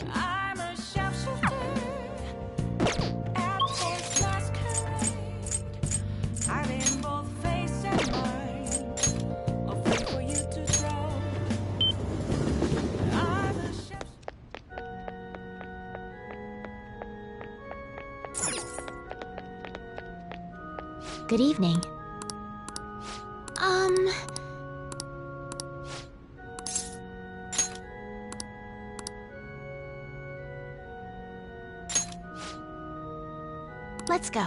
I'm a sharpshooter at this masquerade. I'm in both face and mind, afraid for you to throw. I'm a Good evening. Let's go.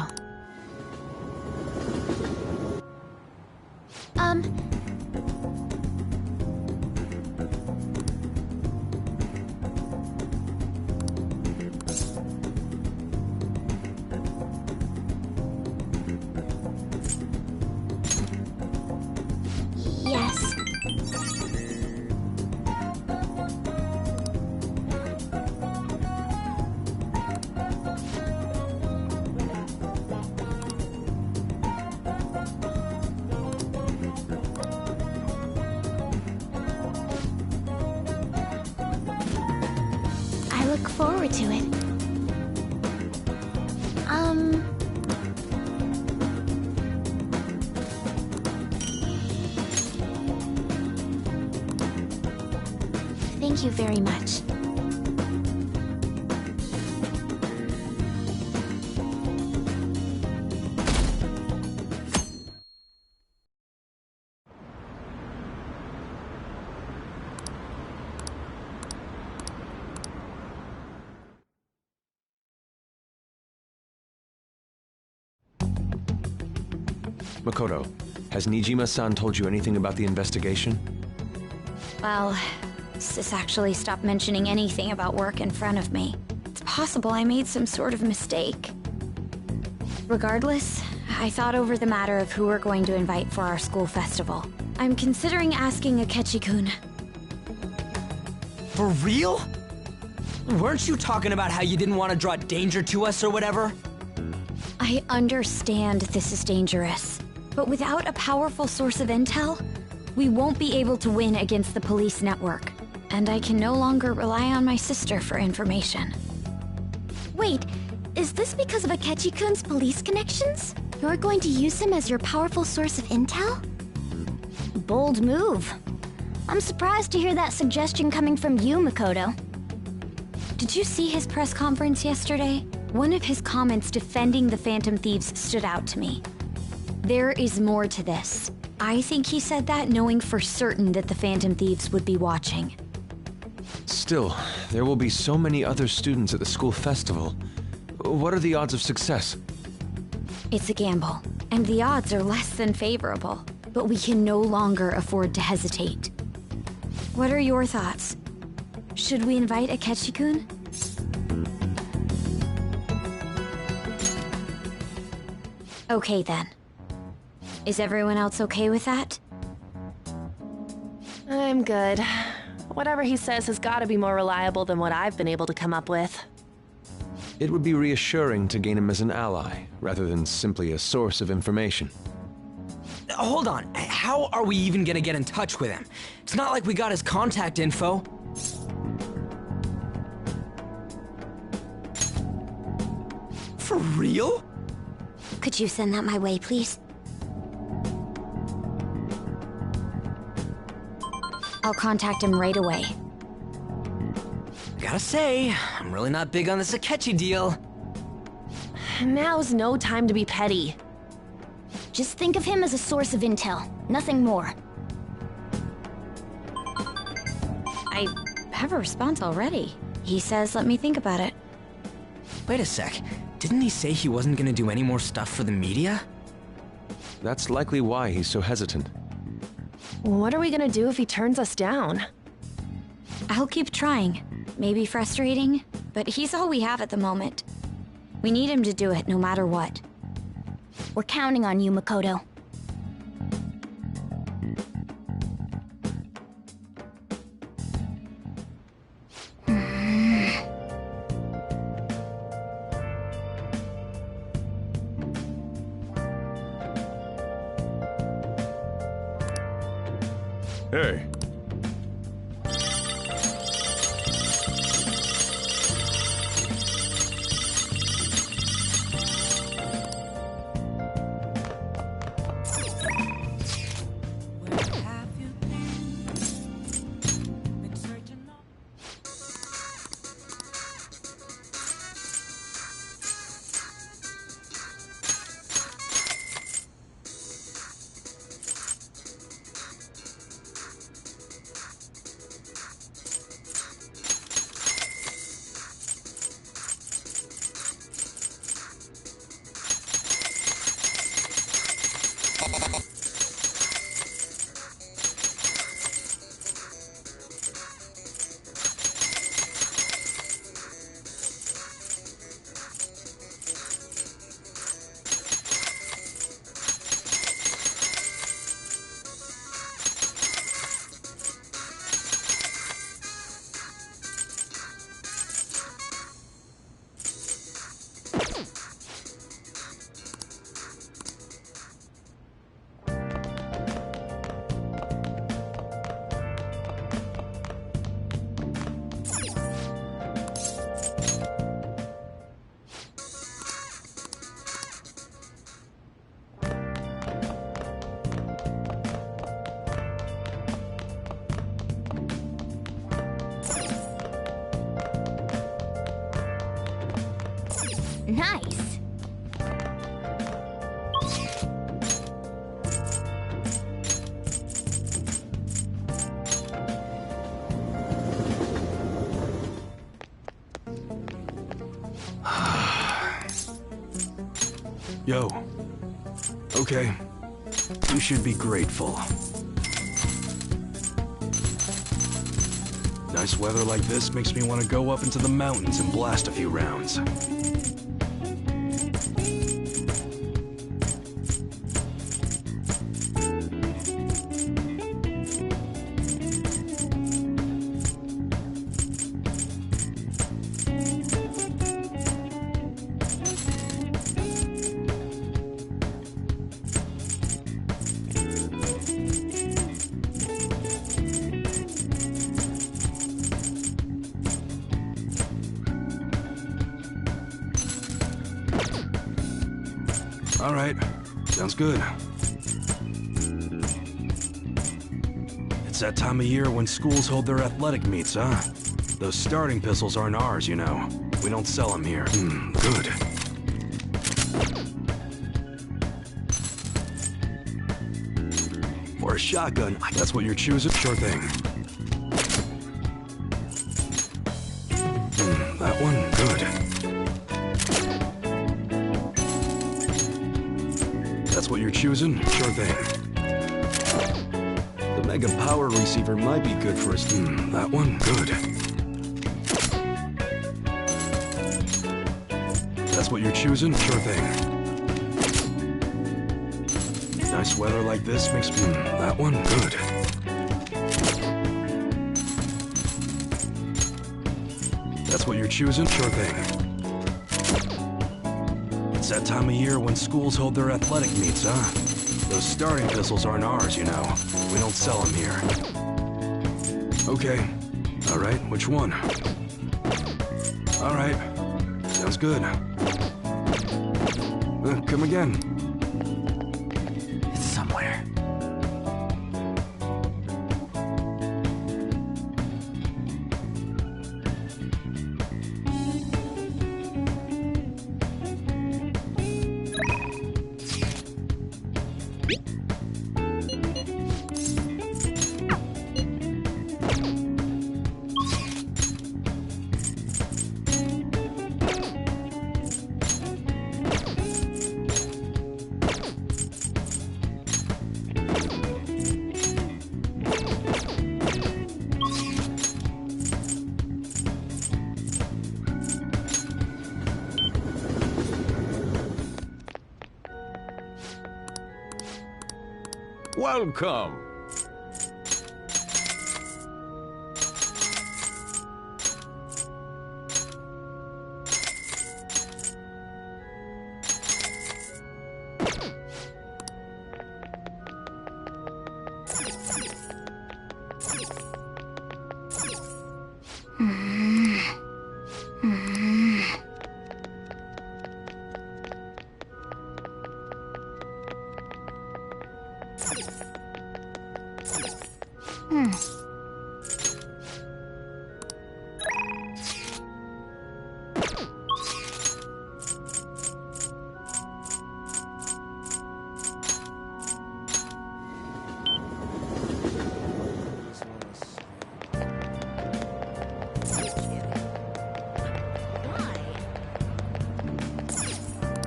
Yes. I look forward to it. Thank you very much. Makoto, has Nijima-san told you anything about the investigation? Well, Sis actually stopped mentioning anything about work in front of me. It's possible I made some sort of mistake. Regardless, I thought over the matter of who we're going to invite for our school festival. I'm considering asking Akechi-kun. For real? Weren't you talking about how you didn't want to draw danger to us or whatever? I understand this is dangerous, but without a powerful source of intel, we won't be able to win against the police network. And I can no longer rely on my sister for information. Wait, is this because of Akechi-kun's police connections? You're going to use him as your powerful source of intel? Bold move. I'm surprised to hear that suggestion coming from you, Makoto. Did you see his press conference yesterday? One of his comments defending the Phantom Thieves stood out to me. There is more to this. I think he said that knowing for certain that the Phantom Thieves would be watching. Still, there will be so many other students at the school festival. What are the odds of success? It's a gamble, and the odds are less than favorable. But we can no longer afford to hesitate. What are your thoughts? Should we invite Akechi-kun? Okay then. Is everyone else okay with that? I'm good. Whatever he says has got to be more reliable than what I've been able to come up with. It would be reassuring to gain him as an ally, rather than simply a source of information. Hold on, how are we even gonna get in touch with him? It's not like we got his contact info. For real? Could you send that my way, please? I'll contact him right away. Gotta say, I'm really not big on this Akechi deal. Now's no time to be petty. Just think of him as a source of intel, nothing more. I have a response already. He says let me think about it. Wait a sec, didn't he say he wasn't gonna do any more stuff for the media? That's likely why he's so hesitant. What are we gonna do if he turns us down? I'll keep trying. Maybe frustrating, but he's all we have at the moment. We need him to do it no matter what. We're counting on you, Makoto. Hey. Nice. Yo. Okay. You should be grateful. Nice weather like this makes me want to go up into the mountains and blast a few rounds. All right, sounds good. It's that time of year when schools hold their athletic meets, huh? Those starting pistols aren't ours, you know. We don't sell them here. Good. Or a shotgun. That's what you're choosing? Sure thing. That one? Good. That's what you're choosing? Sure thing. The Mega Power Receiver might be good for us. That one? Good. That's what you're choosing? Sure thing. Nice weather like this makes that one? Good. That's what you're choosing? Sure thing. It's that time of year when schools hold their athletic meets, huh? Those starting pistols aren't ours, you know. We don't sell them here. Okay. All right, which one? All right. Sounds good. Come again. It's somewhere. Welcome!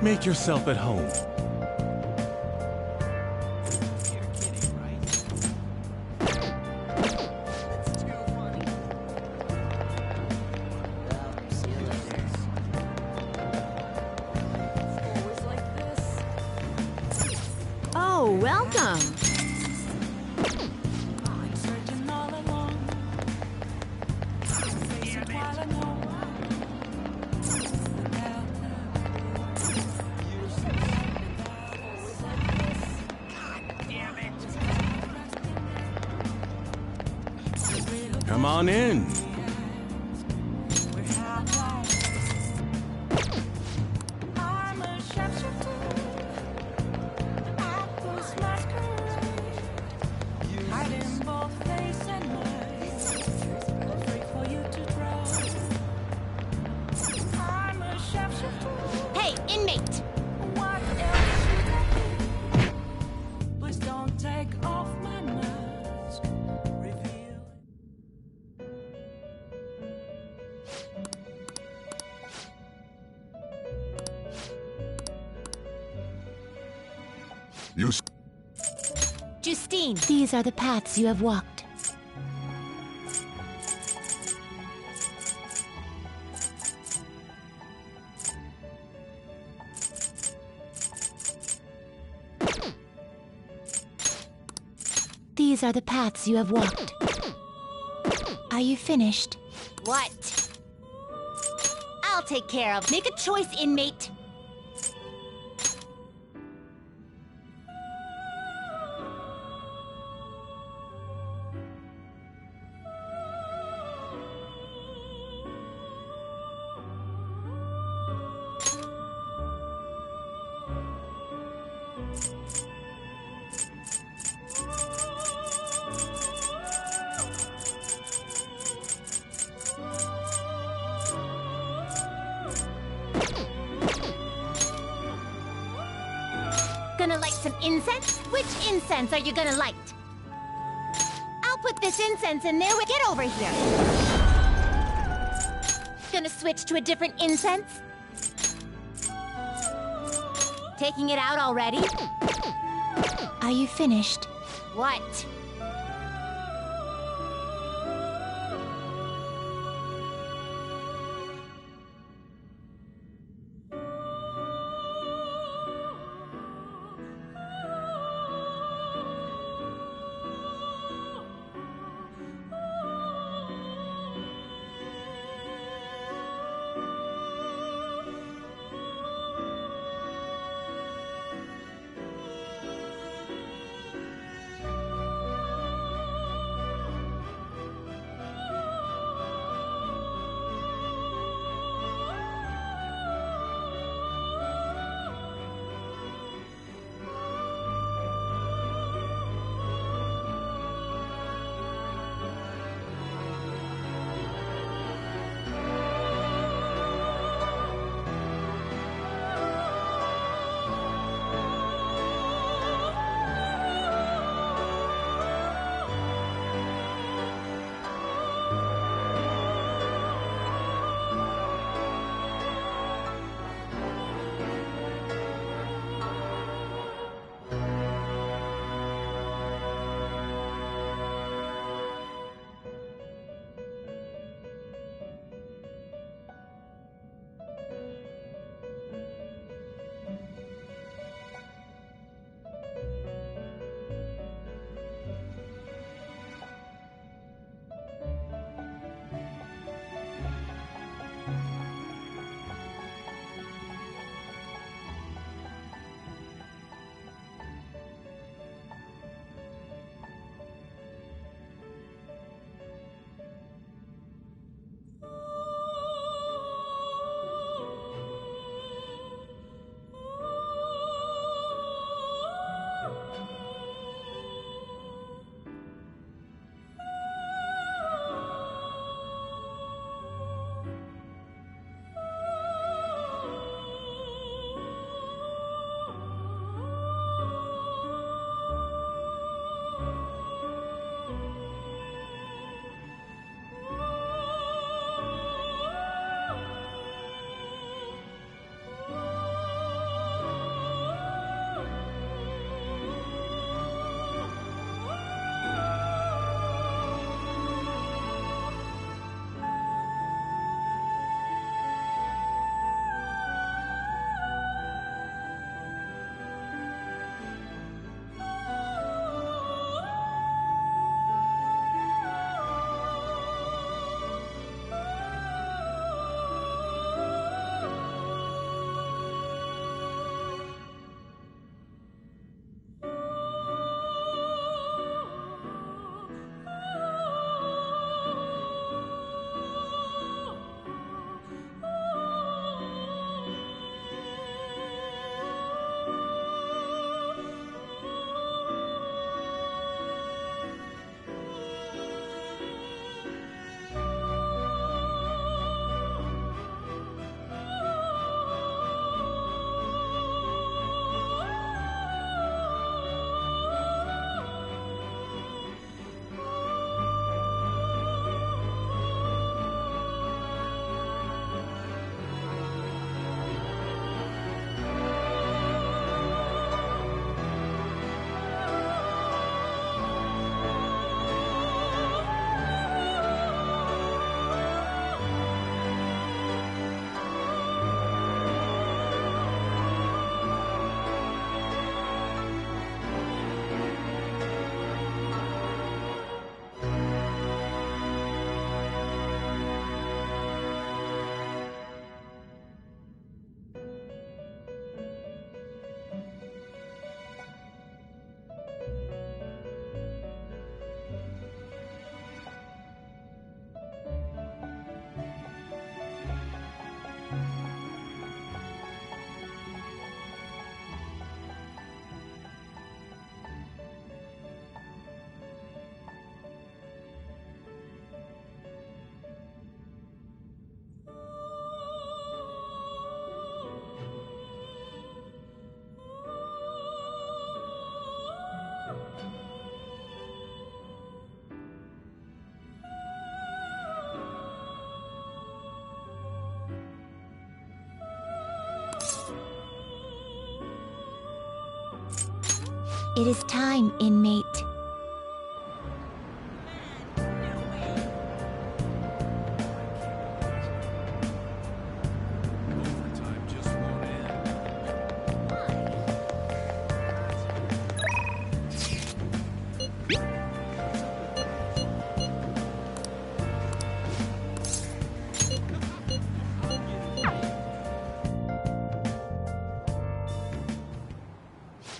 Make yourself at home. Oh, welcome. I'm searching all along. Facing while I know. Come on in. I'm a sharpshooter. Apples masquerade. Hiding both face and mind. Afraid for you to draw. I'm a sharpshooter. mean? These are the paths you have walked. These are the paths you have walked. Are you finished? What? I'll take care of. Make a choice, inmate. Gonna light some incense? Which incense are you gonna light? I'll put this incense in there. Get over here. Gonna switch to a different incense? Taking it out already? Are you finished? What? It is time, inmate. Overtime just won't end.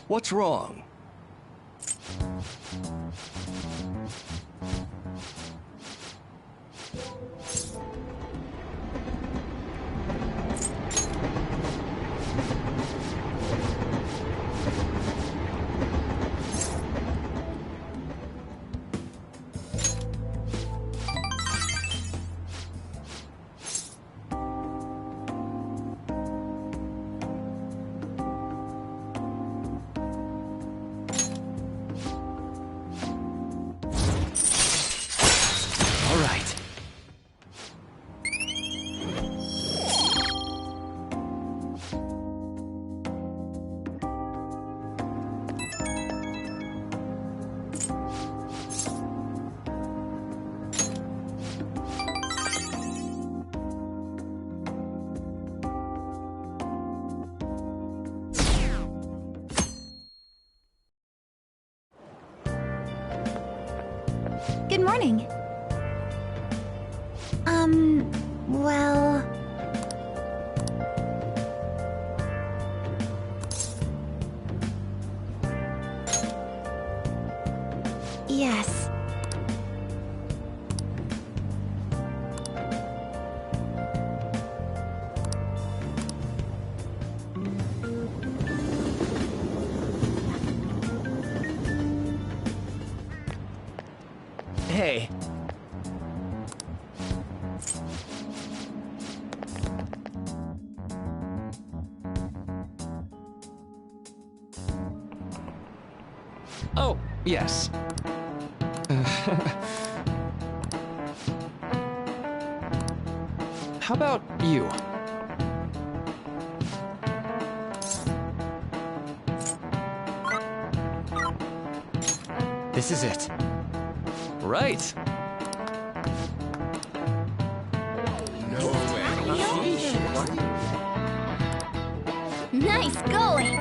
What's wrong? All right. Good morning. Well... Yes. Hey. Oh, yes. How about you? This is it. Right. Nice going!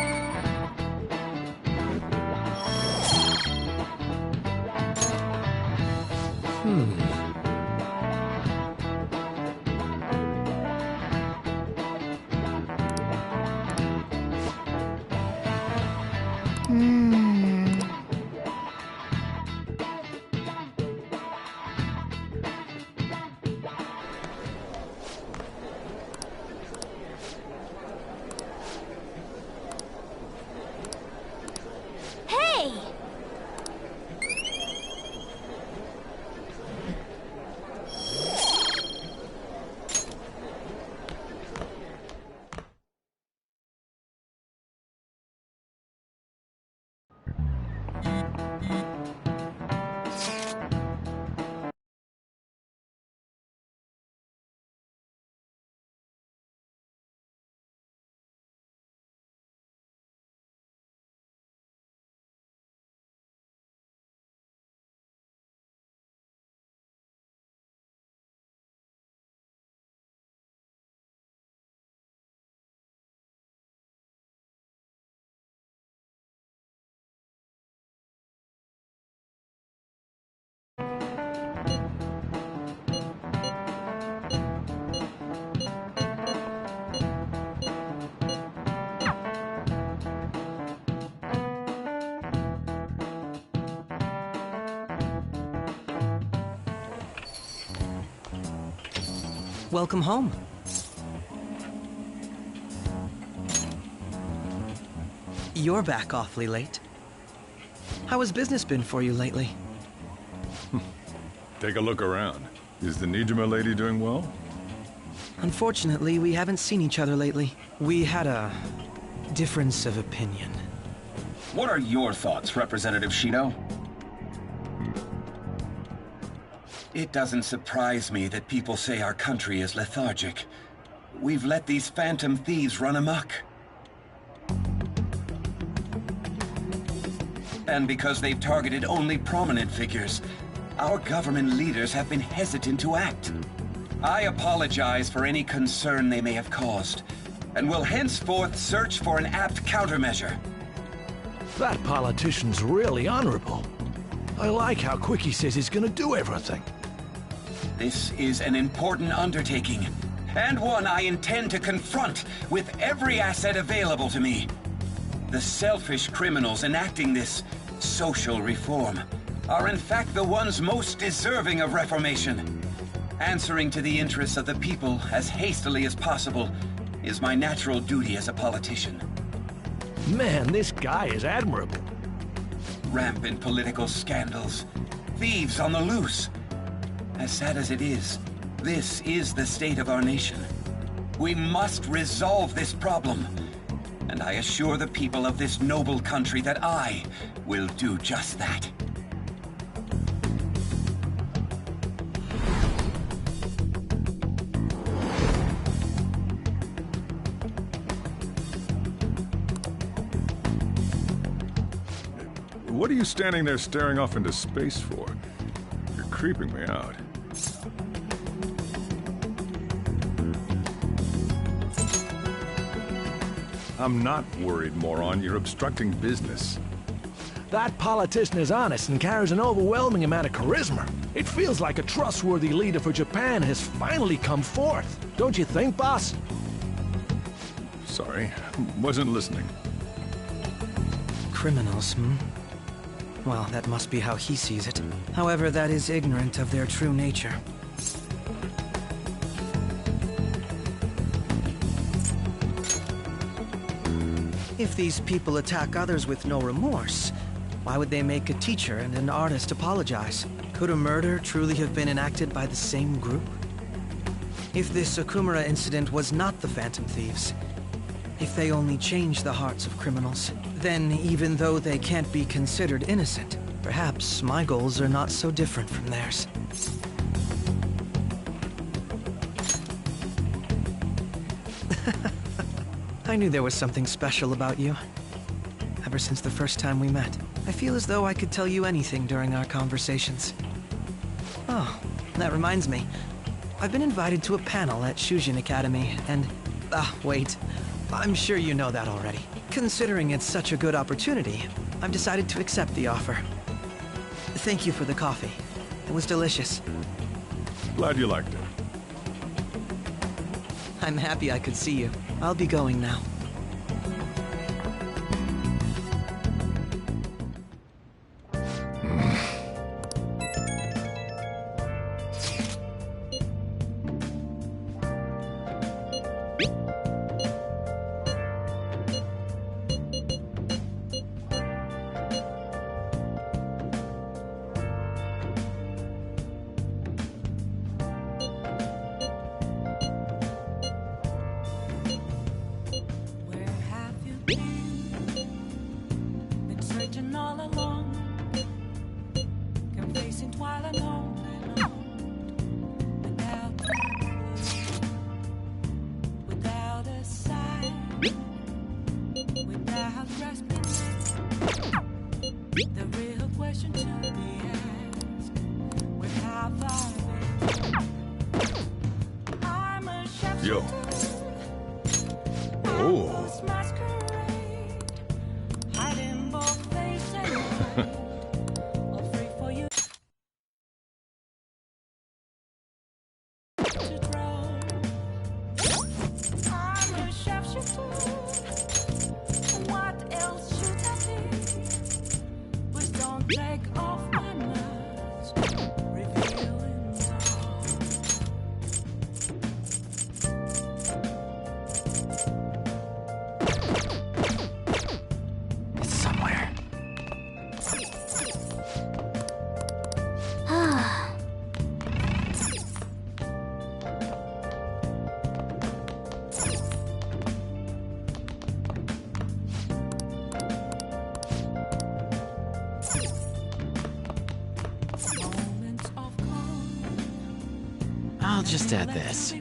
Hey! Welcome home. You're back awfully late. How has business been for you lately? Take a look around. Is the Nijima lady doing well? Unfortunately, we haven't seen each other lately. We had a difference of opinion. What are your thoughts, Representative Shino? It doesn't surprise me that people say our country is lethargic. We've let these phantom thieves run amok. and because they've targeted only prominent figures, our government leaders have been hesitant to act. I apologize for any concern they may have caused, and will henceforth search for an apt countermeasure. That politician's really honorable. I like how quick he says he's gonna do everything. This is an important undertaking, and one I intend to confront with every asset available to me. The selfish criminals enacting this social reform are in fact the ones most deserving of reformation. Answering to the interests of the people as hastily as possible is my natural duty as a politician. Man, this guy is admirable. Rampant political scandals, thieves on the loose. As sad as it is, this is the state of our nation. We must resolve this problem, and I assure the people of this noble country that I will do just that. What are you standing there staring off into space for? You're creeping me out. I'm not worried, moron. You're obstructing business. That politician is honest and carries an overwhelming amount of charisma. It feels like a trustworthy leader for Japan has finally come forth. Don't you think, boss? Sorry, wasn't listening. Criminals, hmm? Well, that must be how he sees it. However, that is ignorant of their true nature. If these people attack others with no remorse, why would they make a teacher and an artist apologize? Could a murder truly have been enacted by the same group? If this Okumura incident was not the Phantom Thieves, if they only changed the hearts of criminals, then even though they can't be considered innocent, perhaps my goals are not so different from theirs. I knew there was something special about you. Ever since the first time we met, I feel as though I could tell you anything during our conversations. Oh, that reminds me. I've been invited to a panel at Shujin Academy, and... wait. I'm sure you know that already. Considering it's such a good opportunity, I've decided to accept the offer. Thank you for the coffee. It was delicious. Glad you liked it. I'm happy I could see you. I'll be going now. Yo. Oh. I'll just add this.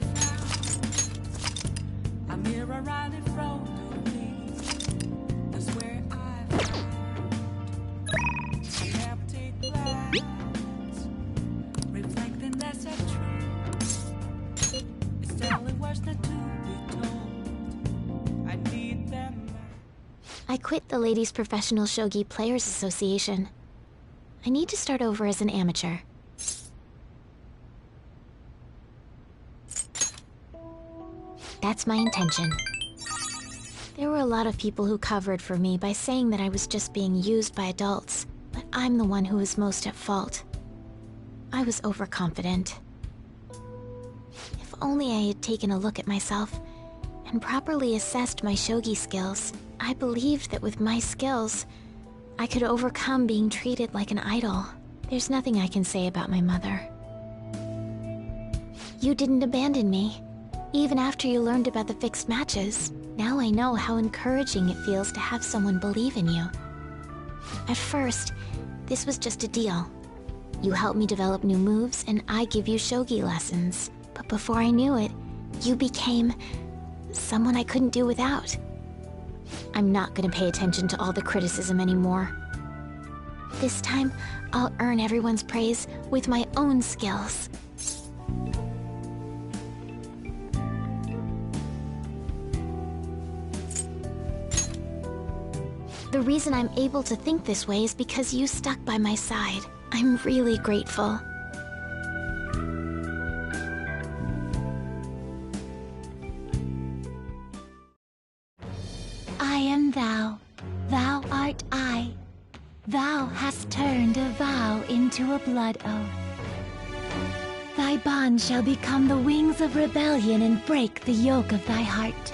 I quit the Ladies Professional Shogi Players Association. I need to start over as an amateur. That's my intention. There were a lot of people who covered for me by saying that I was just being used by adults, but I'm the one who was most at fault. I was overconfident. If only I had taken a look at myself and properly assessed my shogi skills, I believed that with my skills, I could overcome being treated like an idol. There's nothing I can say about my mother. You didn't abandon me, even after you learned about the fixed matches. Now I know how encouraging it feels to have someone believe in you. At first, this was just a deal. You help me develop new moves, and I give you shogi lessons. But before I knew it, you became someone I couldn't do without. I'm not gonna pay attention to all the criticism anymore. This time, I'll earn everyone's praise with my own skills. The reason I'm able to think this way is because you stuck by my side. I'm really grateful. I am thou, thou art I. Thou hast turned a vow into a blood oath. Thy bond shall become the wings of rebellion and break the yoke of thy heart.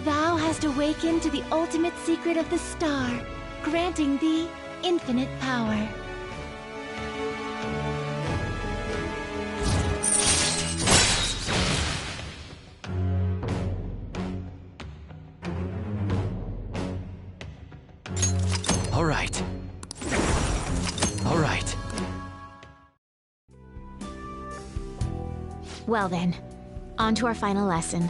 Thou hast awakened to the ultimate secret of the star, granting thee infinite power. All right. All right. Well then, on to our final lesson.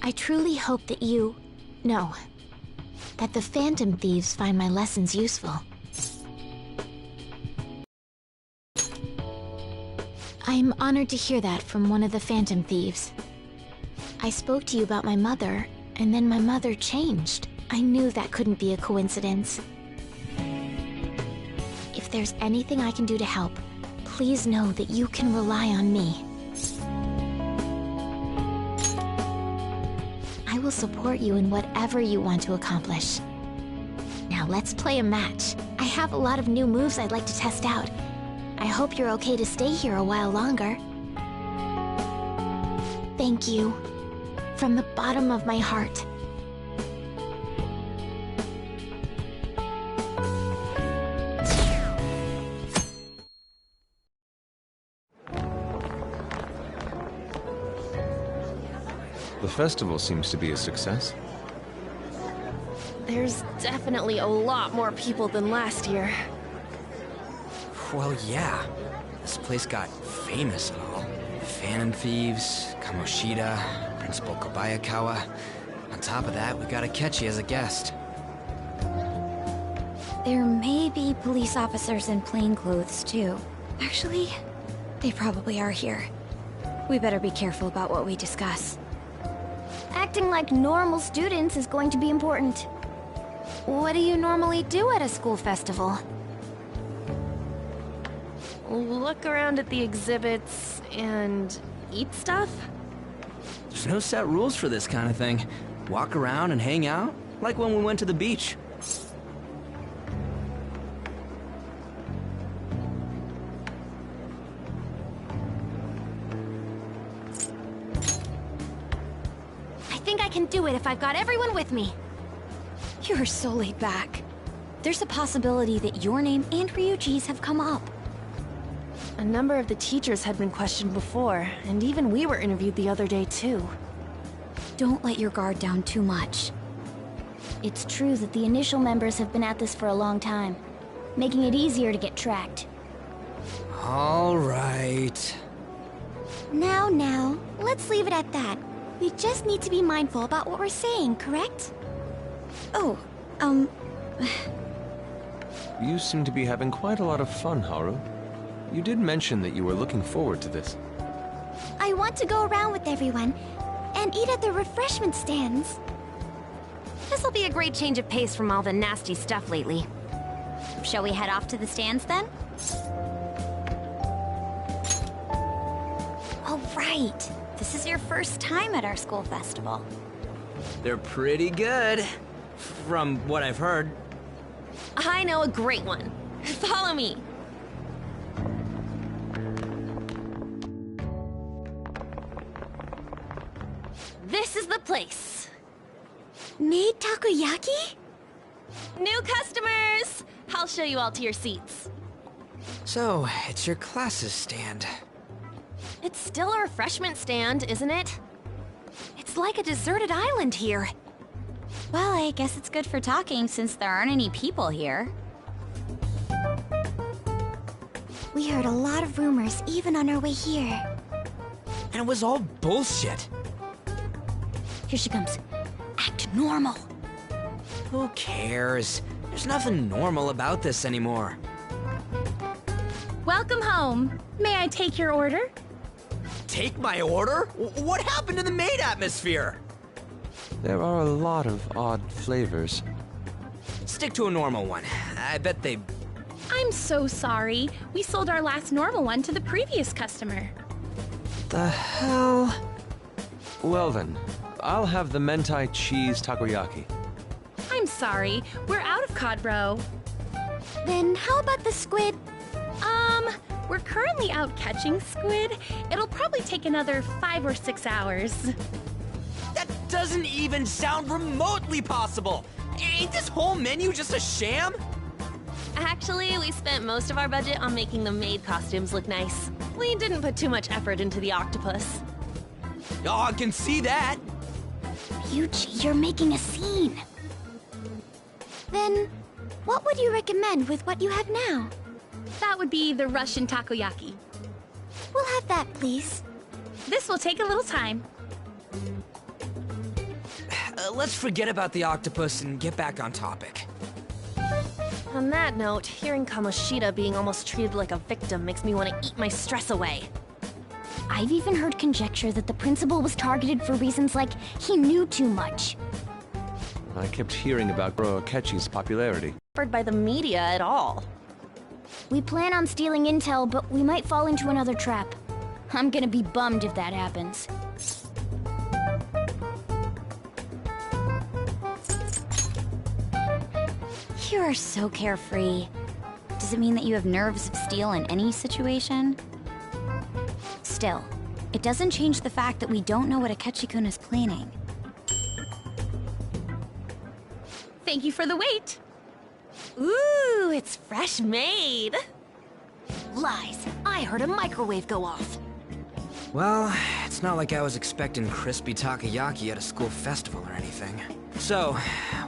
I truly hope that that the Phantom Thieves find my lessons useful. I'm honored to hear that from one of the Phantom Thieves. I spoke to you about my mother, and then my mother changed. I knew that couldn't be a coincidence. If there's anything I can do to help, please know that you can rely on me. I will support you in whatever you want to accomplish. Now let's play a match. I have a lot of new moves I'd like to test out. I hope you're okay to stay here a while longer. Thank you. From the bottom of my heart. The festival seems to be a success. There's definitely a lot more people than last year. Well, yeah. This place got famous and all. Phantom Thieves, Kamoshida, Principal Kobayakawa. On top of that, we got Akechi as a guest. There may be police officers in plainclothes, too. Actually, they probably are here. We better be careful about what we discuss. Acting like normal students is going to be important. What do you normally do at a school festival? Look around at the exhibits and eat stuff? There's no set rules for this kind of thing. Walk around and hang out, like when we went to the beach. I think I can do it if I've got everyone with me. You're so laid back. There's a possibility that your name and Ryuji's have come up. A number of the teachers had been questioned before, and even we were interviewed the other day too. Don't let your guard down too much. It's true that the initial members have been at this for a long time, making it easier to get tracked. All right. Now, let's leave it at that. We just need to be mindful about what we're saying, correct? Oh, You seem to be having quite a lot of fun, Haru. You did mention that you were looking forward to this. I want to go around with everyone, and eat at the refreshment stands. This'll be a great change of pace from all the nasty stuff lately. Shall we head off to the stands then? Oh, right. This is your first time at our school festival. They're pretty good, from what I've heard. I know a great one. Follow me. This is the place. Made takoyaki? New customers! I'll show you all to your seats. So, it's your class's stand. It's still a refreshment stand, isn't it? It's like a deserted island here. Well, I guess it's good for talking since there aren't any people here. We heard a lot of rumors even on our way here. And it was all bullshit. Here she comes. Act normal. Who cares? There's nothing normal about this anymore. Welcome home. May I take your order? Take my order? What happened to the maid atmosphere? There are a lot of odd flavors. Stick to a normal one. I bet they... I'm so sorry. We sold our last normal one to the previous customer. The hell? Well then, I'll have the mentai cheese takoyaki. I'm sorry. We're out of cod roe. Then how about the squid? We're currently out catching squid. It'll probably take another 5 or 6 hours. That doesn't even sound remotely possible! Ain't this whole menu just a sham? Actually, we spent most of our budget on making the maid costumes look nice. We didn't put too much effort into the octopus. Oh, I can see that! Ryuji, you're making a scene. Then, what would you recommend with what you have now? That would be the Russian takoyaki. We'll have that, please. This will take a little time. Let's forget about the octopus and get back on topic. On that note, hearing Kamoshida being almost treated like a victim makes me want to eat my stress away. I've even heard conjecture that the principal was targeted for reasons like he knew too much. I kept hearing about Goro Akechi's popularity. Covered by the media at all. We plan on stealing intel, but we might fall into another trap. I'm gonna be bummed if that happens. You are so carefree. Does it mean that you have nerves of steel in any situation? Still, it doesn't change the fact that we don't know what Akechi-kun is planning. Thank you for the wait. Ooh, it's fresh made. Lies. I heard a microwave go off. Well, it's not like I was expecting crispy takoyaki at a school festival or anything. So,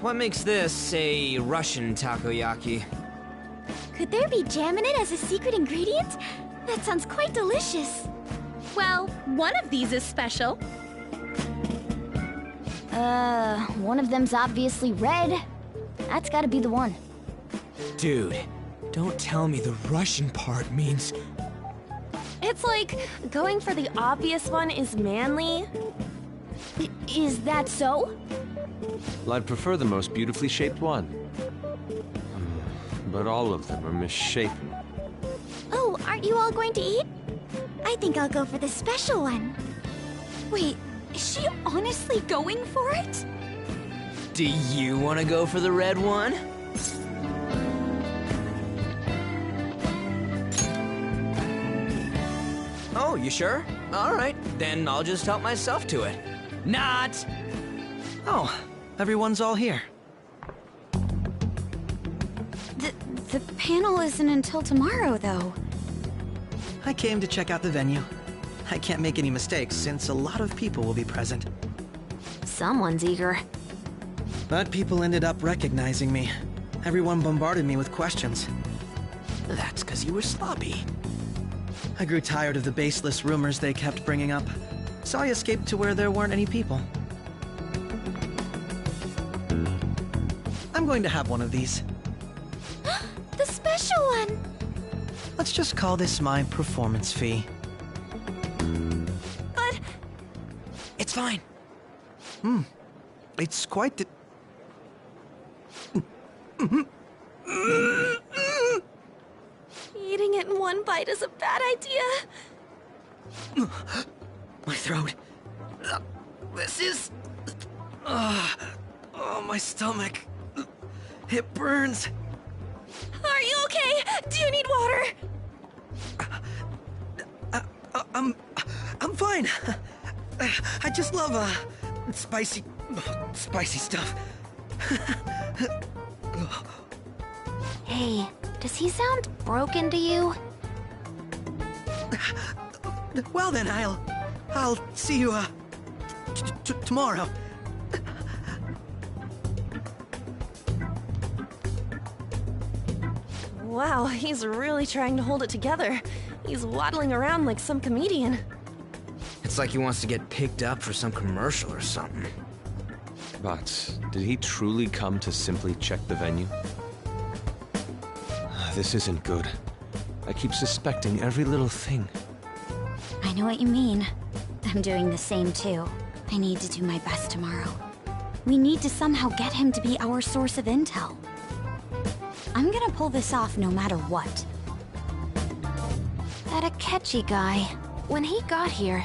what makes this a Russian takoyaki? Could there be jam in it as a secret ingredient? That sounds quite delicious. Well, one of these is special. One of them's obviously red. That's gotta be the one. Dude, don't tell me the Russian part means... It's like going for the obvious one is manly. Is that so? Well, I'd prefer the most beautifully shaped one. But all of them are misshapen. Oh, aren't you all going to eat? I think I'll go for the special one. Wait, is she honestly going for it? Do you want to go for the red one? Oh, you sure? Alright, then I'll just help myself to it. Not! Oh, everyone's all here. The panel isn't until tomorrow, though. I came to check out the venue. I can't make any mistakes since a lot of people will be present. Someone's eager. But people ended up recognizing me. Everyone bombarded me with questions. That's because you were sloppy. I grew tired of the baseless rumors they kept bringing up, so I escaped to where there weren't any people. I'm going to have one of these. The special one! Let's just call this my performance fee. But... It's fine. It's quite the... Eating it in one bite is a bad idea. My throat. This is... oh, my stomach. It burns. Are you okay? Do you need water? I'm fine. I just love, spicy stuff. Hey, does he sound broken to you? Well then, I'll see you, tomorrow. Wow, he's really trying to hold it together. He's waddling around like some comedian. It's like he wants to get picked up for some commercial or something. But did he truly come to simply check the venue? This isn't good. I keep suspecting every little thing. I know what you mean. I'm doing the same too. I need to do my best tomorrow. We need to somehow get him to be our source of intel. I'm gonna pull this off no matter what. That Akechi guy, when he got here,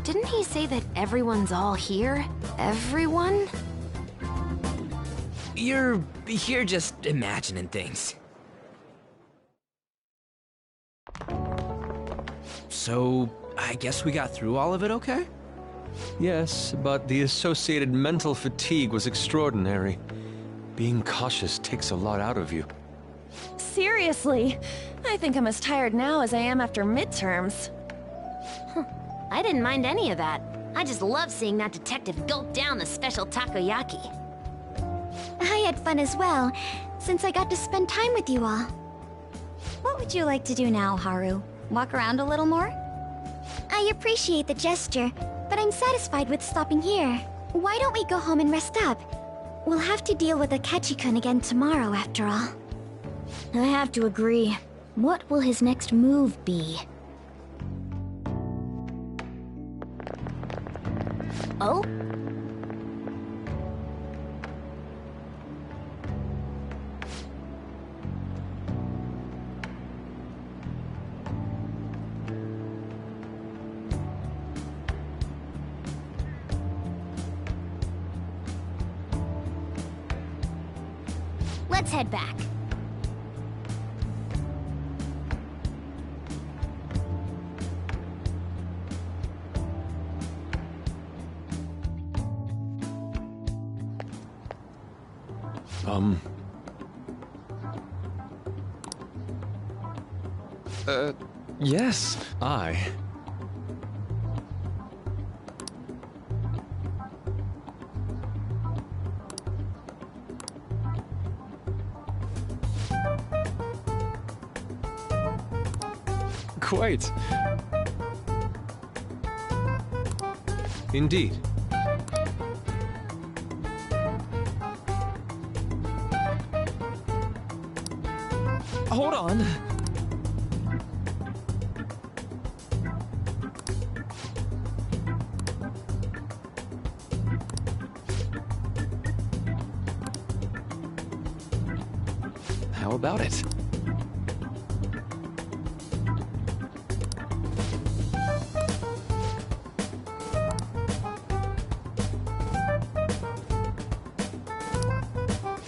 didn't he say that everyone's all here? Everyone? You're just imagining things. So, I guess we got through all of it okay? Yes, but the associated mental fatigue was extraordinary. Being cautious takes a lot out of you. Seriously, I think I'm as tired now as I am after midterms. I didn't mind any of that. I just love seeing that detective gulp down the special takoyaki. I had fun as well, since I got to spend time with you all. What would you like to do now, Haru? Walk around a little more? I appreciate the gesture, but I'm satisfied with stopping here. Why don't we go home and rest up? We'll have to deal with Akechi-kun again tomorrow, after all. I have to agree. What will his next move be? Oh? Let's head back. Yes, I... Quite. Indeed. Hold on. How about it?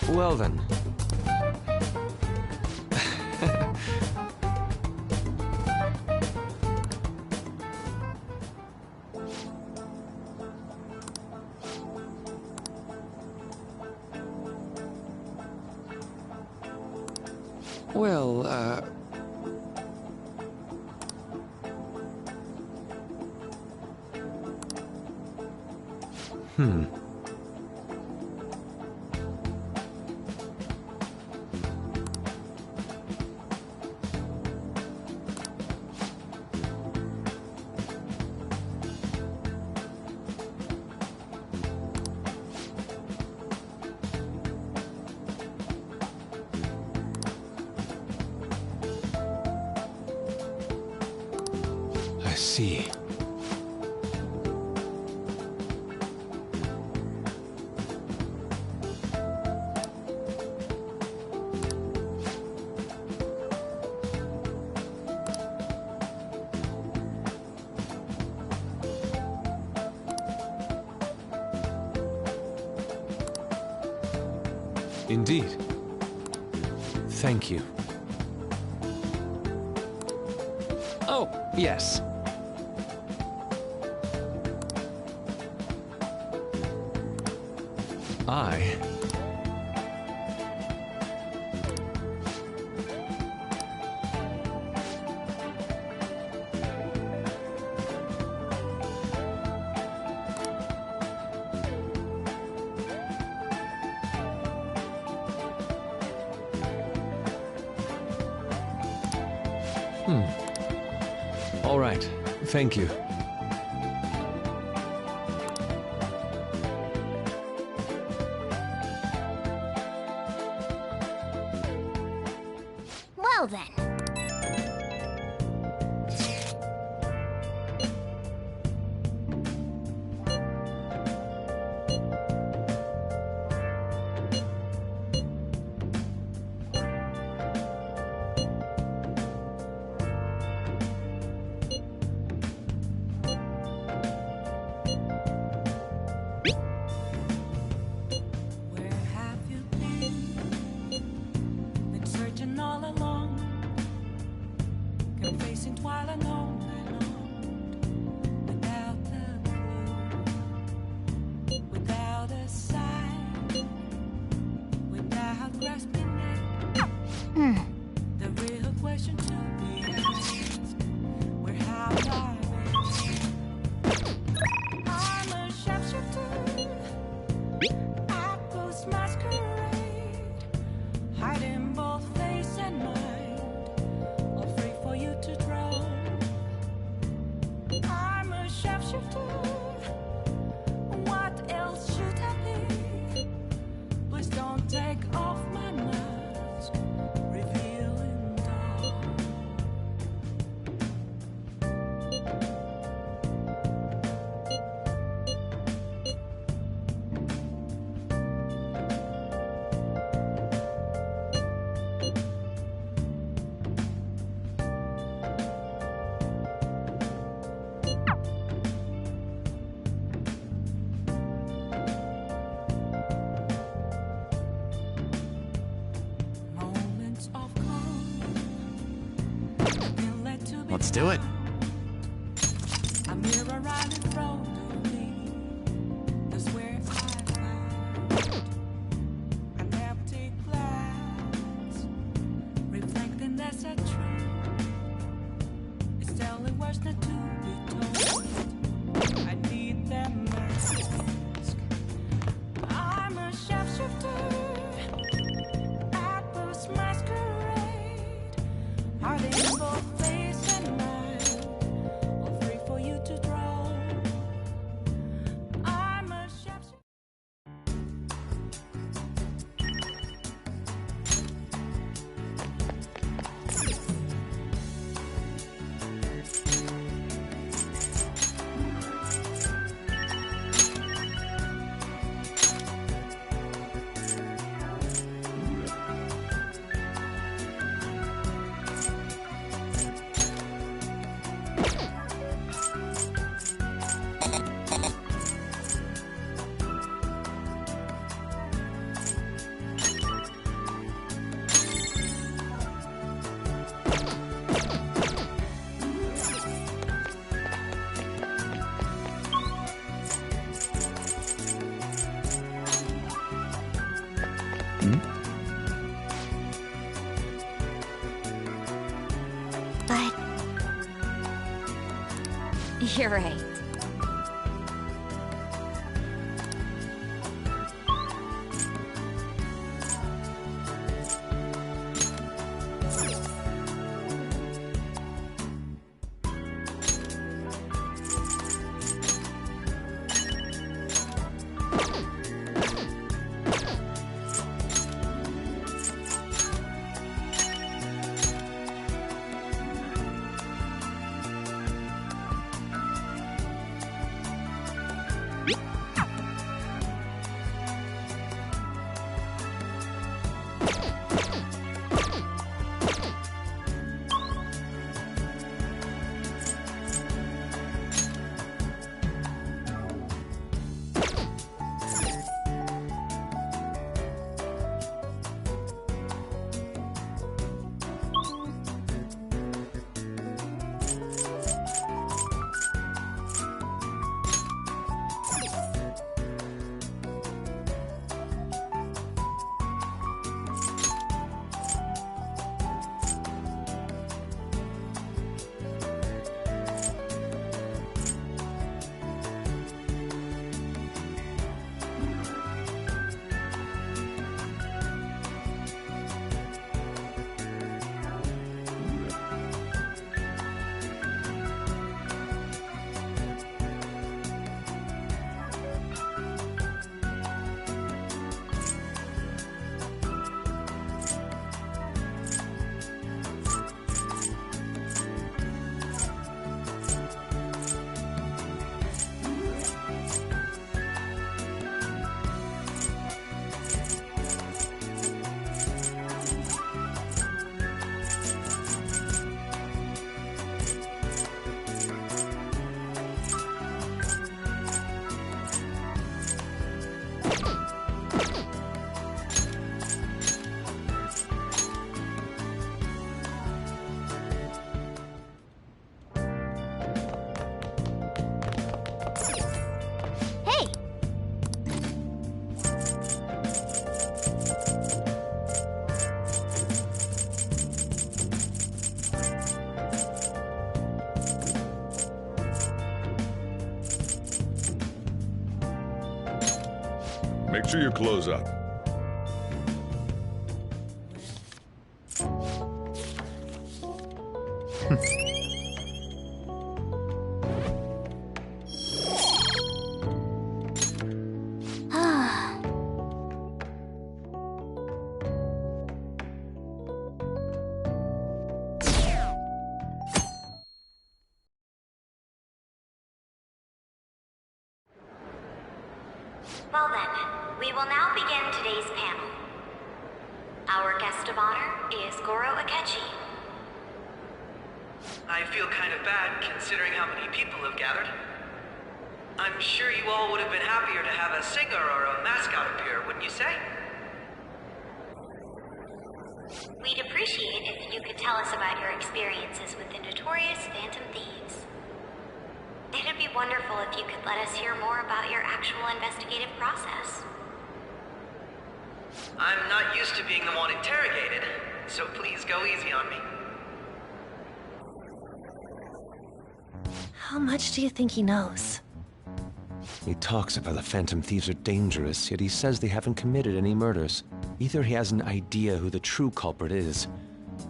Well then. Well, I see. Indeed. Thank you. Oh, yes. I... All right. Thank you. Well then. Where have you been? Been searching all along, confessing while alone and on, without a clue, without a sign, without grasping it. The real question to be asked: where have I been? I'm a sharpshooter. Apples masquerade, hiding both face and mind, all free for you to draw. I'm a sharpshooter. What else should I be? Please don't take off my mask, revealing dawn. Moments of calm, been led to be Let's do it. a mirror right in front of me. That's where I found an empty glass, reflecting that's a truth. It's telling words not to be told. I need them mask. I'm a sharpshooter. Apples masquerade, hiding both face and mind, all free for you to draw. I'm a sharpshooter. But You're right. Make sure you close up. Well then, we will now begin today's panel. Our guest of honor is Goro Akechi. I feel kind of bad considering how many people have gathered. I'm sure you all would have been happier to have a singer or a mascot appear, wouldn't you say? We'd appreciate if you could tell us about your experiences with the notorious Phantom Thieves. It'd be wonderful if you could let us hear more about your actual investigative process. I'm not used to being the one interrogated, so please go easy on me. How much do you think he knows? He talks about the Phantom Thieves are dangerous, yet he says they haven't committed any murders. Either he has an idea who the true culprit is,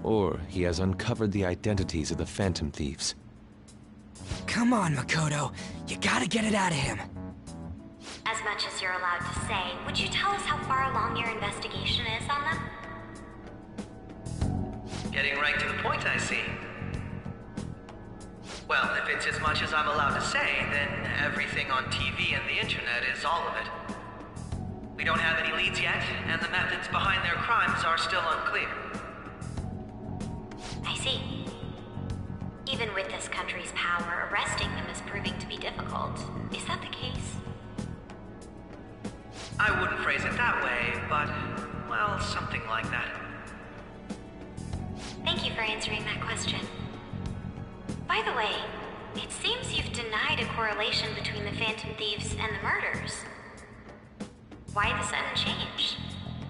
or he has uncovered the identities of the Phantom Thieves. Come on, Makoto. You gotta get it out of him. As much as you're allowed to say, would you tell us how far along your investigation is on them? Getting right to the point, I see. Well, if it's as much as I'm allowed to say, then everything on TV and the internet is all of it. We don't have any leads yet, and the methods behind their crimes are still unclear. I see. Even with this country's power, arresting them is proving to be difficult. Is that the case? I wouldn't phrase it that way, but, well, something like that. Thank you for answering that question. By the way, it seems you've denied a correlation between the Phantom Thieves and the murders. Why the sudden change?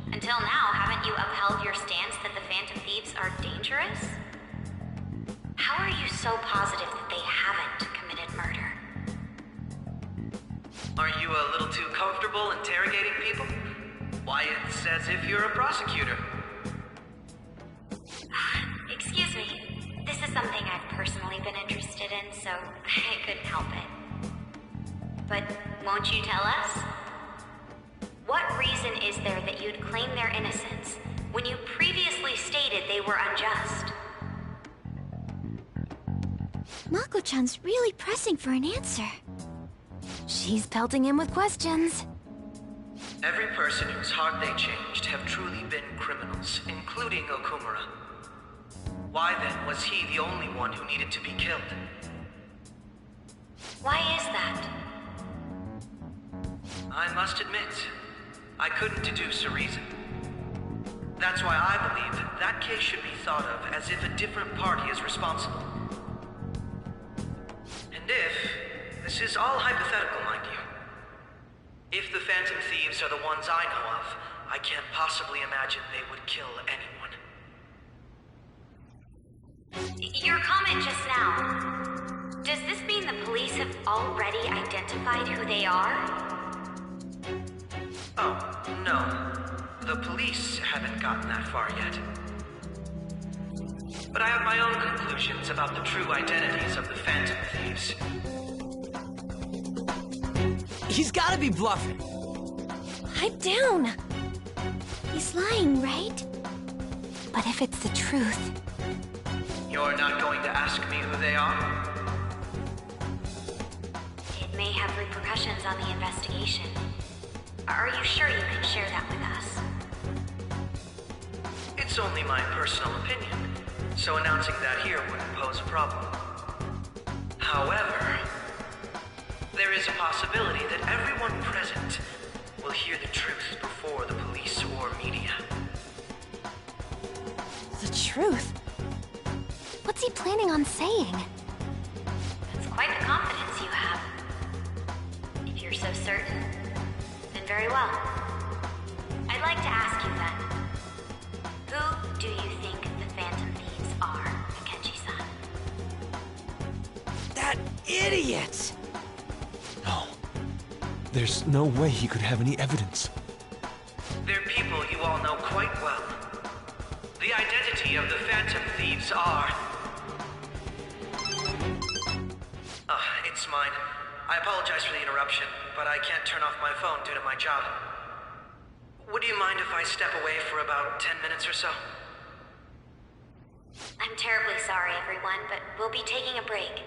Until now, haven't you upheld your stance that the Phantom Thieves are dangerous? How are you so positive that they haven't committed murder? Aren't you a little too comfortable interrogating people? Why, it's as if you're a prosecutor. Excuse me. This is something I've personally been interested in, so I couldn't help it. But won't you tell us? What reason is there that you'd claim their innocence when you previously stated they were unjust? Mako-chan's really pressing for an answer. She's pelting him with questions. Every person whose heart they changed have truly been criminals, including Okumura. Why then was he the only one who needed to be killed? Why is that? I must admit, I couldn't deduce a reason. That's why I believe that case should be thought of as if a different party is responsible. And if, this is all hypothetical, mind you, if the Phantom Thieves are the ones I know of, I can't possibly imagine they would kill anyone. Your comment just now, does this mean the police have already identified who they are? Oh, no. The police haven't gotten that far yet. But I have my own conclusions about the true identities of the Phantom Thieves. He's gotta be bluffing. Pipe down. He's lying, right? But if it's the truth... You're not going to ask me who they are? It may have repercussions on the investigation. Are you sure you can share that with us? It's only my personal opinion, so announcing that here wouldn't pose a problem. However, there is a possibility that everyone present will hear the truth before the police or media. The truth? What's he planning on saying? That's quite the confidence you have. If you're so certain, then very well. I'd like to ask you then, who do you think the Phantom Thieves are, Akechi-san? That idiot! No. There's no way he could have any evidence. identity of the Phantom Thieves are... It's mine. I apologize for the interruption, but I can't turn off my phone due to my job. Would you mind if I step away for about 10 minutes or so? I'm terribly sorry, everyone, but we'll be taking a break.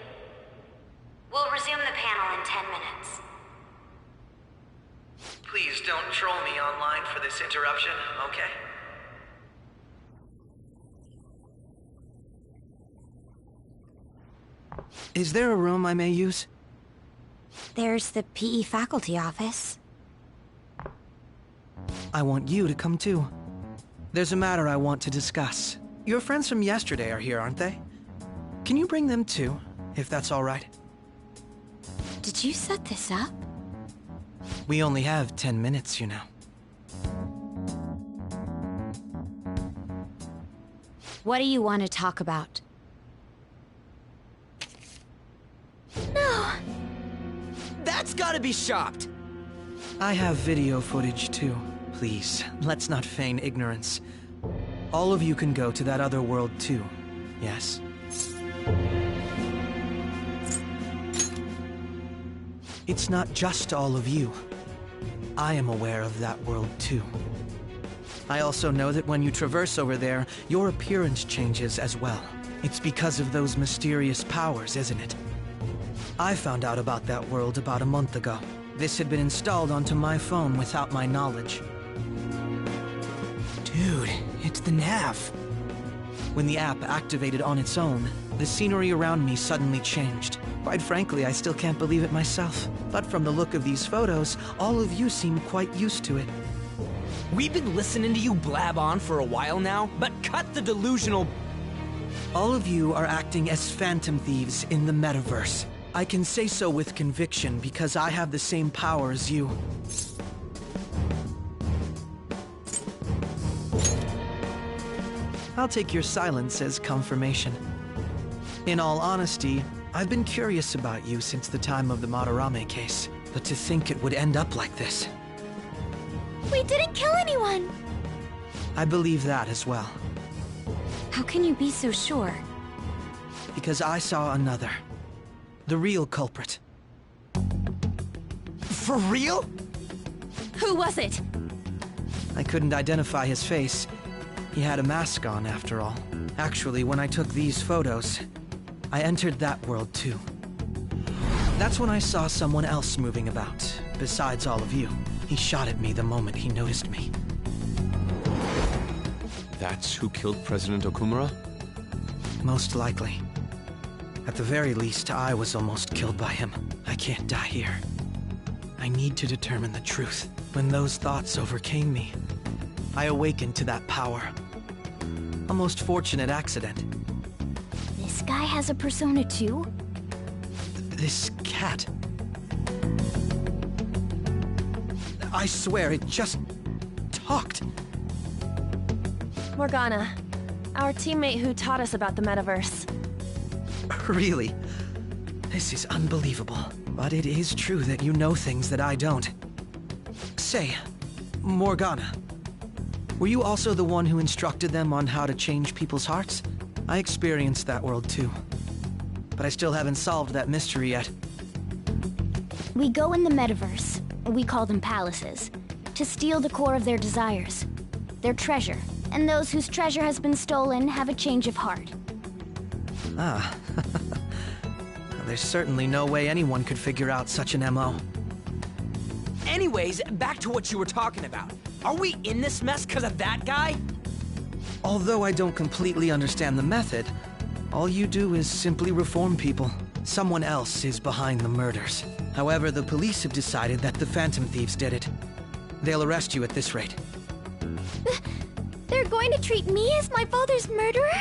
We'll resume the panel in 10 minutes. Please don't troll me online for this interruption, okay? Is there a room I may use? There's the PE faculty office. I want you to come too. There's a matter I want to discuss. Your friends from yesterday are here, aren't they? Can you bring them too, if that's all right? Did you set this up? We only have 10 minutes, you know. What do you want to talk about? No! That's gotta be shopped! I have video footage too. Please, let's not feign ignorance. All of you can go to that other world too, yes? It's not just all of you. I am aware of that world too. I also know that when you traverse over there, your appearance changes as well. It's because of those mysterious powers, isn't it? I found out about that world about a month ago. This had been installed onto my phone without my knowledge. Dude, it's the nav. When the app activated on its own, the scenery around me suddenly changed. Quite frankly, I still can't believe it myself. But from the look of these photos, all of you seem quite used to it. We've been listening to you blab on for a while now, but cut the delusional... All of you are acting as Phantom Thieves in the metaverse. I can say so with conviction because I have the same power as you. I'll take your silence as confirmation. In all honesty, I've been curious about you since the time of the Madarame case, but to think it would end up like this. We didn't kill anyone! I believe that as well. How can you be so sure? Because I saw another. The real culprit. For real? Who was it? I couldn't identify his face. He had a mask on, after all. Actually, when I took these photos, I entered that world too. That's when I saw someone else moving about, besides all of you. He shot at me the moment he noticed me. That's who killed President Okumura? Most likely. At the very least, I was almost killed by him. I can't die here. I need to determine the truth. When those thoughts overcame me, I awakened to that power. A most fortunate accident. This guy has a persona too? This cat. I swear, it just talked. Morgana, our teammate who taught us about the metaverse. Really? This is unbelievable. But it is true that you know things that I don't. Say, Morgana, were you also the one who instructed them on how to change people's hearts? I experienced that world too. But I still haven't solved that mystery yet. We go in the metaverse, we call them palaces, to steal the core of their desires, their treasure, and those whose treasure has been stolen have a change of heart. Ah. There's certainly no way anyone could figure out such an MO. Anyways, back to what you were talking about. Are we in this mess because of that guy? Although I don't completely understand the method, all you do is simply reform people. Someone else is behind the murders. However, the police have decided that the Phantom Thieves did it. They'll arrest you at this rate. They're going to treat me as my father's murderer?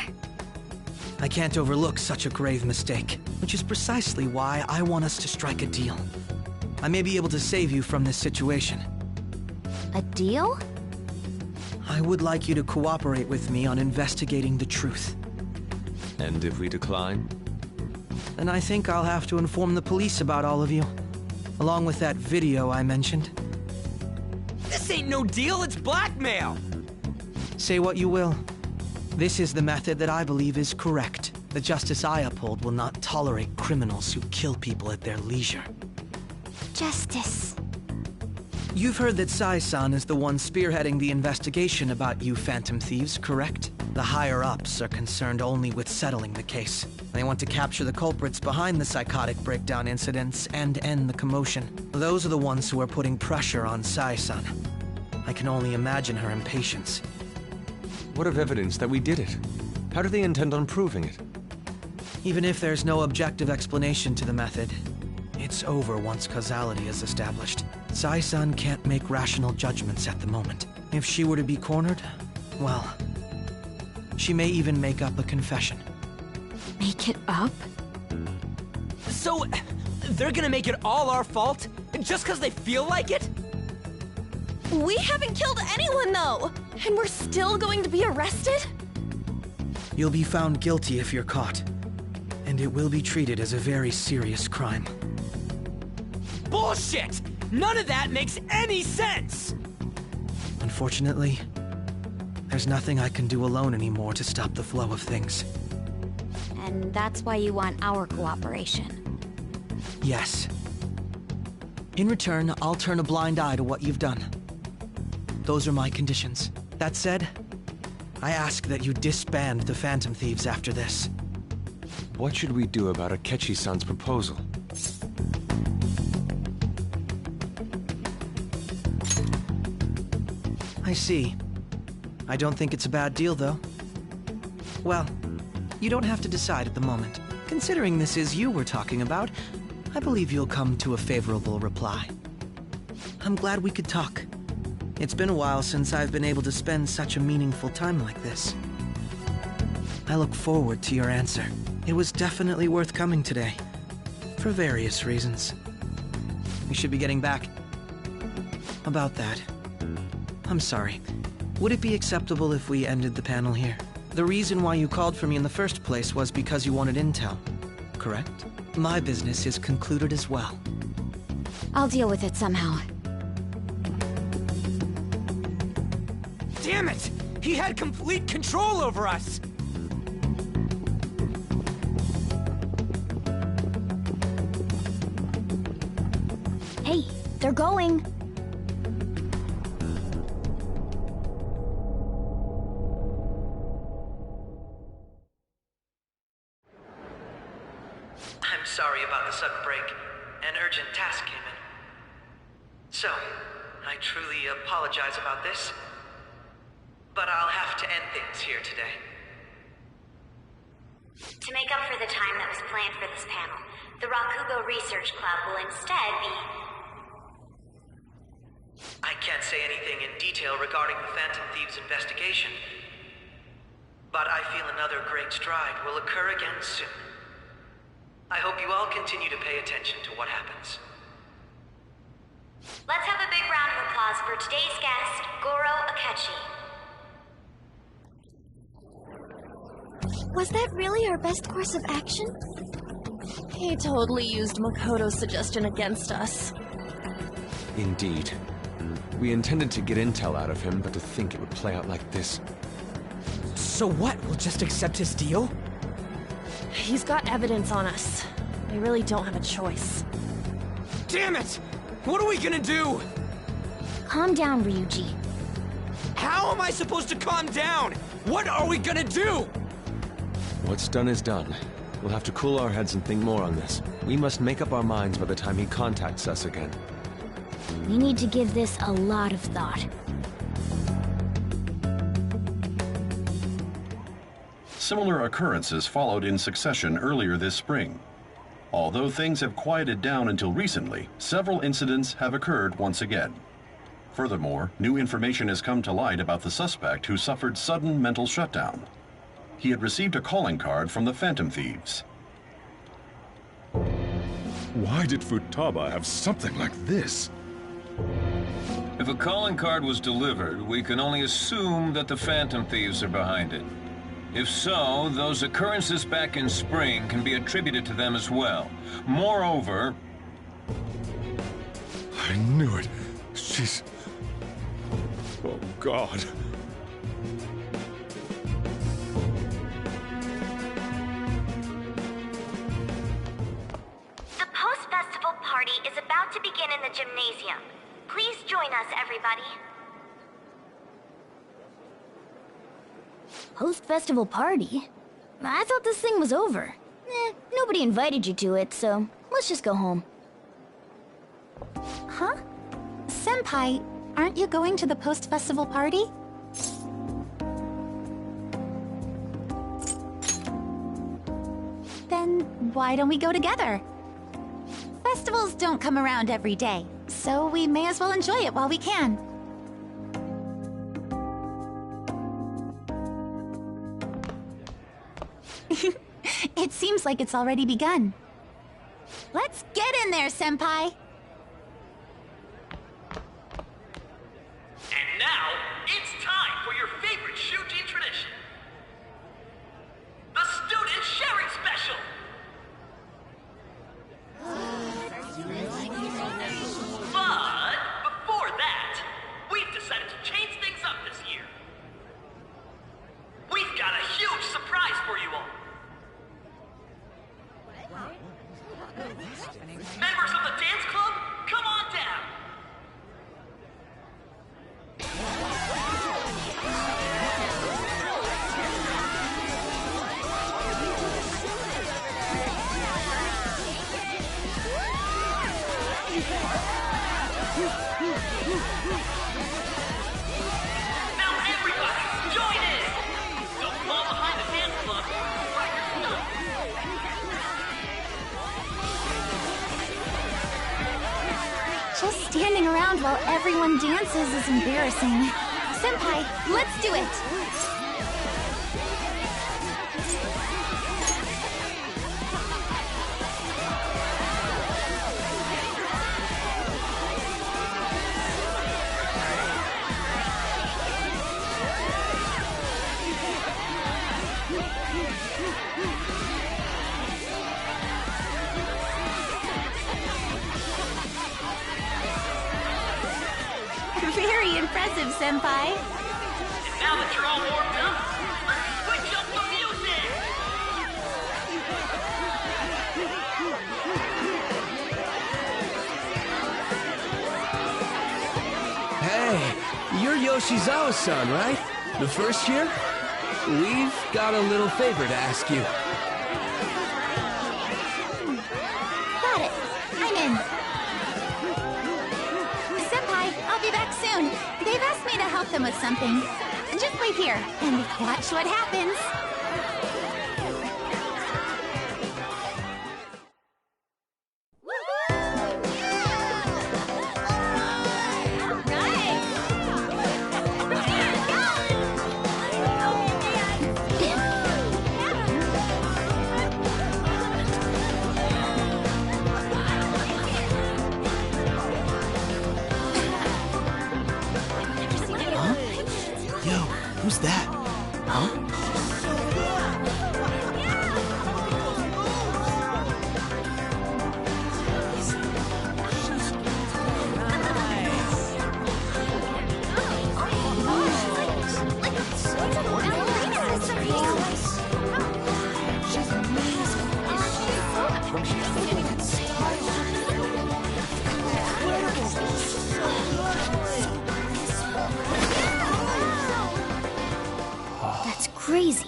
I can't overlook such a grave mistake, which is precisely why I want us to strike a deal. I may be able to save you from this situation. A deal? I would like you to cooperate with me on investigating the truth. And if we decline? Then I think I'll have to inform the police about all of you, along with that video I mentioned. This ain't no deal, it's blackmail! Say what you will. This is the method that I believe is correct. The justice I uphold will not tolerate criminals who kill people at their leisure. Justice. You've heard that Sai-san is the one spearheading the investigation about you Phantom Thieves, correct? The higher-ups are concerned only with settling the case. They want to capture the culprits behind the psychotic breakdown incidents and end the commotion. Those are the ones who are putting pressure on Sai-san. I can only imagine her impatience. What of evidence that we did it? How do they intend on proving it? Even if there's no objective explanation to the method, it's over once causality is established. Sai-san can't make rational judgments at the moment. If she were to be cornered, well, she may even make up a confession. Make it up? So, they're gonna make it all our fault? Just because they feel like it? We haven't killed anyone, though! And we're still going to be arrested? You'll be found guilty if you're caught, and it will be treated as a very serious crime. Bullshit! None of that makes any sense! Unfortunately, there's nothing I can do alone anymore to stop the flow of things. And that's why you want our cooperation. Yes. In return, I'll turn a blind eye to what you've done. Those are my conditions. That said, I ask that you disband the Phantom Thieves after this. What should we do about Akechi-san's proposal? I see. I don't think it's a bad deal, though. Well, you don't have to decide at the moment. Considering this is you we're talking about, I believe you'll come to a favorable reply. I'm glad we could talk. It's been a while since I've been able to spend such a meaningful time like this. I look forward to your answer. It was definitely worth coming today, for various reasons. We should be getting back. About that, I'm sorry. Would it be acceptable if we ended the panel here? The reason why you called for me in the first place was because you wanted intel, correct? My business is concluded as well. I'll deal with it somehow. Damn it! He had complete control over us! Hey, they're going. I'm sorry about the sudden break. An urgent task came in. So, I truly apologize about this, but I'll have to end things here today. To make up for the time that was planned for this panel, the Rakugo Research Club will instead be... I can't say anything in detail regarding the Phantom Thieves investigation, but I feel another great stride will occur again soon. I hope you all continue to pay attention to what happens. Let's have a big round of applause for today's guest, Goro Akechi. Was that really our best course of action? He totally used Makoto's suggestion against us. Indeed. We intended to get intel out of him, but to think it would play out like this. So what? We'll just accept his deal? He's got evidence on us. We really don't have a choice. Damn it! What are we gonna do? Calm down, Ryuji. How am I supposed to calm down? What are we gonna do? What's done is done. We'll have to cool our heads and think more on this. We must make up our minds by the time he contacts us again. We need to give this a lot of thought. Similar occurrences followed in succession earlier this spring. Although things have quieted down until recently, several incidents have occurred once again. Furthermore, new information has come to light about the suspect who suffered sudden mental shutdown. He had received a calling card from the Phantom Thieves. Why did Futaba have something like this? If a calling card was delivered, we can only assume that the Phantom Thieves are behind it. If so, those occurrences back in spring can be attributed to them as well. Moreover... I knew it. She's... Oh, God. to begin in the gymnasium. Please join us, everybody. Post-festival party? I thought this thing was over. Nobody invited you to it, so let's just go home. Huh? Senpai, aren't you going to the post-festival party? Then why don't we go together? Festivals don't come around every day, so we may as well enjoy it while we can. It seems like it's already begun. Let's get in there, Senpai! And now, it's time for your favorite Shujin tradition. The Student Sharing Special! But, before that, we've decided to change things up this year. We've got a huge surprise for you all. Members of the dance club, come on down! Now everybody, join in! Don't fall behind the dance club. Right your stuff. Just standing around while everyone dances is embarrassing. Senpai, let's do it! Very impressive, Senpai. And now that you're all warmed up, let's switch up the music! Hey, you're Yoshizawa-san, right? The first year? We've got a little favor to ask you. Got it. I'm in. Senpai, I'll be back soon. They've asked me to help them with something. Just wait here and watch what happens. Who's that? Huh? That's crazy.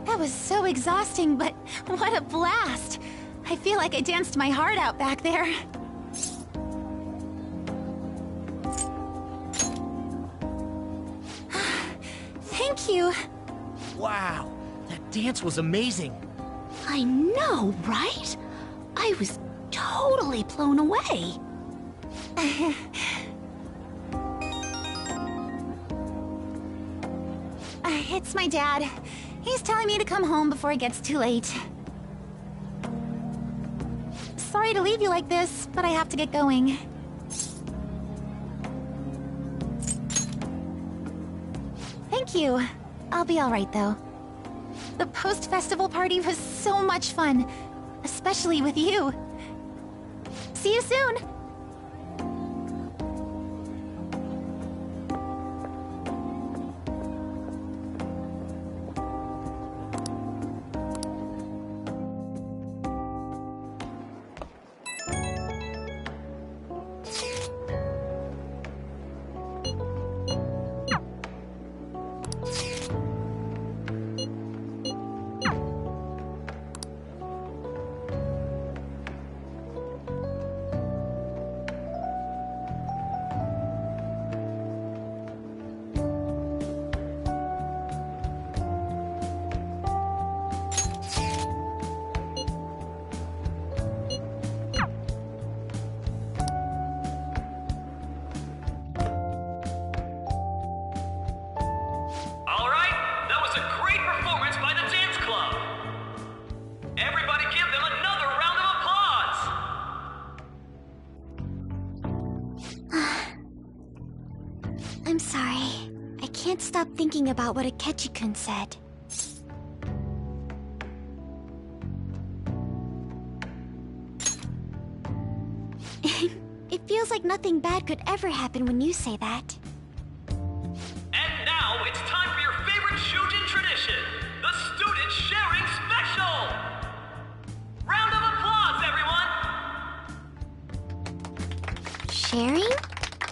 That was so exhausting, but what a blast! I feel like I danced my heart out back there. Thank you. Wow, dance was amazing. I know, right? I was totally blown away. It's my dad. He's telling me to come home before it gets too late. Sorry to leave you like this, but I have to get going. Thank you. I'll be alright, though. The post-festival party was so much fun, especially with you. See you soon! I'm sorry. I can't stop thinking about what Akechi-kun said. It feels like nothing bad could ever happen when you say that. And now it's time for your favorite Shujin tradition, the Student Sharing Special! Round of applause, everyone! Sharing?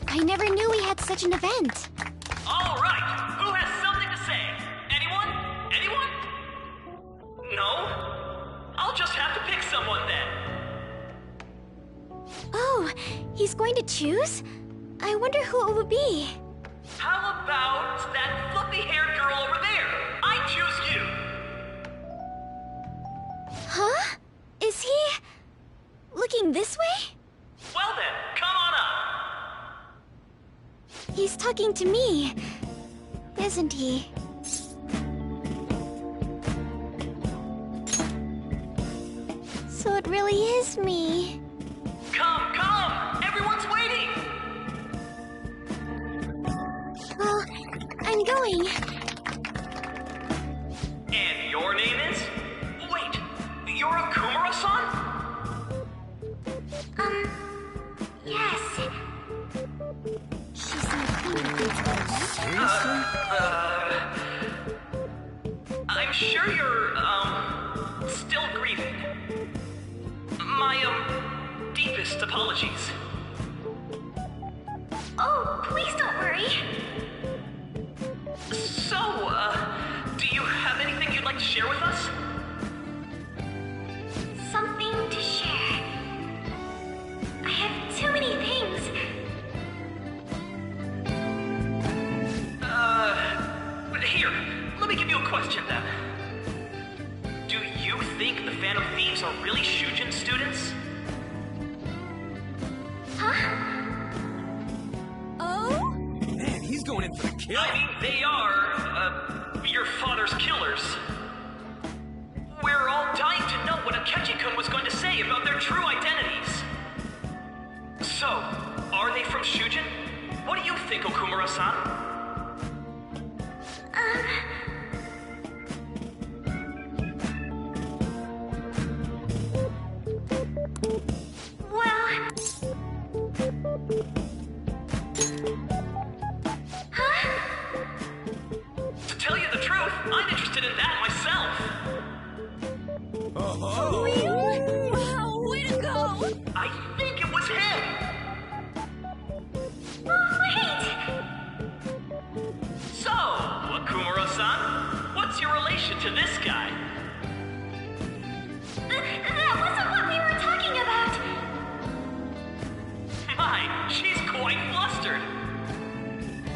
I never knew we had such an event. All right, who has something to say? Anyone? Anyone? No? I'll just have to pick someone then. Oh, he's going to choose? I wonder who it would be. How about that fluffy-haired girl over there? I choose you. Huh? Is he... looking this way? Well then, come on up. He's talking to me, isn't he? So it really is me. Come, come! Everyone's waiting! Well, I'm going. And your name is? Wait, you're a Kumura-san? Yes. She's I'm sure you're, still grieving. My, deepest apologies. Oh, please don't worry. So, do you have anything you'd like to share with us? Something to share. I have too many things. Here, let me give you a question then. Do you think the Phantom Thieves are really Shujin students? Huh? Oh? Man, he's going in for the kill. I mean, they are, your father's killers. We're all dying to know what Akechi-kun was going to say about their true identities. So, are they from Shujin? What do you think, Okumura-san? Well... Huh? To tell you the truth, I'm interested in that myself. Really? Wow, way to go! I think it was him! Wait! So, Okumura-san, what's your relation to this guy? That wasn't what we were talking about! My, she's quite flustered.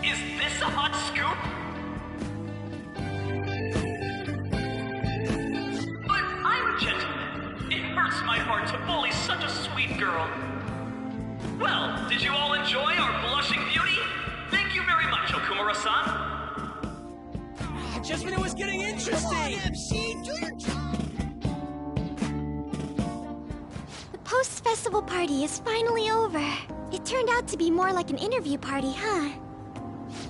Is this a hot scoop? girl. Well, did you all enjoy our blushing beauty? Thank you very much, Okumura-san. Just when it was getting interesting! MC, do your job! The post-festival party is finally over. It turned out to be more like an interview party, huh?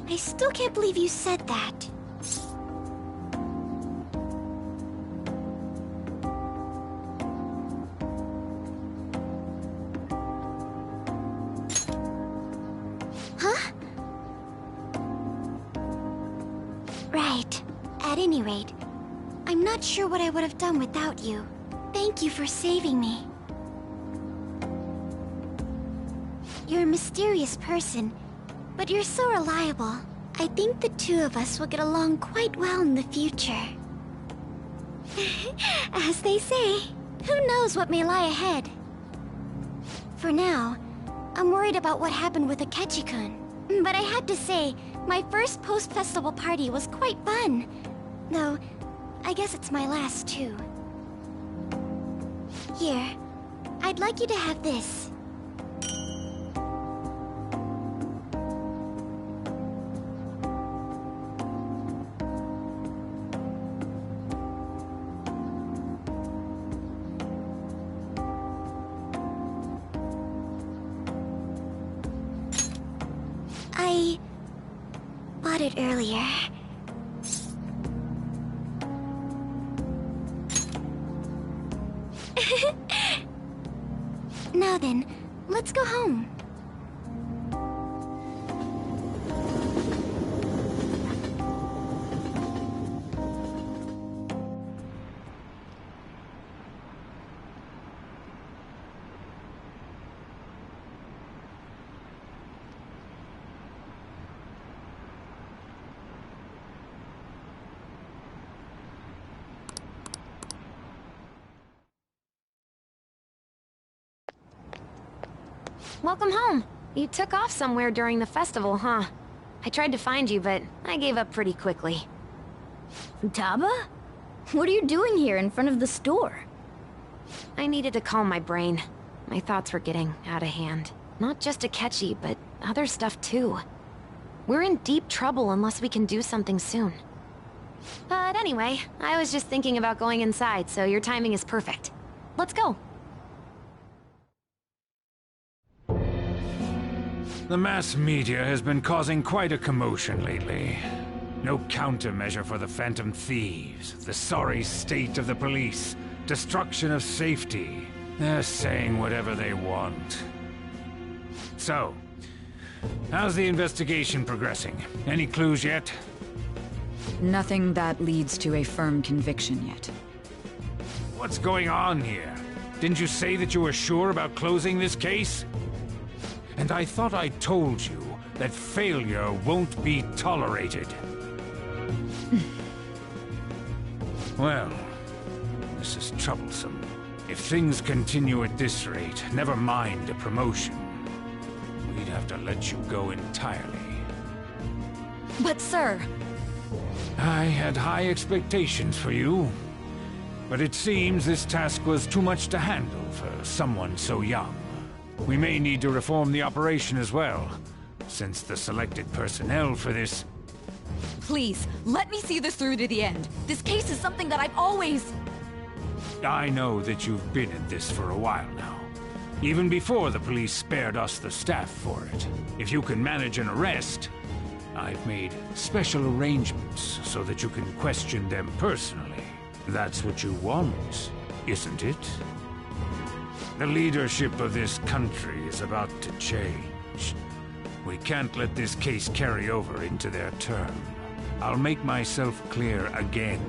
I still can't believe you said that. Huh? Right. At any rate, I'm not sure what I would have done without you. Thank you for saving me. You're a mysterious person, but you're so reliable. I think the two of us will get along quite well in the future. As they say, who knows what may lie ahead? For now, I'm worried about what happened with Akechi-kun. But I had to say, my first post-festival party was quite fun. Though, I guess it's my last too. Here, I'd like you to have this. I bought it earlier. Now then, let's go home. Welcome home. You took off somewhere during the festival, huh? I tried to find you, but I gave up pretty quickly. Taba? What are you doing here in front of the store? I needed to calm my brain. My thoughts were getting out of hand. Not just Akechi, but other stuff too. We're in deep trouble unless we can do something soon. But anyway, I was just thinking about going inside, so your timing is perfect. Let's go. The mass media has been causing quite a commotion lately. No countermeasure for the Phantom Thieves, the sorry state of the police, destruction of safety. They're saying whatever they want. So, how's the investigation progressing? Any clues yet? Nothing that leads to a firm conviction yet. What's going on here? Didn't you say that you were sure about closing this case? And I thought I told you that failure won't be tolerated. Well, this is troublesome. If things continue at this rate, never mind a promotion. We'd have to let you go entirely. But sir... I had high expectations for you. But it seems this task was too much to handle for someone so young. We may need to reform the operation as well, since the selected personnel for this... Please, let me see this through to the end. This case is something that I've always... I know that you've been at this for a while now. Even before the police spared us the staff for it. If you can manage an arrest, I've made special arrangements so that you can question them personally. That's what you want, isn't it? The leadership of this country is about to change. We can't let this case carry over into their term. I'll make myself clear again.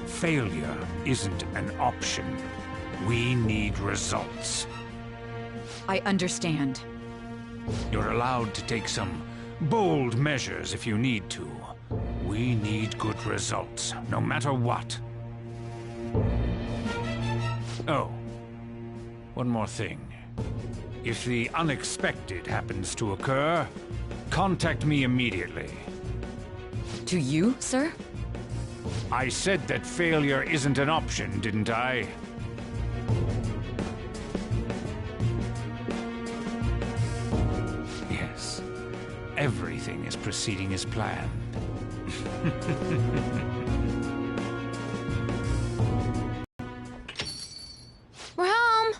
Failure isn't an option. We need results. I understand. You're allowed to take some bold measures if you need to. We need good results, no matter what. Oh. One more thing. If the unexpected happens to occur, contact me immediately. To you, sir? I said that failure isn't an option, didn't I? everything is proceeding as planned. We're home!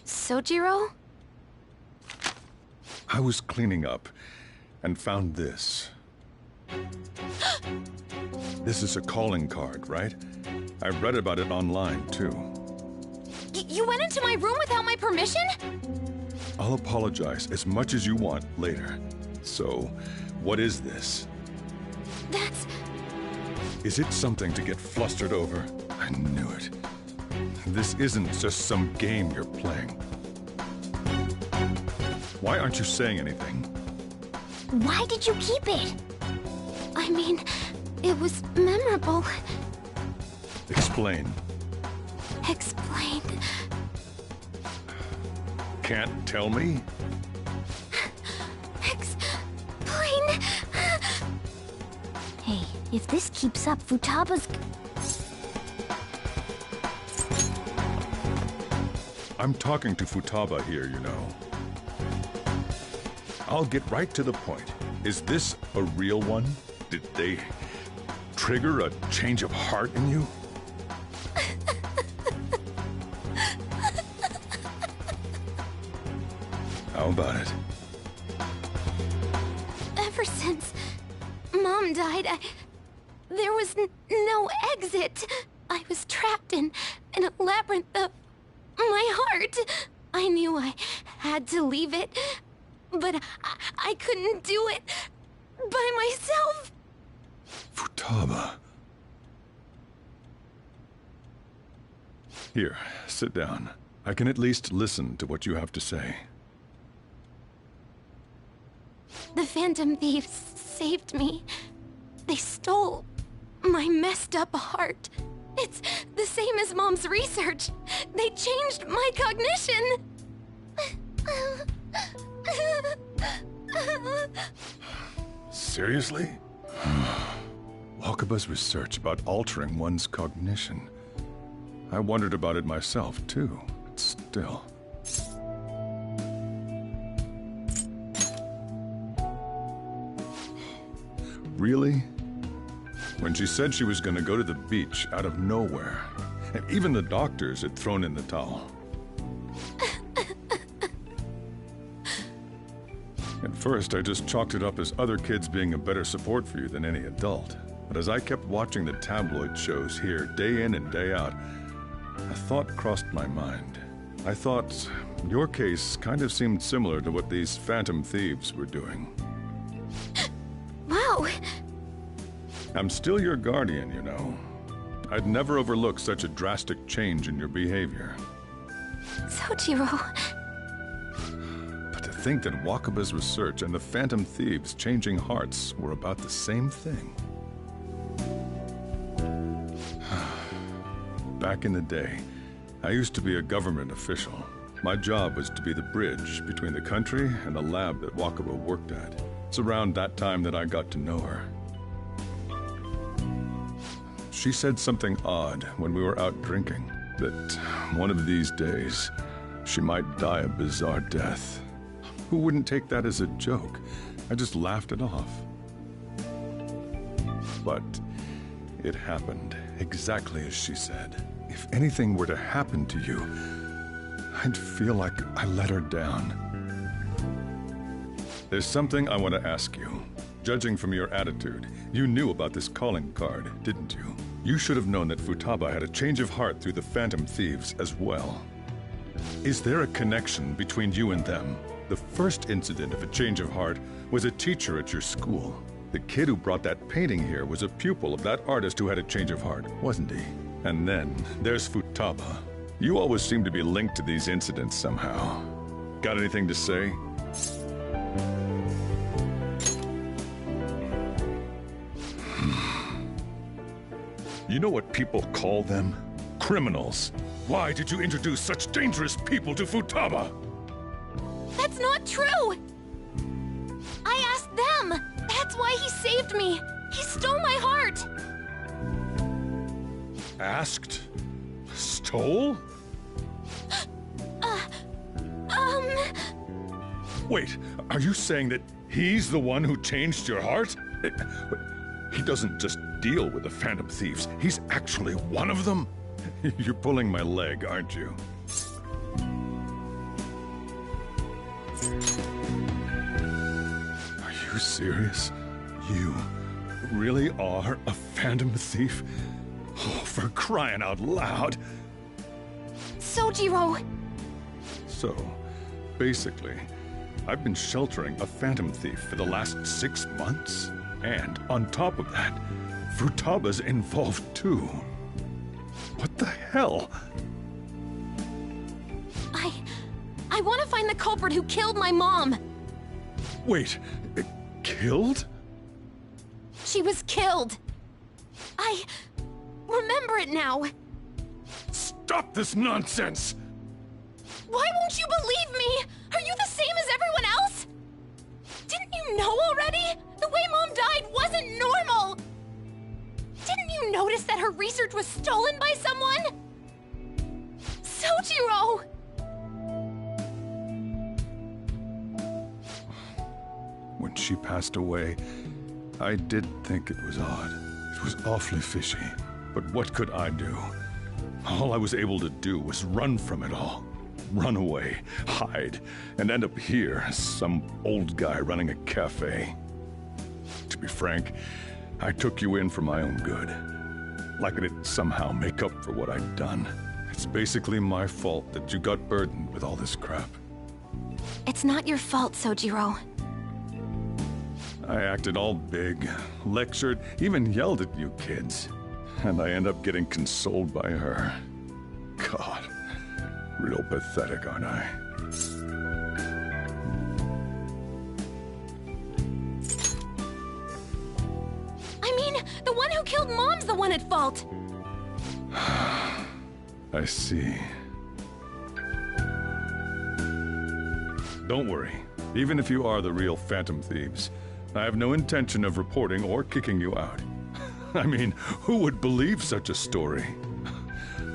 Sojiro? I was cleaning up and found this. This is a calling card, right? I read about it online, too. You went into my room without my permission? I'll apologize as much as you want later. So, what is this? That's... Is it something to get flustered over? I knew it. This isn't just some game you're playing. Why aren't you saying anything? Why did you keep it? I mean, it was memorable. Explain. Explain. Can't tell me? Explain. Hey, if this keeps up, Futaba's... I'm talking to Futaba here, you know. I'll get right to the point. Is this a real one? Did they trigger a change of heart in you? How about it? Ever since Mom died, there was no exit. I was trapped in a labyrinth of my heart. I knew I had to leave it, but I couldn't do it by myself. Futaba. Here, sit down. I can at least listen to what you have to say. The Phantom Thieves saved me. They stole my messed up heart. It's the same as Mom's research. They changed my cognition. Seriously? Wakaba's research about altering one's cognition. I wondered about it myself, too, but still. Really? When she said she was going to go to the beach out of nowhere, and even the doctors had thrown in the towel. At first, I just chalked it up as other kids being a better support for you than any adult. But as I kept watching the tabloid shows here, day in and day out, a thought crossed my mind. I thought your case kind of seemed similar to what these Phantom Thieves were doing. Wow. I'm still your guardian, you know. I'd never overlook such a drastic change in your behavior. Sojiro. But to think that Wakaba's research and the Phantom Thieves changing hearts were about the same thing. Back in the day, I used to be a government official. My job was to be the bridge between the country and the lab that Wakaba worked at. It's around that time that I got to know her. She said something odd when we were out drinking, that one of these days, she might die a bizarre death. Who wouldn't take that as a joke? I just laughed it off. But it happened exactly as she said. If anything were to happen to you, I'd feel like I let her down. There's something I want to ask you. Judging from your attitude, you knew about this calling card, didn't you? You should have known that Futaba had a change of heart through the Phantom Thieves as well. Is there a connection between you and them? The first incident of a change of heart was a teacher at your school. The kid who brought that painting here was a pupil of that artist who had a change of heart, wasn't he? And then there's Futaba. You always seem to be linked to these incidents somehow. Got anything to say? You know what people call them? Criminals. Why did you introduce such dangerous people to Futaba? That's not true! I asked them! That's why he saved me! He stole my heart! Asked? Stole? Wait, are you saying that he's the one who changed your heart? He doesn't just deal with the Phantom Thieves, he's actually one of them? You're pulling my leg, aren't you? Are you serious? You really are a Phantom Thief? Oh, for crying out loud! Sojiro! So, basically, I've been sheltering a Phantom Thief for the last 6 months. And on top of that, Futaba's involved too. What the hell? I want to find the culprit who killed my mom! Wait, killed? She was killed! I remember it now! Stop this nonsense! Why won't you believe me? Are you the same as everyone else? Didn't you know already? The way Mom died wasn't normal! Didn't you notice that her research was stolen by someone? Sojiro! When she passed away, I did think it was odd. It was awfully fishy. But what could I do? All I was able to do was run from it all. Run away, hide, and end up here as some old guy running a cafe. To be frank, I took you in for my own good. Like it'd somehow make up for what I'd done. It's basically my fault that you got burdened with all this crap. It's not your fault, Sojiro. I acted all big, lectured, even yelled at you kids. And I end up getting consoled by her. God, real pathetic, aren't I? I mean, the one who killed Mom's the one at fault! I see. Don't worry. Even if you are the real Phantom Thieves, I have no intention of reporting or kicking you out. I mean, who would believe such a story?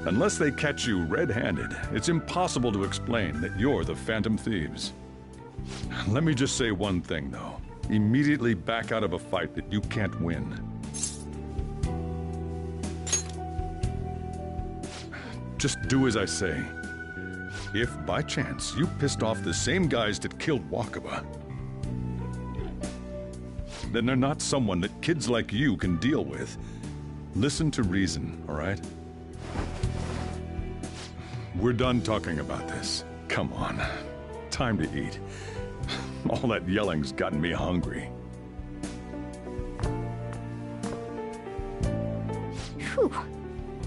Unless they catch you red-handed, it's impossible to explain that you're the Phantom Thieves. Let me just say one thing, though. Immediately back out of a fight that you can't win. Just do as I say. If, by chance, you pissed off the same guys that killed Wakaba, then they're not someone that kids like you can deal with. Listen to reason, all right? We're done talking about this. Come on. Time to eat. All that yelling's gotten me hungry. Whew.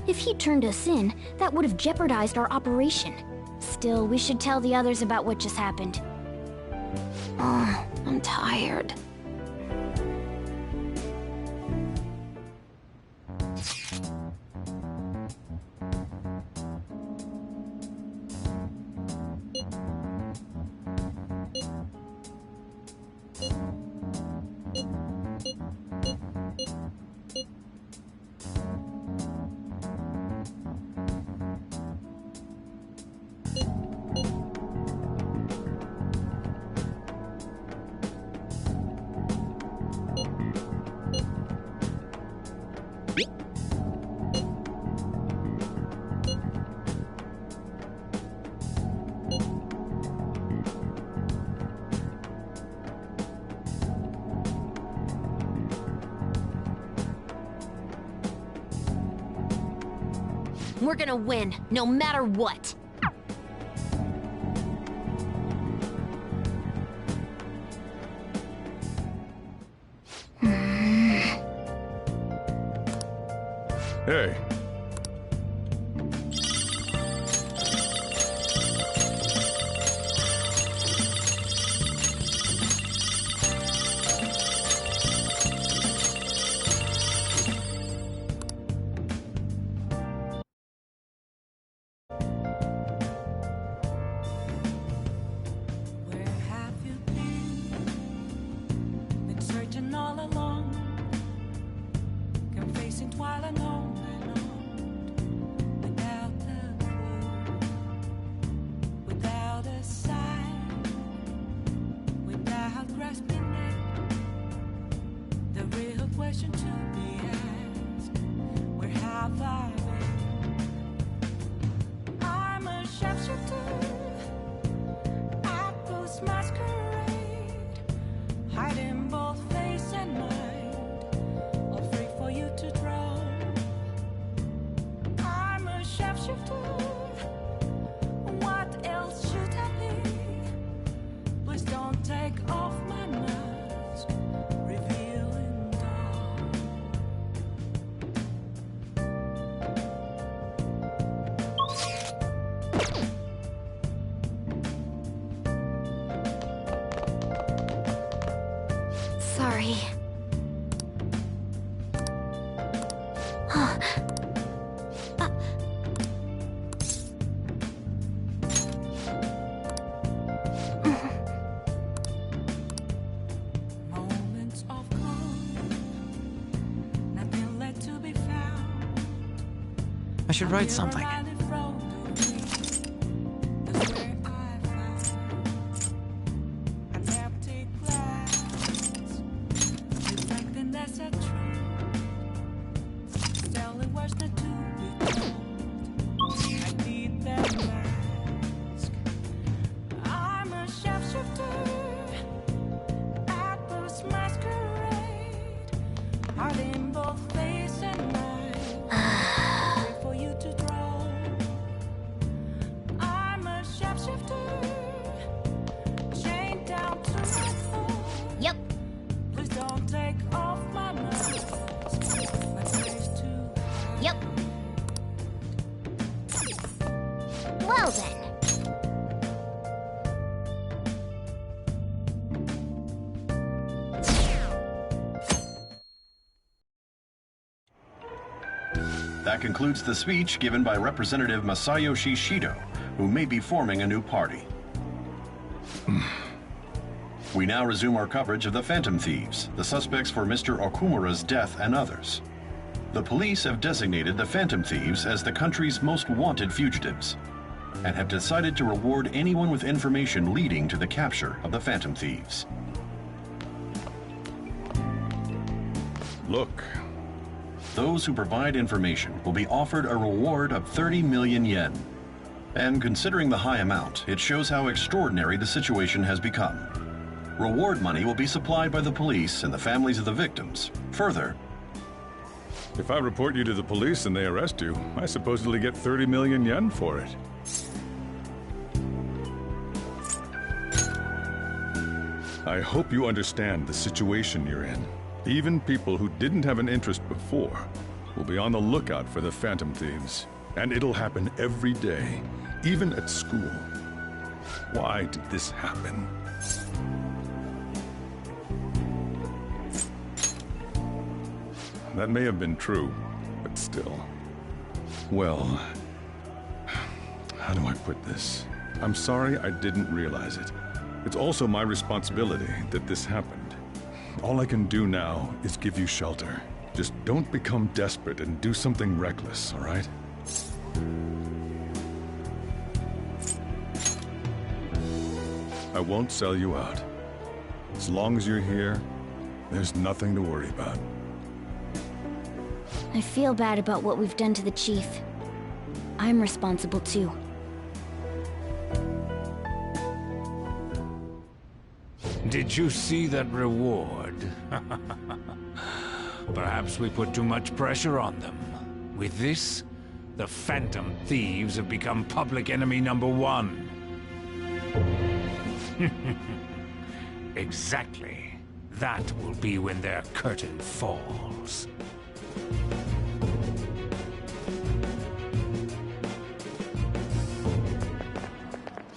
If he turned us in, that would have jeopardized our operation. Still, we should tell the others about what just happened. Oh, I'm tired. We're gonna win, no matter what. Hey. Where have you been? Been searching all along, confessing while alone and on. question to be asked. Where have I been? I'm a sharpshooter at Post Masquerade, hiding both face and mind, all free for you to draw. I'm a sharpshooter. What else should I be? Please don't take off my mask, revealing dawn. Sorry. Moments of calm, nothing left to be found. I should write something. An empty glass, reflecting that's a truth. Telling words not to be told. I need that mask. I'm a sharpshooter at Post Masquerade, hiding both face and mind, free for you to draw. I'm a sharpshooter, chained down to my floor. Yep. Please don't take off my mask. My place to Yep. Well then. That concludes the speech given by Representative Masayoshi Shido, who may be forming a new party. We now resume our coverage of the Phantom Thieves, the suspects for Mr. Okumura's death and others. The police have designated the Phantom Thieves as the country's most wanted fugitives, and have decided to reward anyone with information leading to the capture of the Phantom Thieves. Look. Those who provide information will be offered a reward of 30 million yen. And considering the high amount, it shows how extraordinary the situation has become. Reward money will be supplied by the police and the families of the victims. Further, If I report you to the police and they arrest you, I supposedly get 30 million yen for it. I hope you understand the situation you're in. Even people who didn't have an interest before will be on the lookout for the Phantom Thieves. And it'll happen every day, even at school. Why did this happen? That may have been true, but still. Well, how do I put this? I'm sorry I didn't realize it. It's also my responsibility that this happened. All I can do now is give you shelter. Just don't become desperate and do something reckless, all right? I won't sell you out. As long as you're here, there's nothing to worry about. I feel bad about what we've done to the chief. I'm responsible too. Did you see that reward? Perhaps we put too much pressure on them. With this, the Phantom Thieves have become public enemy #1. Exactly. That will be when their curtain falls.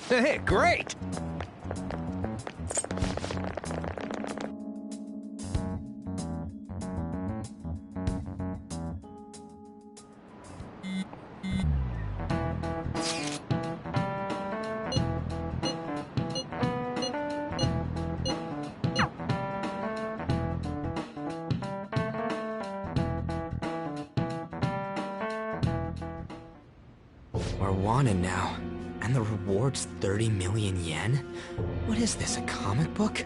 Hey, great! We're wanted now. And the reward's 30 million yen? What is this, a comic book?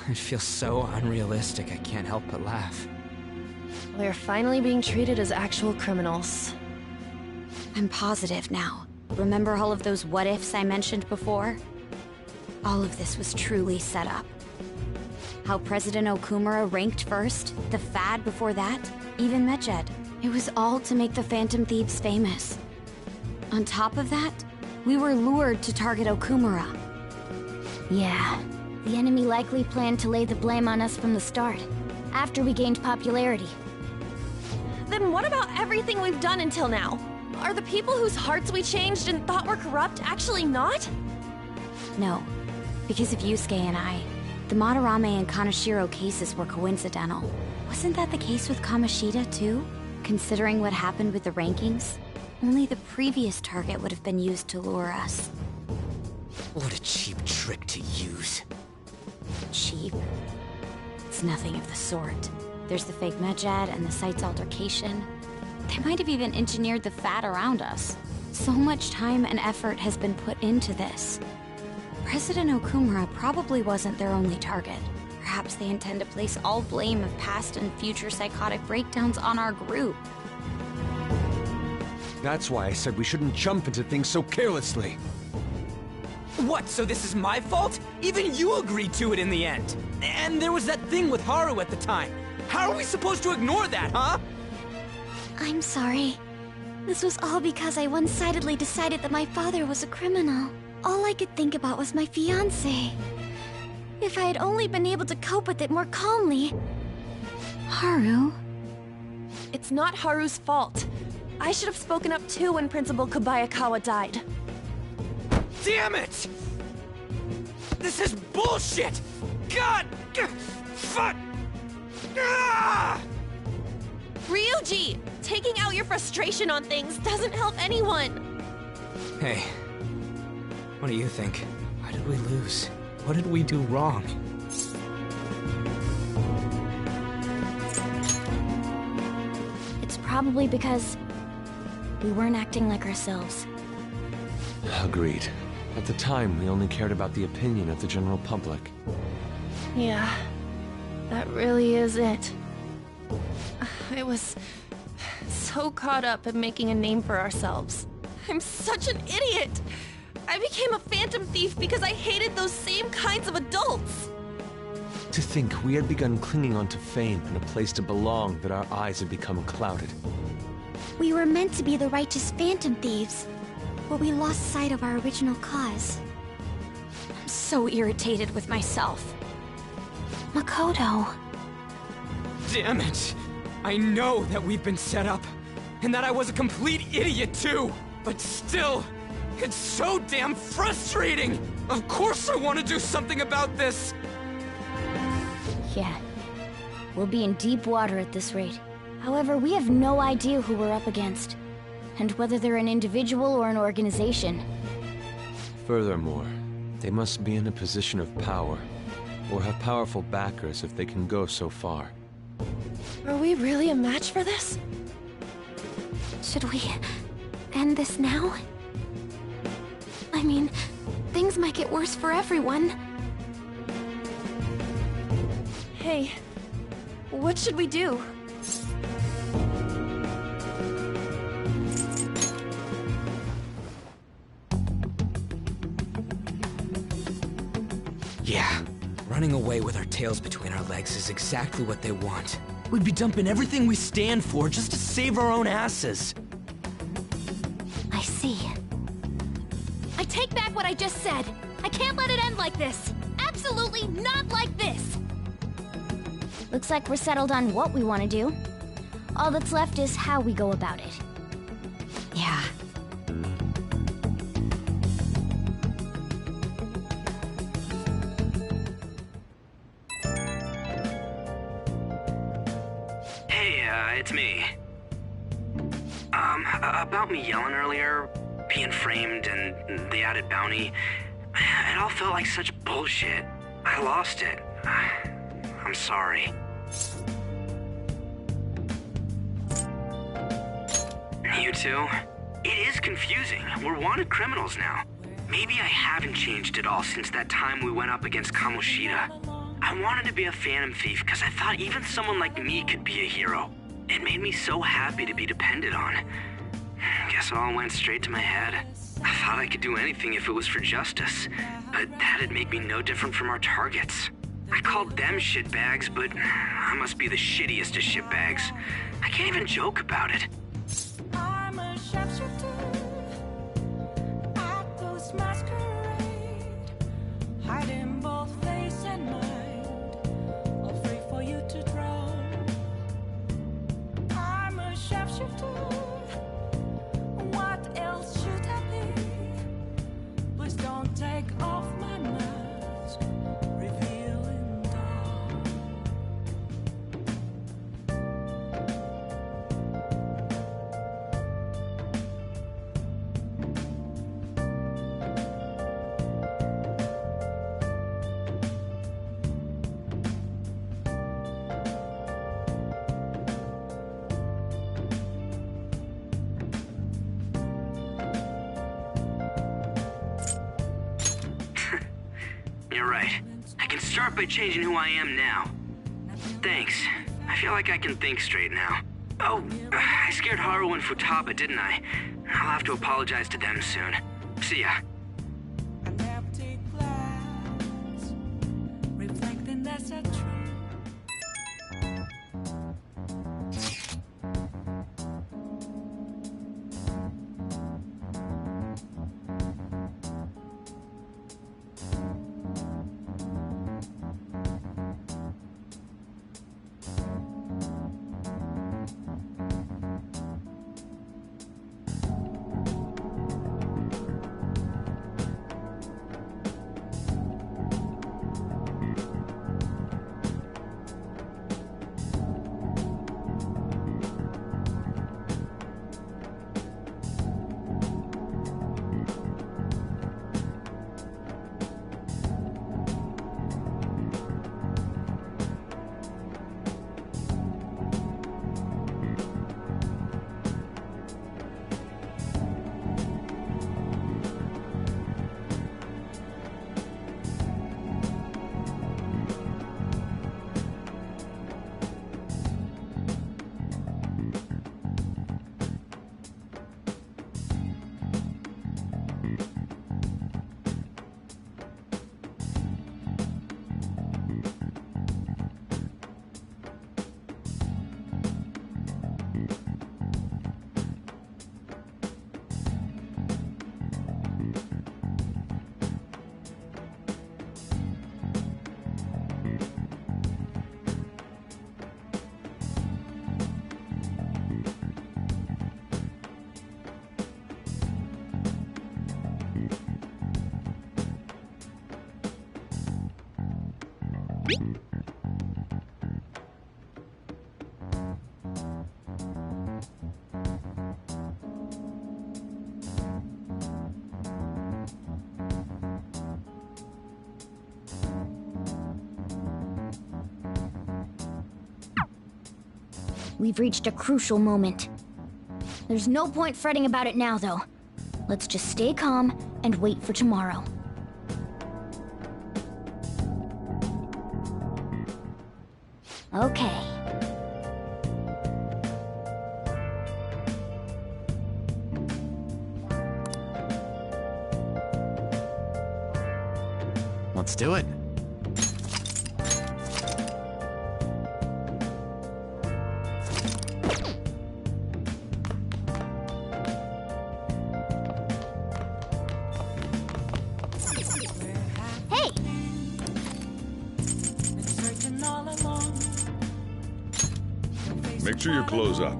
It feels so unrealistic, I can't help but laugh. We're finally being treated as actual criminals. I'm positive now. Remember all of those what-ifs I mentioned before? All of this was truly set up. How President Okumura ranked first, the Fad before that, even Medjed. It was all to make the Phantom Thieves famous. On top of that, we were lured to target Okumura. Yeah, the enemy likely planned to lay the blame on us from the start, after we gained popularity. Then what about everything we've done until now? Are the people whose hearts we changed and thought were corrupt actually not? No, because of Yusuke and I. The Madarame and Kaneshiro cases were coincidental. Wasn't that the case with Kamoshida, too? Considering what happened with the rankings, only the previous target would have been used to lure us. What a cheap trick to use. Cheap? It's nothing of the sort. There's the fake Medjed and the site's altercation. They might have even engineered the Fat around us. So much time and effort has been put into this. President Okumura probably wasn't their only target. Perhaps they intend to place all blame of past and future psychotic breakdowns on our group. That's why I said we shouldn't jump into things so carelessly. What, so this is my fault? Even you agreed to it in the end. And there was that thing with Haru at the time. How are we supposed to ignore that, huh? I'm sorry. This was all because I one-sidedly decided that my father was a criminal. All I could think about was my fiancé. If I had only been able to cope with it more calmly. Haru? It's not Haru's fault. I should have spoken up too when Principal Kobayakawa died. Damn it! This is bullshit! God! Fuck! Ah! Ryuji! Taking out your frustration on things doesn't help anyone! Hey, what do you think? Why did we lose? What did we do wrong? It's probably because we weren't acting like ourselves. Agreed. At the time, we only cared about the opinion of the general public. Yeah, that really is it. I was so caught up in making a name for ourselves. I'm such an idiot! I became a phantom thief because I hated those same kinds of adults! To think we had begun clinging onto fame and a place to belong, that our eyes had become clouded. We were meant to be the righteous phantom thieves, but we lost sight of our original cause. I'm so irritated with myself. Makoto. Damn it! I know that we've been set up, and that I was a complete idiot too! But still, it's so damn frustrating! Of course I want to do something about this! Yeah. We'll be in deep water at this rate. However, we have no idea who we're up against, and whether they're an individual or an organization. Furthermore, they must be in a position of power, or have powerful backers if they can go so far. Are we really a match for this? Should we end this now? I mean, things might get worse for everyone. Hey, what should we do? Yeah, running away with our tails between our legs is exactly what they want. We'd be dumping everything we stand for just to save our own asses. I see. I take back what I just said. I can't let it end like this. Absolutely not like this. Looks like we're settled on what we want to do. All that's left is how we go about it. Yeah. Hey, it's me. About me yelling earlier, being framed, and the added bounty, it all felt like such bullshit. I lost it. I'm sorry. You too? It is confusing. We're wanted criminals now. Maybe I haven't changed at all since that time we went up against Kamoshida. I wanted to be a Phantom Thief because I thought even someone like me could be a hero. It made me so happy to be depended on. Guess it all went straight to my head. I thought I could do anything if it was for justice, but that'd make me no different from our targets. I called them shitbags, but I must be the shittiest of shitbags. I can't even joke about it. I'm a sharpshooter at those masquerade, hiding both face and mind, afraid for you to drown. I'm a sharpshooter. What else should I be? Please don't take off my mask, revealing dawn. You're right. I can start by changing who I am now. Thanks. I feel like I can think straight now. Oh, I scared Haru and Futaba, didn't I? I'll have to apologize to them soon. See ya. An empty glass, reflecting that's a truth. We've reached a crucial moment. There's no point fretting about it now, though. Let's just stay calm and wait for tomorrow. Okay. Let's do it. Hey! Searching all along. Make sure you close up.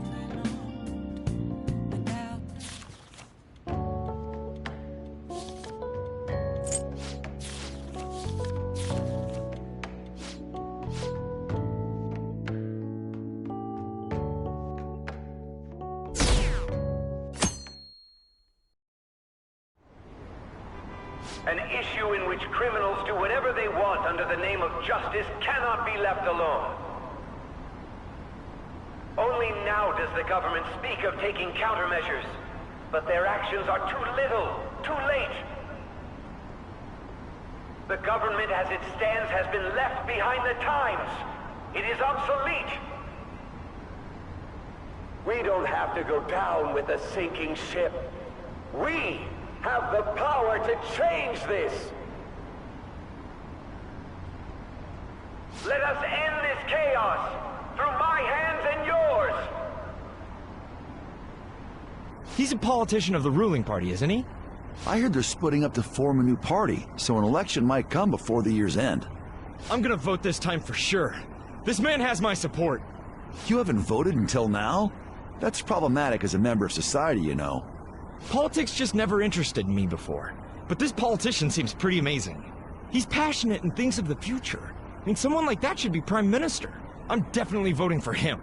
An issue in which criminals do whatever they want under the name of justice cannot be left alone. Only now does the government speak of taking countermeasures, but their actions are too little, too late. The government as it stands has been left behind the times. It is obsolete. We don't have to go down with a sinking ship. We have the power to change this. Let us end this chaos through my hands and yours. He's a politician of the ruling party, isn't he? I heard they're splitting up to form a new party, so an election might come before the year's end. I'm gonna vote this time for sure. This man has my support. You haven't voted until now? That's problematic as a member of society, you know. Politics just never interested me before. But this politician seems pretty amazing. He's passionate and thinks of the future. I mean, someone like that should be prime minister. I'm definitely voting for him.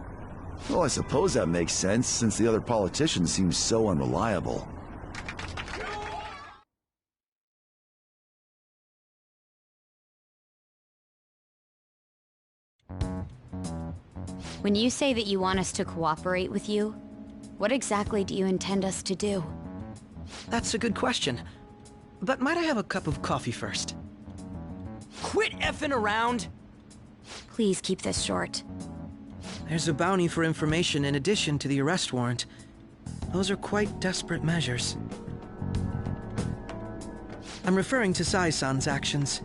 Well, I suppose that makes sense, since the other politicians seem so unreliable. When you say that you want us to cooperate with you, what exactly do you intend us to do? That's a good question. But might I have a cup of coffee first? Quit effing around! Please keep this short. There's a bounty for information in addition to the arrest warrant. Those are quite desperate measures. I'm referring to Sai-san's actions.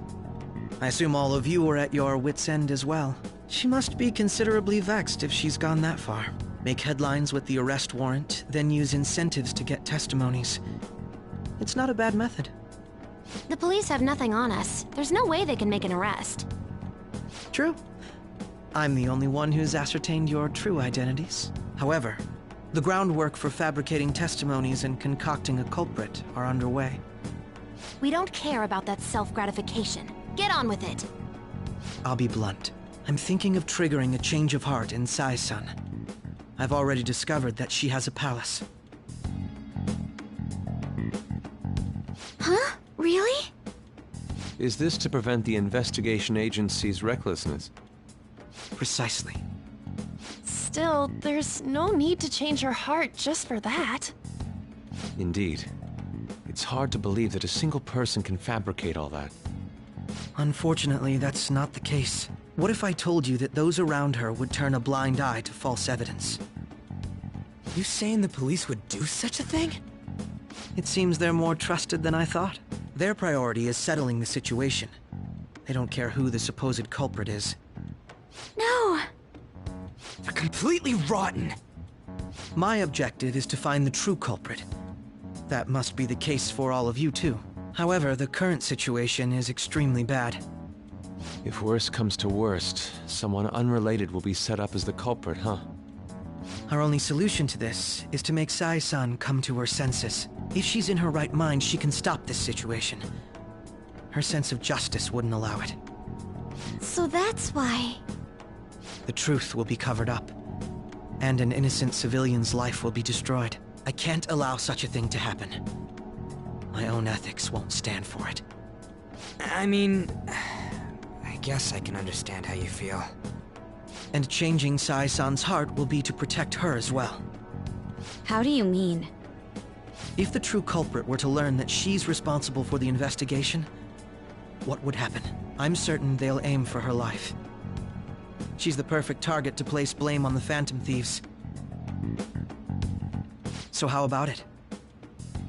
I assume all of you are at your wits' end as well. She must be considerably vexed if she's gone that far. Make headlines with the arrest warrant, then use incentives to get testimonies. It's not a bad method. The police have nothing on us. There's no way they can make an arrest. True. I'm the only one who's ascertained your true identities. However, the groundwork for fabricating testimonies and concocting a culprit are underway. We don't care about that self-gratification. Get on with it. I'll be blunt. I'm thinking of triggering a change of heart in Sai-san. I've already discovered that she has a palace. Huh? Really? Is this to prevent the investigation agency's recklessness? Precisely. Still, there's no need to change her heart just for that. Indeed. It's hard to believe that a single person can fabricate all that. Unfortunately, that's not the case. What if I told you that those around her would turn a blind eye to false evidence? You saying the police would do such a thing? It seems they're more trusted than I thought. Their priority is settling the situation. They don't care who the supposed culprit is. No! They're completely rotten! My objective is to find the true culprit. That must be the case for all of you too. However, the current situation is extremely bad. If worst comes to worst, someone unrelated will be set up as the culprit, huh? Our only solution to this is to make Sai-san come to her senses. If she's in her right mind, she can stop this situation. Her sense of justice wouldn't allow it. So that's why... The truth will be covered up, and an innocent civilian's life will be destroyed. I can't allow such a thing to happen. My own ethics won't stand for it. I mean... I guess I can understand how you feel. And changing Sai-san's heart will be to protect her as well. How do you mean? If the true culprit were to learn that she's responsible for the investigation, what would happen? I'm certain they'll aim for her life. She's the perfect target to place blame on the Phantom Thieves. So how about it?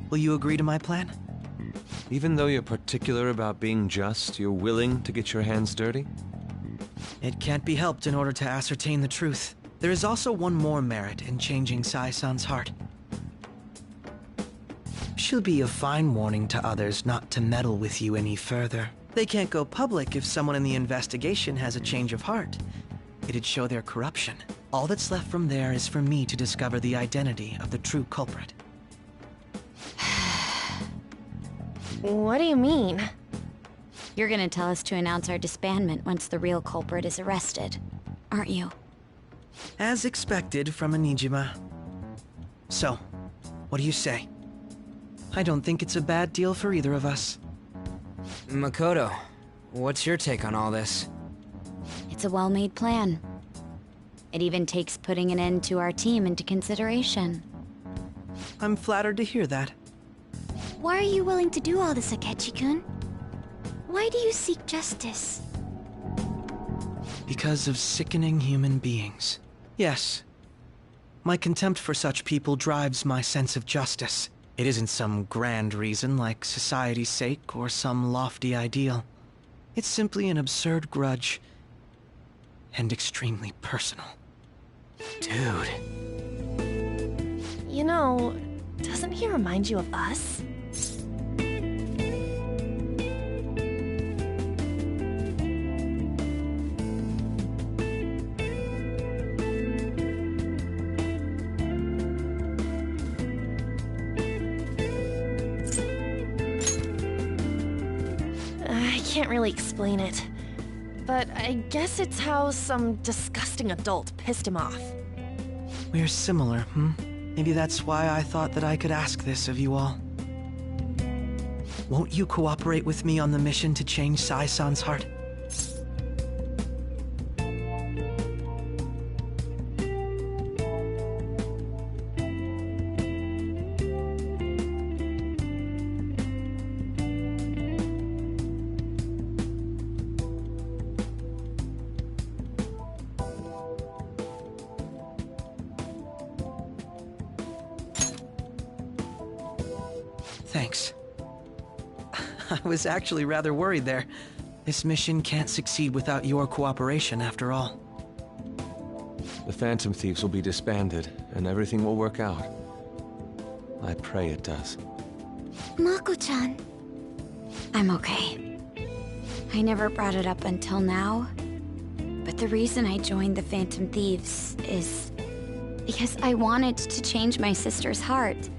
Will you agree to my plan? Even though you're particular about being just, you're willing to get your hands dirty? It can't be helped in order to ascertain the truth. There is also one more merit in changing Sai-san's heart. She'll be a fine warning to others not to meddle with you any further. They can't go public if someone in the investigation has a change of heart. It'd show their corruption. All that's left from there is for me to discover the identity of the true culprit. What do you mean? You're gonna tell us to announce our disbandment once the real culprit is arrested, aren't you? As expected from a Nijima. So, what do you say? I don't think it's a bad deal for either of us. Makoto, what's your take on all this? It's a well-made plan. It even takes putting an end to our team into consideration. I'm flattered to hear that. Why are you willing to do all this, Akechi-kun? Why do you seek justice? Because of sickening human beings. Yes. My contempt for such people drives my sense of justice. It isn't some grand reason like society's sake or some lofty ideal. It's simply an absurd grudge. And extremely personal. Dude. You know, doesn't he remind you of us? I can't really explain it, but I guess it's how some disgusting adult pissed him off. We're similar, hmm? Maybe that's why I thought that I could ask this of you all. Won't you cooperate with me on the mission to change Sai-san's heart? Thanks. I was actually rather worried there. This mission can't succeed without your cooperation, after all. The Phantom Thieves will be disbanded, and everything will work out. I pray it does. Mako-chan. I'm okay. I never brought it up until now, but the reason I joined the Phantom Thieves is because I wanted to change my sister's heart.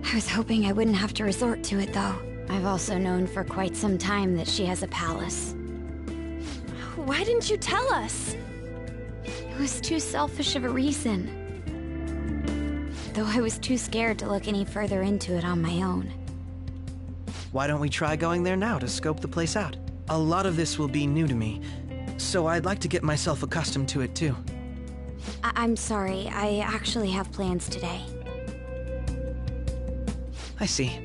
I was hoping I wouldn't have to resort to it, though. I've also known for quite some time that she has a palace. Why didn't you tell us? It was too selfish of a reason. Though I was too scared to look any further into it on my own. Why don't we try going there now to scope the place out? A lot of this will be new to me, so I'd like to get myself accustomed to it too. I'm sorry, I actually have plans today. I see.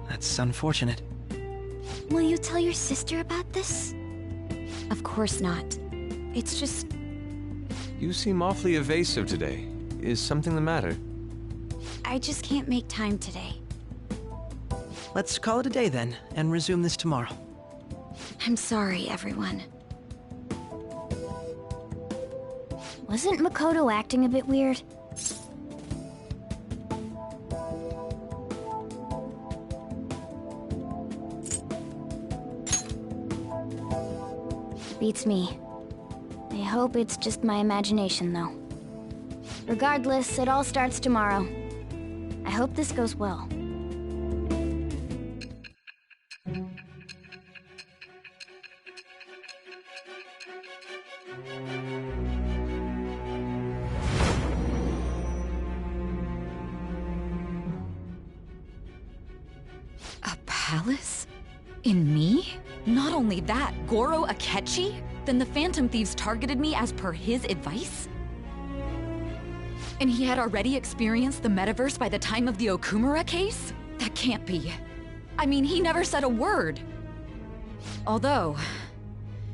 That's unfortunate. Will you tell your sister about this? Of course not. It's just... You seem awfully evasive today. Is something the matter? I just can't make time today. Let's call it a day then, and resume this tomorrow. I'm sorry, everyone. Wasn't Makoto acting a bit weird? Beats me. I hope it's just my imagination, though. Regardless, it all starts tomorrow. I hope this goes well. A palace? In me? Not only that, Goro Akechi? Then the Phantom Thieves targeted me as per his advice? And he had already experienced the metaverse by the time of the Okumura case? That can't be. I mean, he never said a word. Although,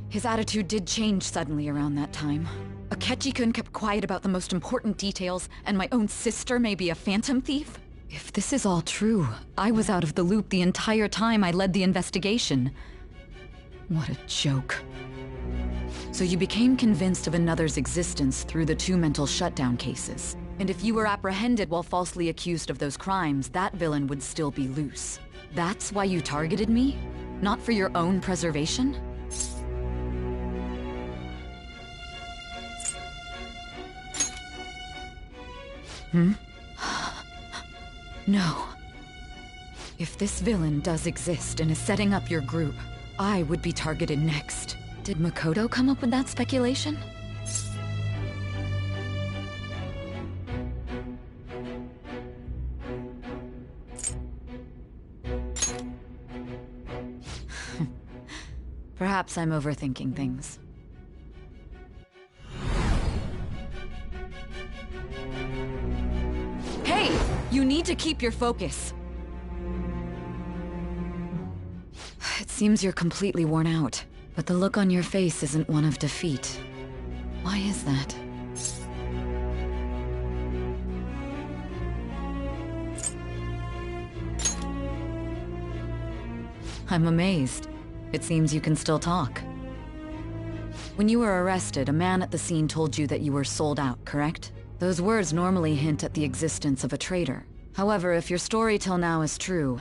his attitude did change suddenly around that time. Akechi-kun kept quiet about the most important details, and my own sister may be a Phantom Thief? If this is all true, I was out of the loop the entire time I led the investigation. What a joke. So you became convinced of another's existence through the 2 mental shutdown cases. And if you were apprehended while falsely accused of those crimes, that villain would still be loose. That's why you targeted me? Not for your own preservation? Hmm? No. If this villain does exist and is setting up your group, I would be targeted next. Did Makoto come up with that speculation? Perhaps I'm overthinking things. Hey! You need to keep your focus. It's seems you're completely worn out, but the look on your face isn't one of defeat. Why is that? I'm amazed. It seems you can still talk. When you were arrested, a man at the scene told you that you were sold out, correct? Those words normally hint at the existence of a traitor. However, if your story till now is true,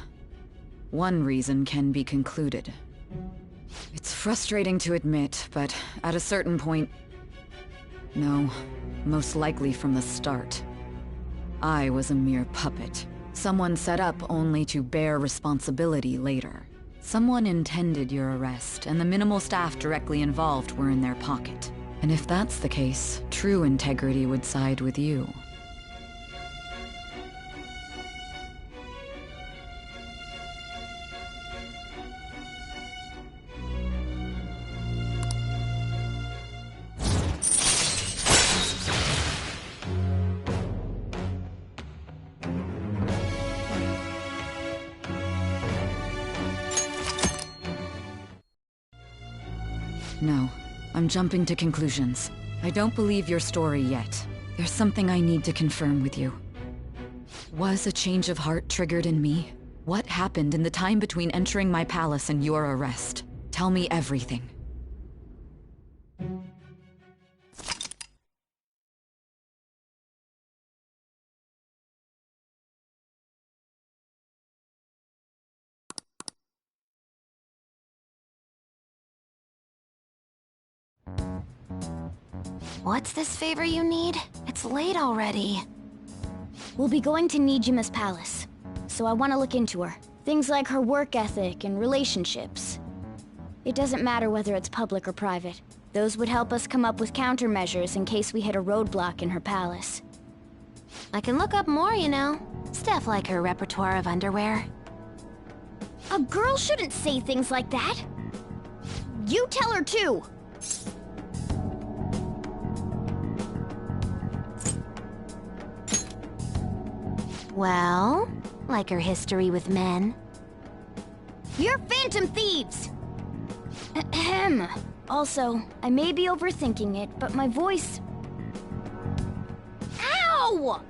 one reason can be concluded. It's frustrating to admit, but at a certain point... No, most likely from the start. I was a mere puppet. Someone set up only to bear responsibility later. Someone intended your arrest, and the minimal staff directly involved were in their pocket. And if that's the case, true integrity would side with you. No, I'm jumping to conclusions. I don't believe your story yet. There's something I need to confirm with you. Was a change of heart triggered in me? What happened in the time between entering my palace and your arrest? Tell me everything. What's this favor you need? It's late already. We'll be going to Nijima's palace, so I want to look into her. Things like her work ethic and relationships. It doesn't matter whether it's public or private. Those would help us come up with countermeasures in case we hit a roadblock in her palace. I can look up more, you know. Stuff like her repertoire of underwear. A girl shouldn't say things like that. You tell her too. Well, like her history with men. You're phantom thieves! Ahem. Also, I may be overthinking it, but my voice... Ow!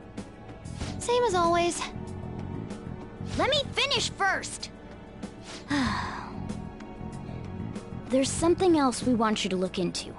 Same as always. Let me finish first! There's something else we want you to look into.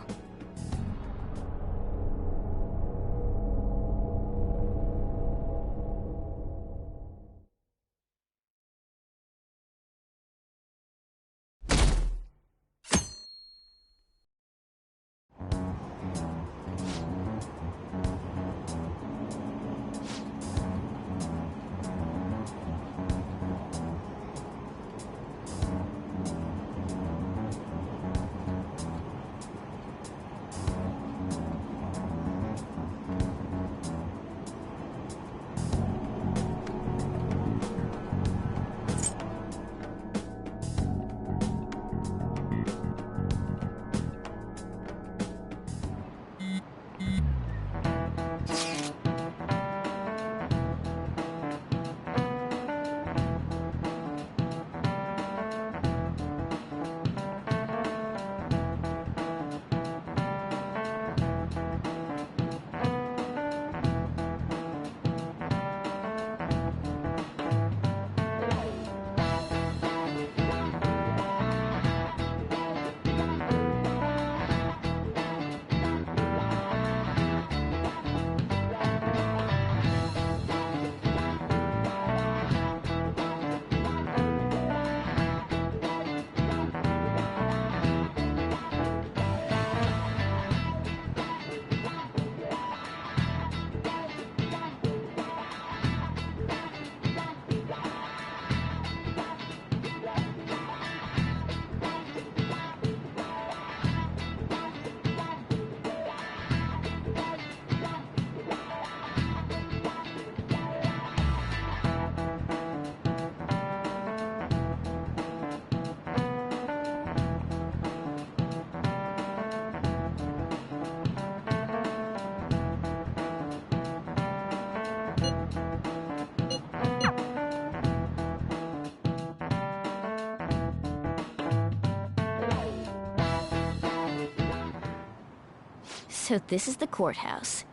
So this is the courthouse.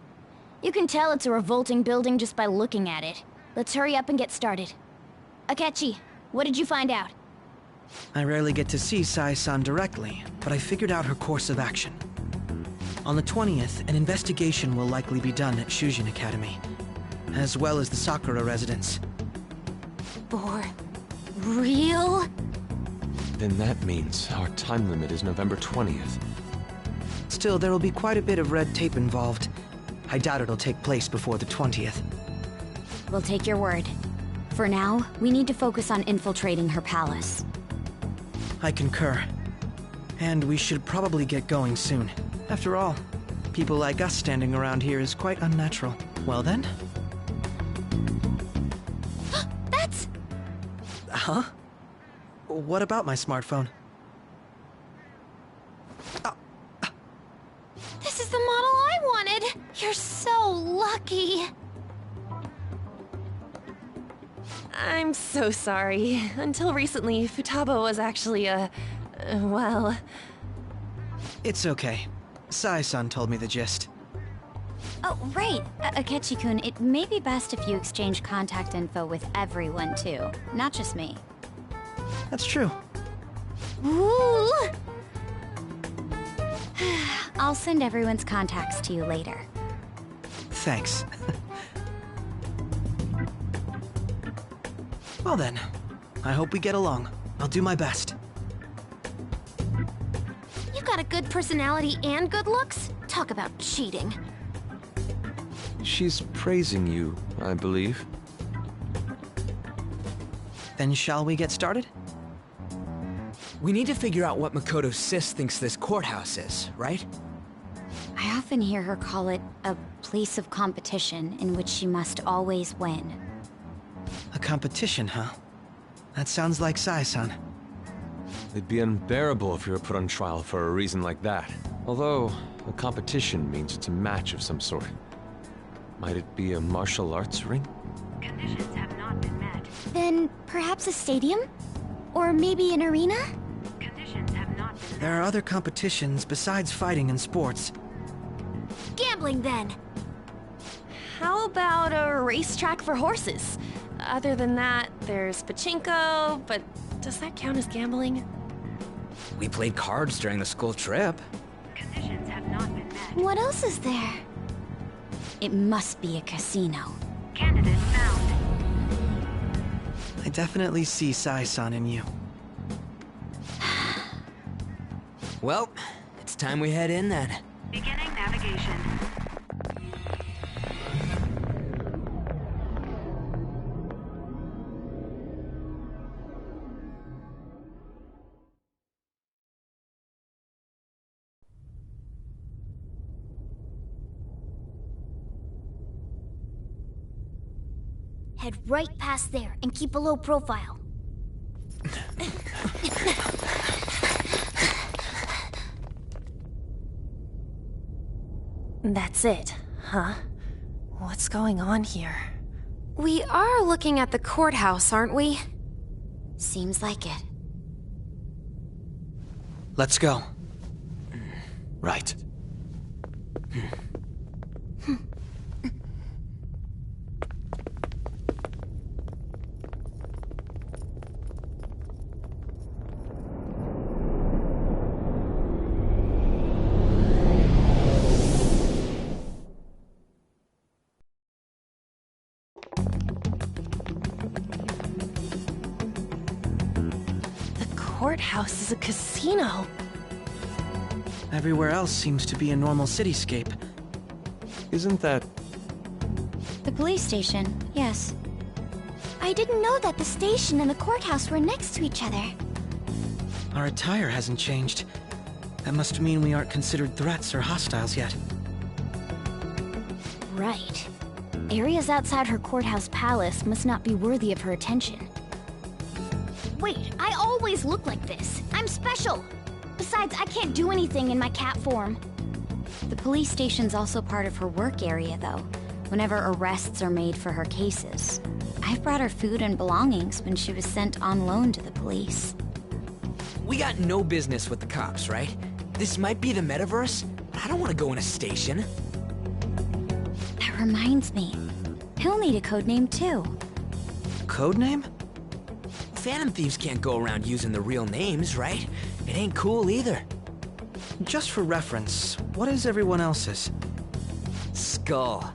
You can tell it's a revolting building just by looking at it. Let's hurry up and get started. Akechi, what did you find out? I rarely get to see Sai-san directly, but I figured out her course of action. On the 20th, an investigation will likely be done at Shujin Academy, as well as the Sakura residence. For real? Then that means our time limit is November 20th. Still, there will be quite a bit of red tape involved. I doubt it'll take place before the 20th. We'll take your word. For now, we need to focus on infiltrating her palace. I concur. And we should probably get going soon. After all, people like us standing around here is quite unnatural. Well then? That's... Huh? What about my smartphone? This is the model I wanted! You're so lucky! I'm so sorry. Until recently, Futaba was actually well... It's okay. Sai-san told me the gist. Oh, right. Akechi-kun, it may be best if you exchange contact info with everyone, too. Not just me. That's true. Ooh! I'll send everyone's contacts to you later. Thanks. Well then, I hope we get along. I'll do my best. You got a good personality and good looks? Talk about cheating. She's praising you, I believe. Then shall we get started? We need to figure out what Makoto's sis thinks this courthouse is, right? I often hear her call it a place of competition in which she must always win. A competition, huh? That sounds like Sai-san. It'd be unbearable if you were put on trial for a reason like that. Although, a competition means it's a match of some sort. Might it be a martial arts ring? Conditions have not been met. Then perhaps a stadium? Or maybe an arena? Conditions have not been met. There are other competitions besides fighting and sports. Gambling, then. How about a racetrack for horses? Other than that, there's pachinko, but does that count as gambling? We played cards during the school trip. Conditions have not been met. What else is there? It must be a casino. Candidate found. I definitely see Sai-san in you. Well, it's time we head in then. Beginning navigation. Head right past there and keep a low profile. That's it, huh? What's going on here? We are looking at the courthouse, aren't we? Seems like it. Let's go. Right. Courthouse is a casino. Everywhere else seems to be a normal cityscape. Isn't that... The police station, yes. I didn't know that the station and the courthouse were next to each other. Our attire hasn't changed. That must mean we aren't considered threats or hostiles yet. Right. Areas outside her courthouse palace must not be worthy of her attention. Wait, I always look like this. I'm special. Besides, I can't do anything in my cat form. The police station's also part of her work area, though, whenever arrests are made for her cases. I've brought her food and belongings when she was sent on loan to the police. We got no business with the cops, right? This might be the metaverse, I don't want to go in a station. That reminds me. He'll need a code name too. Code name? Phantom thieves can't go around using the real names, right? It ain't cool either. Just for reference, what is everyone else's? Skull.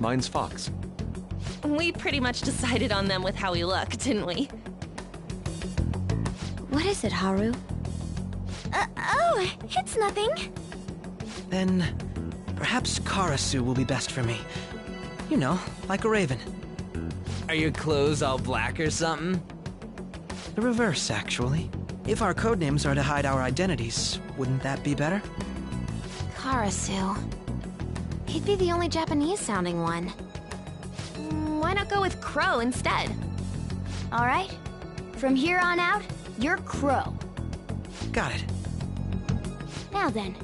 Mine's Fox. We pretty much decided on them with how we look, didn't we? What is it, Haru? Oh, it's nothing. Then perhaps Karasu will be best for me. You know, like a raven. Are your clothes all black or something? The reverse, actually. If our codenames are to hide our identities, wouldn't that be better? Karasu. He'd be the only Japanese-sounding one. Why not go with Crow instead? All right. From here on out, you're Crow. Got it. Now then,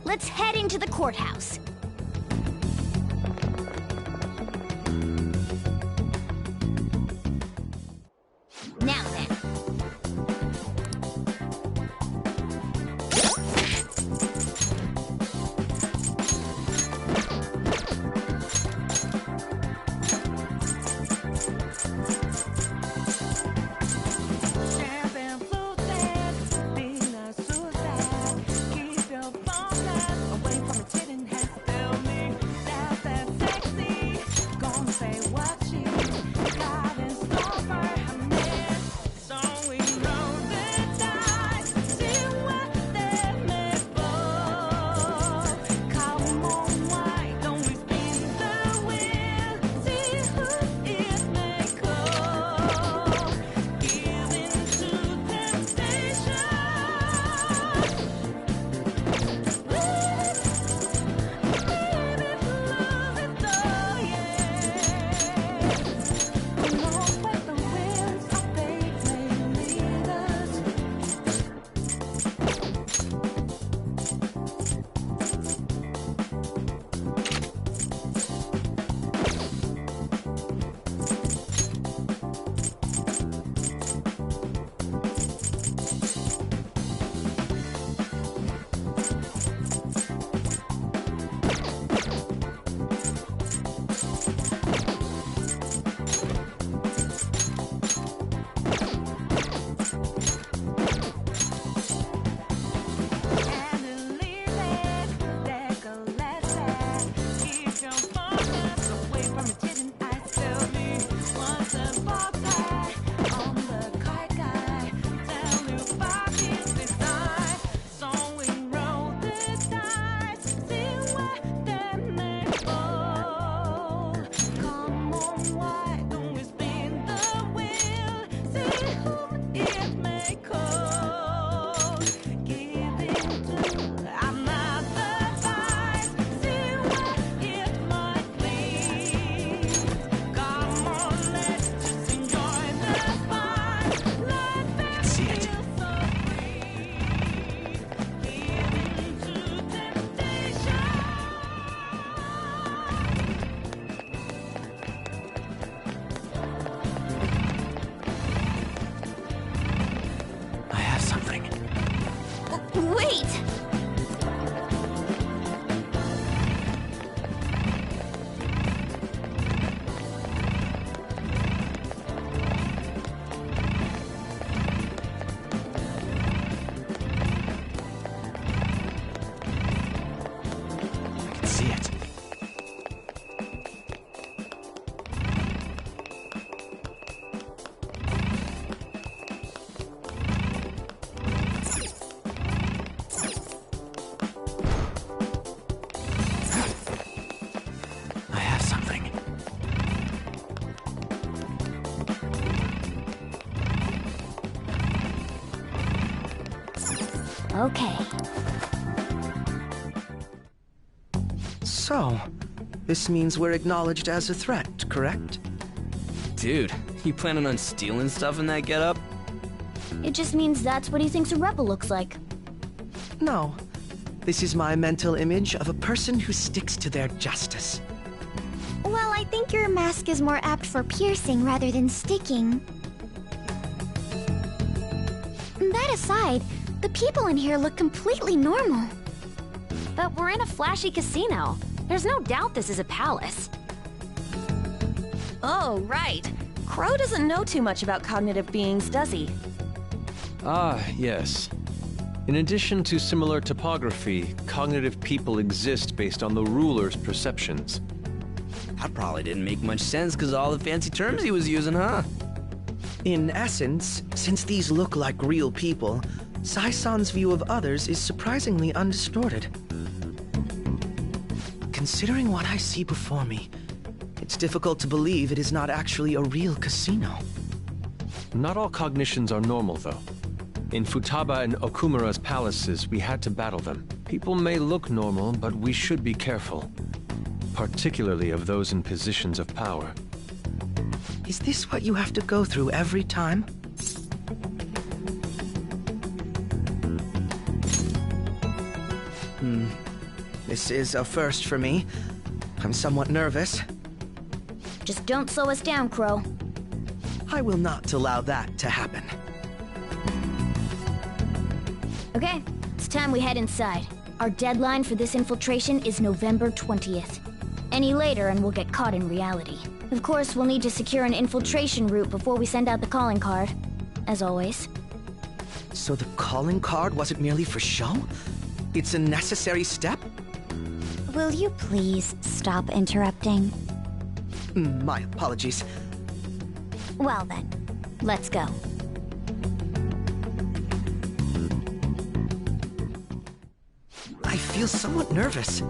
let's head into the courthouse. Now then. Champagne flute, be not suicide. Keep your phone away from the chitting hat. Tell me that's that sexy. Gonna say what she got in store for her man. So we roll the dice, see what they may fall. Come on, why don't we spin the wheel? See who it may call. Give in to temptation. Wait! I can see it. I have something. Okay. So, this means we're acknowledged as a threat, correct? Dude, you planning on stealing stuff in that getup? It just means that's what he thinks a rebel looks like. No. This is my mental image of a person who sticks to their justice. Well, I think your mask is more apt for piercing rather than sticking. That aside, the people in here look completely normal. But we're in a flashy casino. There's no doubt this is a palace. Oh, right. Crow doesn't know too much about cognitive beings, does he? Ah, yes. In addition to similar topography, cognitive people exist based on the ruler's perceptions. That probably didn't make much sense because all the fancy terms he was using, huh? In essence, since these look like real people, Sai-san's view of others is surprisingly undistorted. Considering what I see before me, it's difficult to believe it is not actually a real casino. Not all cognitions are normal, though. In Futaba and Okumura's palaces, we had to battle them. People may look normal, but we should be careful. Particularly of those in positions of power. Is this what you have to go through every time? This is a first for me. I'm somewhat nervous. Just don't slow us down, Crow. I will not allow that to happen. Okay, it's time we head inside. Our deadline for this infiltration is November 20th. Any later and we'll get caught in reality. Of course, we'll need to secure an infiltration route before we send out the calling card. As always. So the calling card wasn't merely for show? It's a necessary step? Will you please stop interrupting? My apologies. Well then, let's go. I feel somewhat nervous.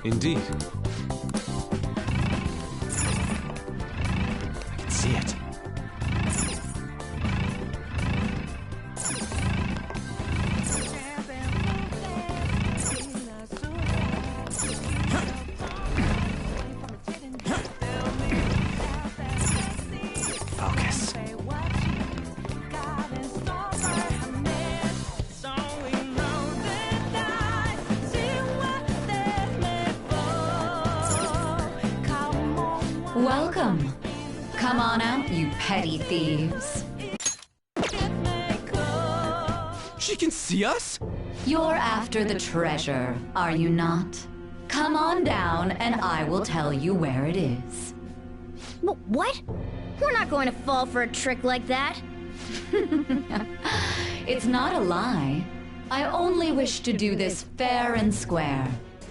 Indeed. see it. Focus. Welcome. Come on out, you petty thieves. She can see us? You're after the treasure, are you not? Come on down and I will tell you where it is. What? We're not going to fall for a trick like that. It's not a lie. I only wish to do this fair and square.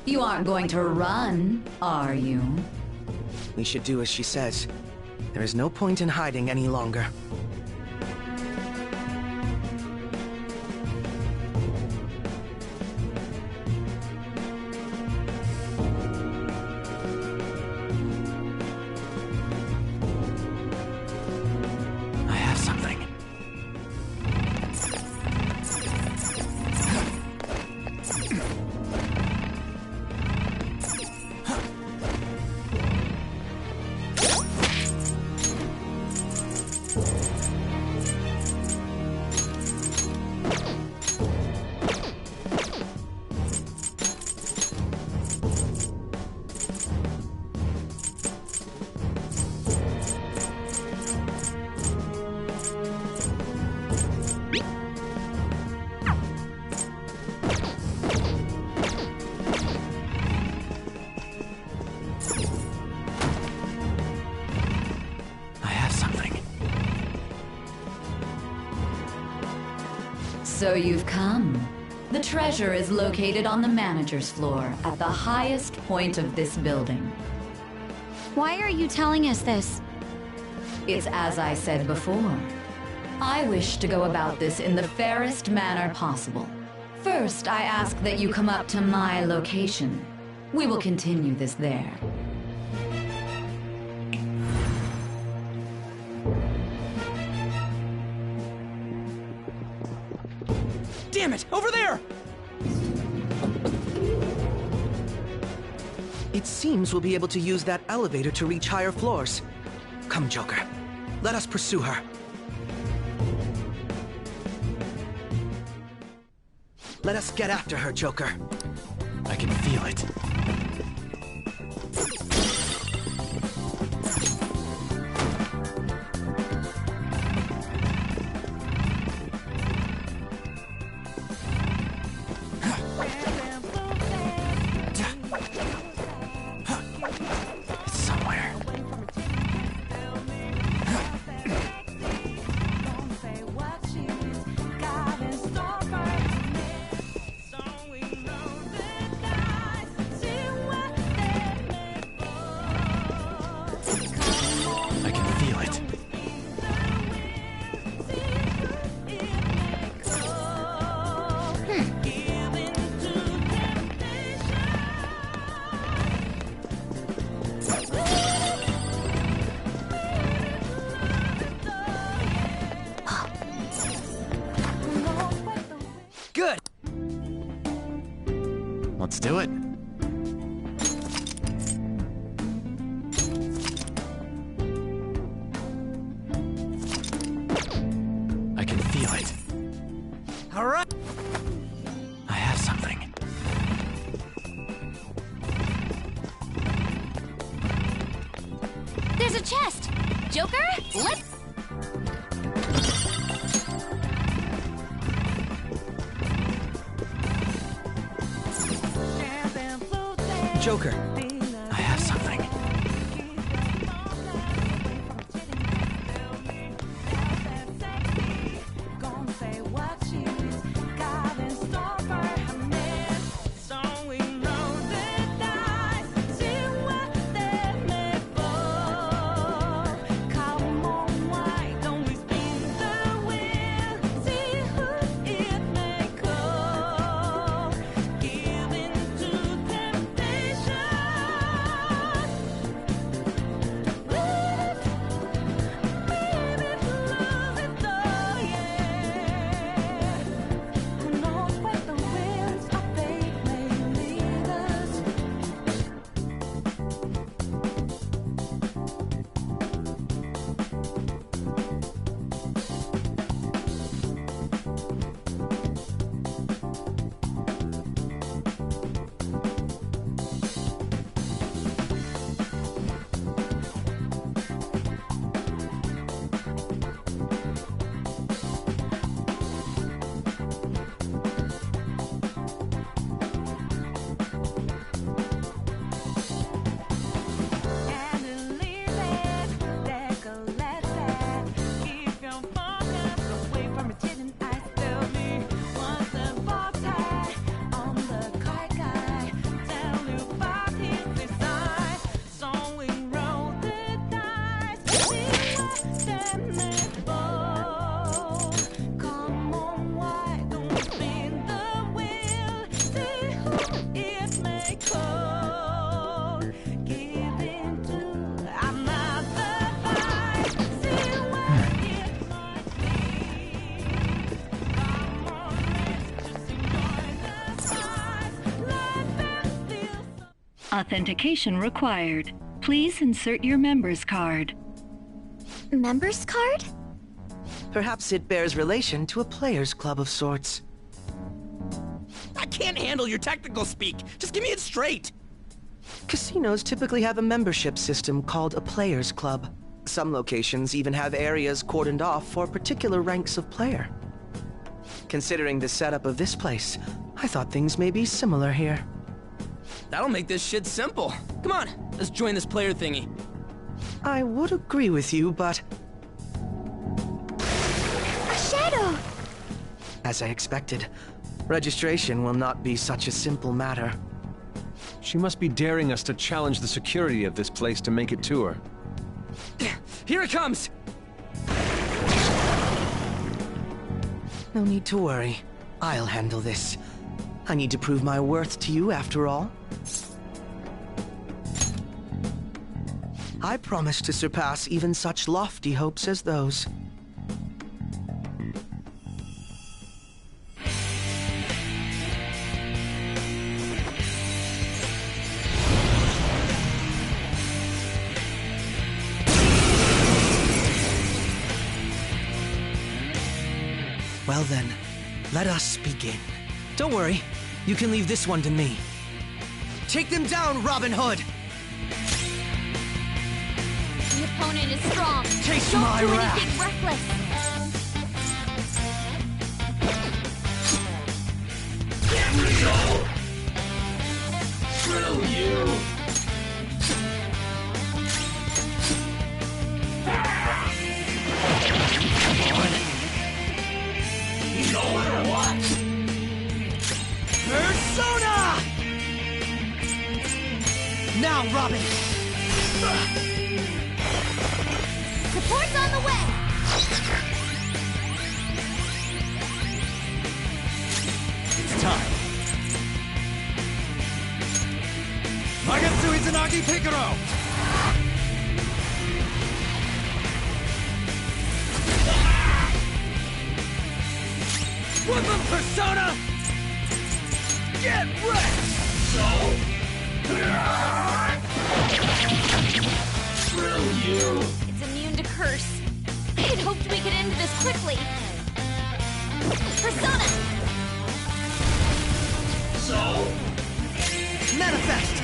You aren't going to run, are you? We should do as she says. There is no point in hiding any longer. I have something. So you've come. The treasure is located on the manager's floor at the highest point of this building. Why are you telling us this? It's as I said before. I wish to go about this in the fairest manner possible. First, I ask that you come up to my location. We will continue this there. Damn it! Over there! It seems we'll be able to use that elevator to reach higher floors. Come, Joker. Let us pursue her. Let us get after her, Joker. I can feel it. Good! Let's do it. I can feel it. All right. I have something. There's a chest! Joker, let's... Joker, I have something. authentication required. Please insert your member's card. Member's card? Perhaps it bears relation to a player's club of sorts. I can't handle your technical speak. Just give me it straight. Casinos typically have a membership system called a player's club. Some locations even have areas cordoned off for particular ranks of player. Considering the setup of this place, I thought things may be similar here. That'll make this shit simple. Come on, let's join this player thingy. I would agree with you, but... A shadow! As I expected, registration will not be such a simple matter. She must be daring us to challenge the security of this place to make it to her. Here it comes! No need to worry. I'll handle this. I need to prove my worth to you, after all. I promise to surpass even such lofty hopes as those. Well then, let us begin. Don't worry, you can leave this one to me. Take them down, Robin Hood! The opponent is strong. Taste Don't my do wrath. anything reckless. Thrill you! You know it or what? Persona! Now, Robin! Support's on the way! It's time. Magatsu Izanagi Picaro! Weapon Persona! Get wrecked! Thrill you! It's immune to curse. I had hoped we could end this quickly. Persona! So? Manifest!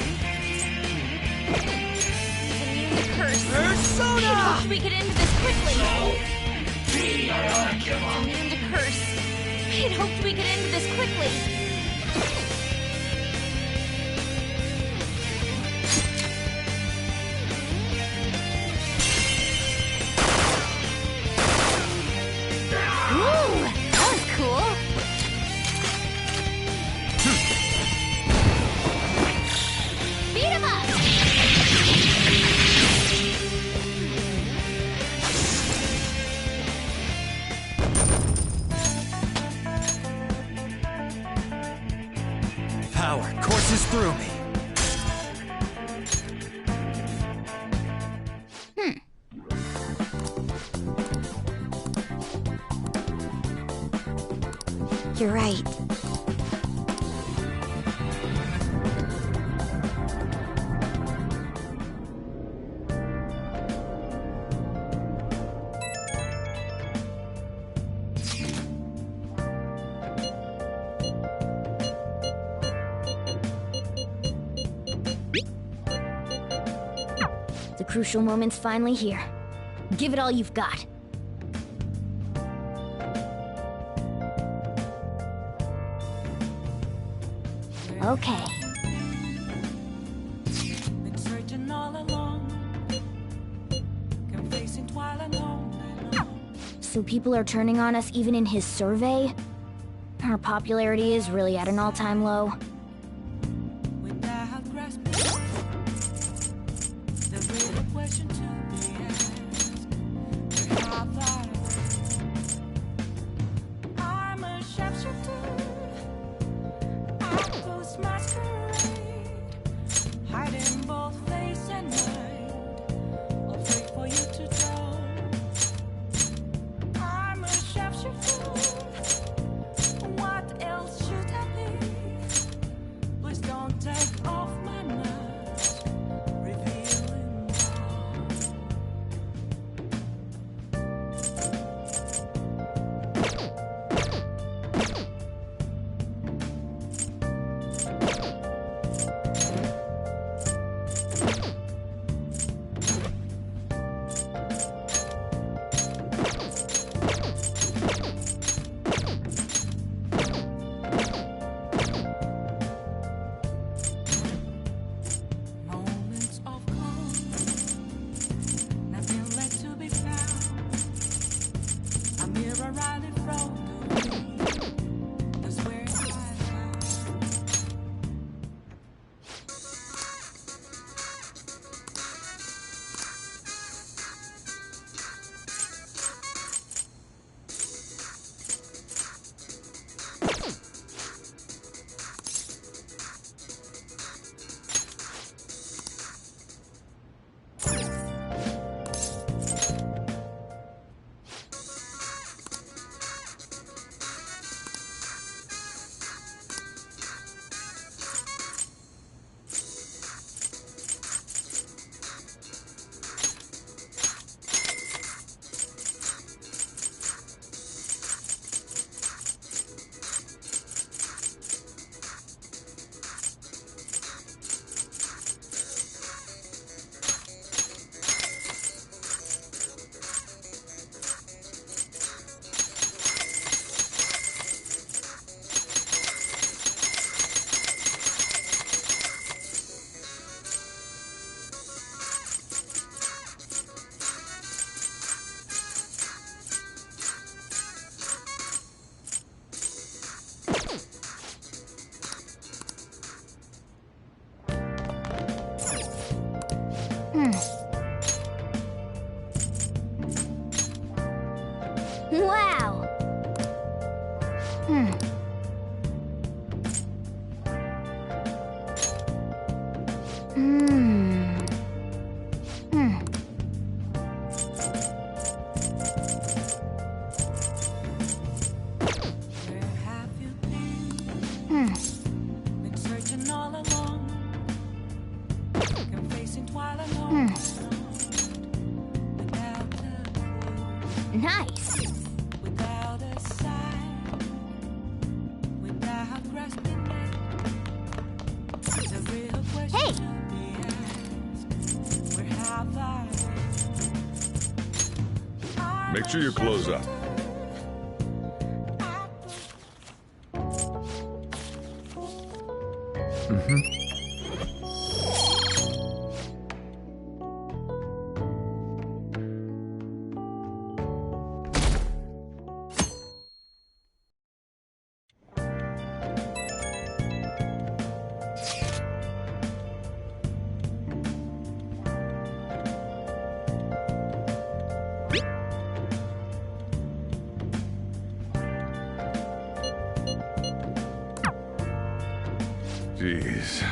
It's immune to curse. Persona! I had hoped we could end this quickly. Give up. Immune to curse. I had hoped we could end this quickly. Ooh, that was cool. Beat him up! Power courses through me. You're right. The crucial moment's finally here. Give it all you've got. Okay. Been searching all along, confessing twilight alone. So people are turning on us even in his survey? Our popularity is really at an all-time low. Without grasping, the real question to be asked: have I'm a sharpshooter. I post masquerade, hiding both face and mind, afraid for you to draw. I'm a sharpshooter. What else should I be? Please don't take off my mind. Nice. Without a sign, without grasping it, the real question to be asked, where have I? Make sure you close up. Jeez.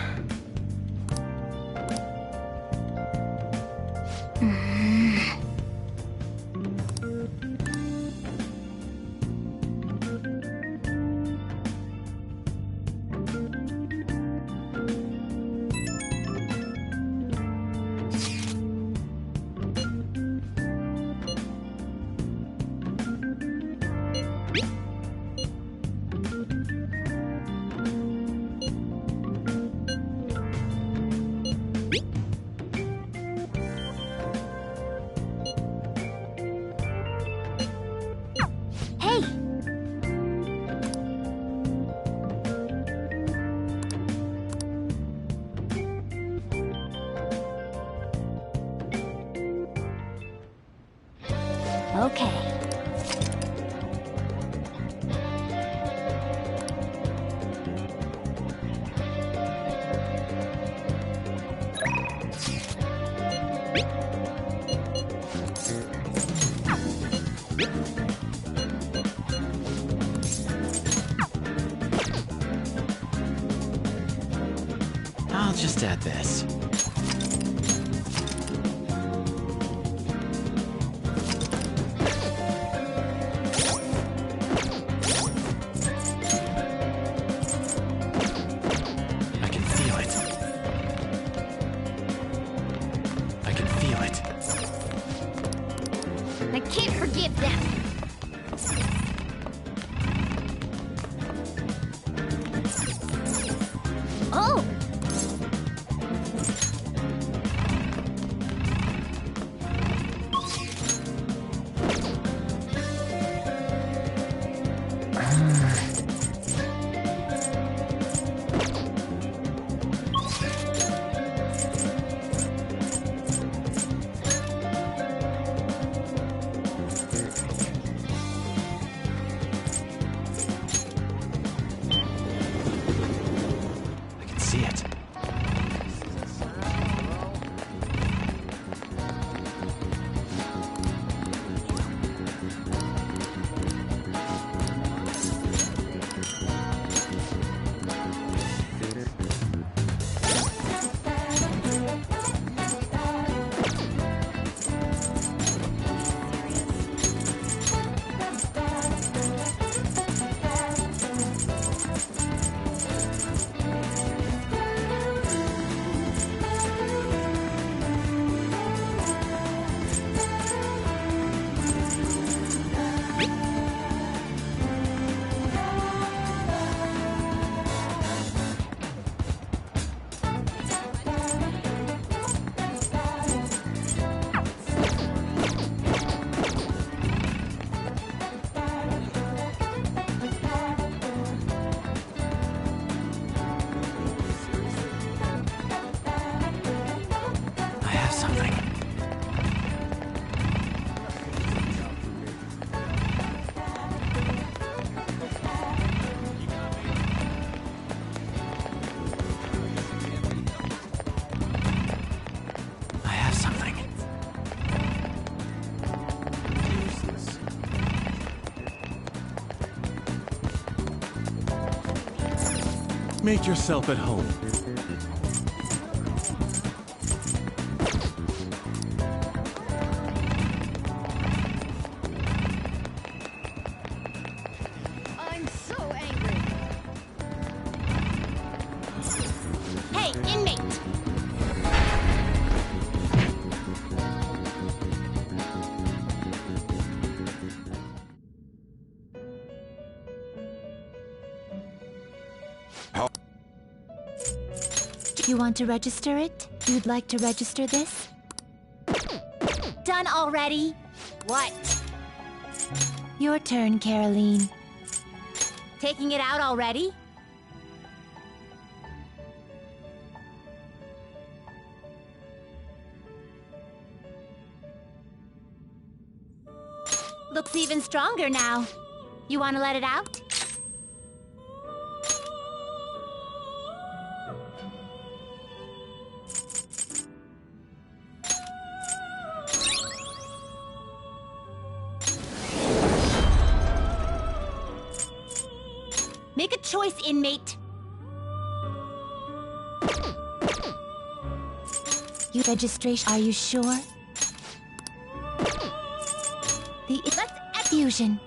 Okay. I'll just add this. I can feel it. I can feel it. I can't forgive them. Oh! See it. Make yourself at home. I'm so angry. Hey, inmate! You want to register it? You'd like to register this? Done already? What? Your turn, Caroline. Taking it out already? Looks even stronger now. You want to let it out? Make a choice, inmate. You registration, are you sure? Let's fusion.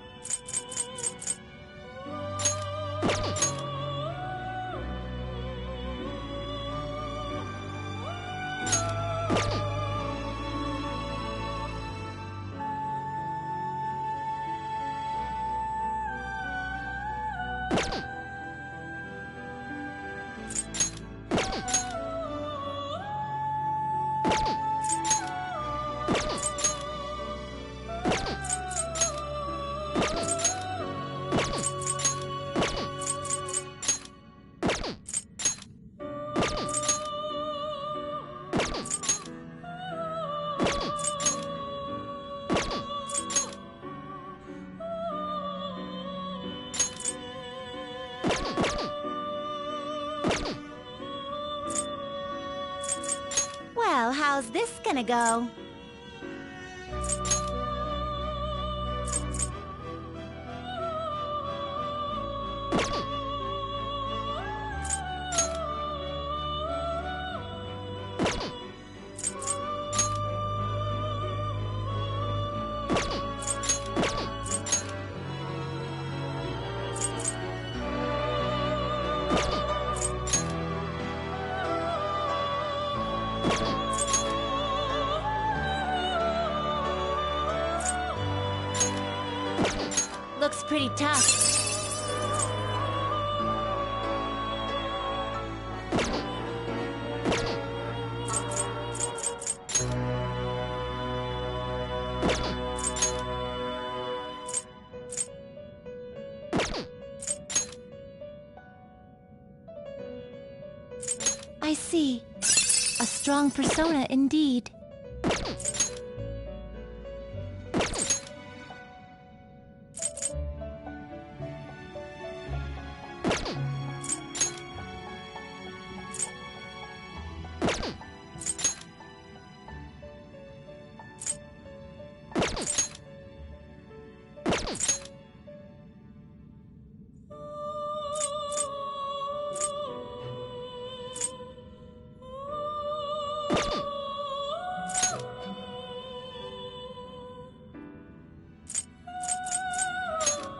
Well, how's this gonna go? Looks pretty tough. I see. A strong persona indeed.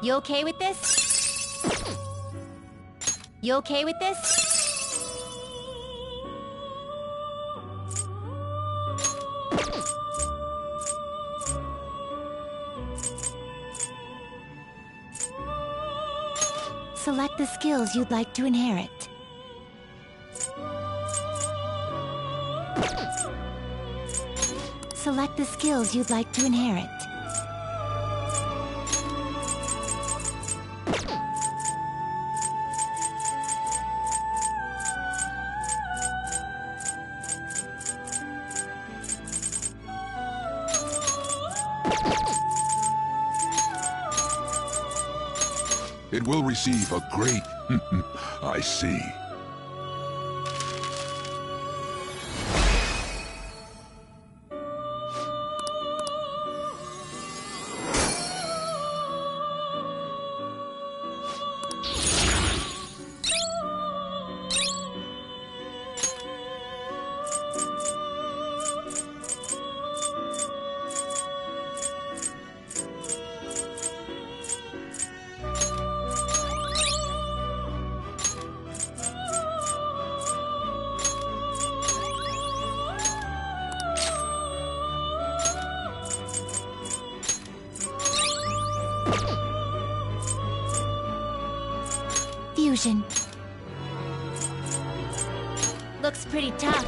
You okay with this? You okay with this? Select the skills you'd like to inherit. Select the skills you'd like to inherit. It will receive a great... I see. Looks pretty tough.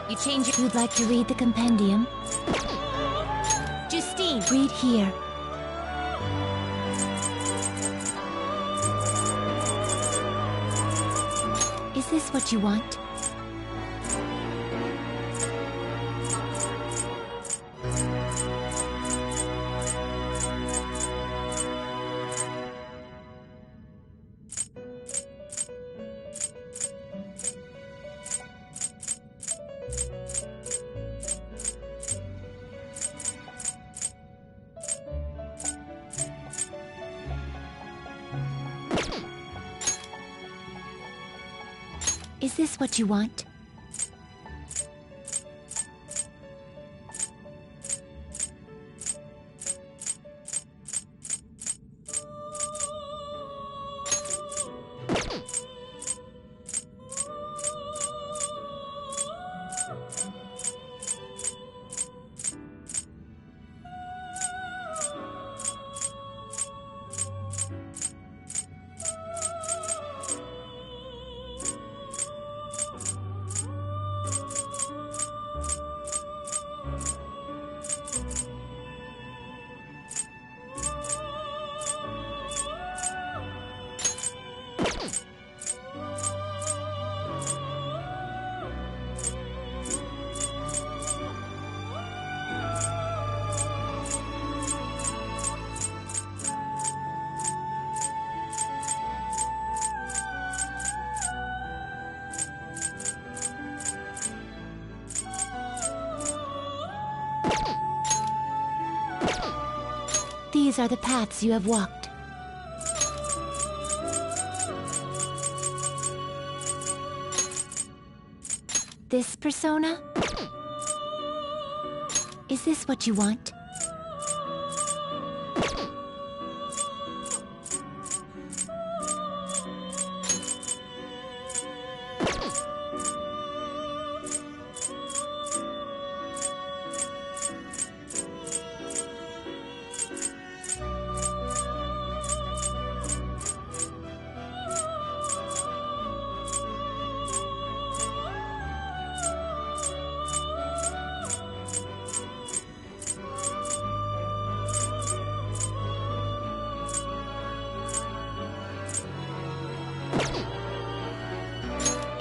You change your... You'd like to read the compendium? Justine! Read here. Is this what you want? Is this what you want? These are the paths you have walked. This persona? Is this what you want?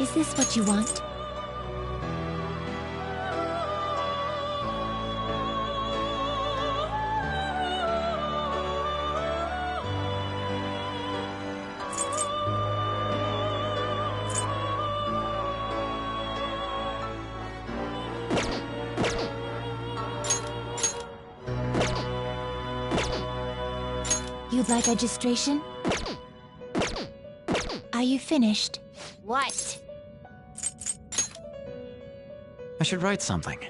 Is this what you want? You'd like registration? Are you finished? What? I should write something.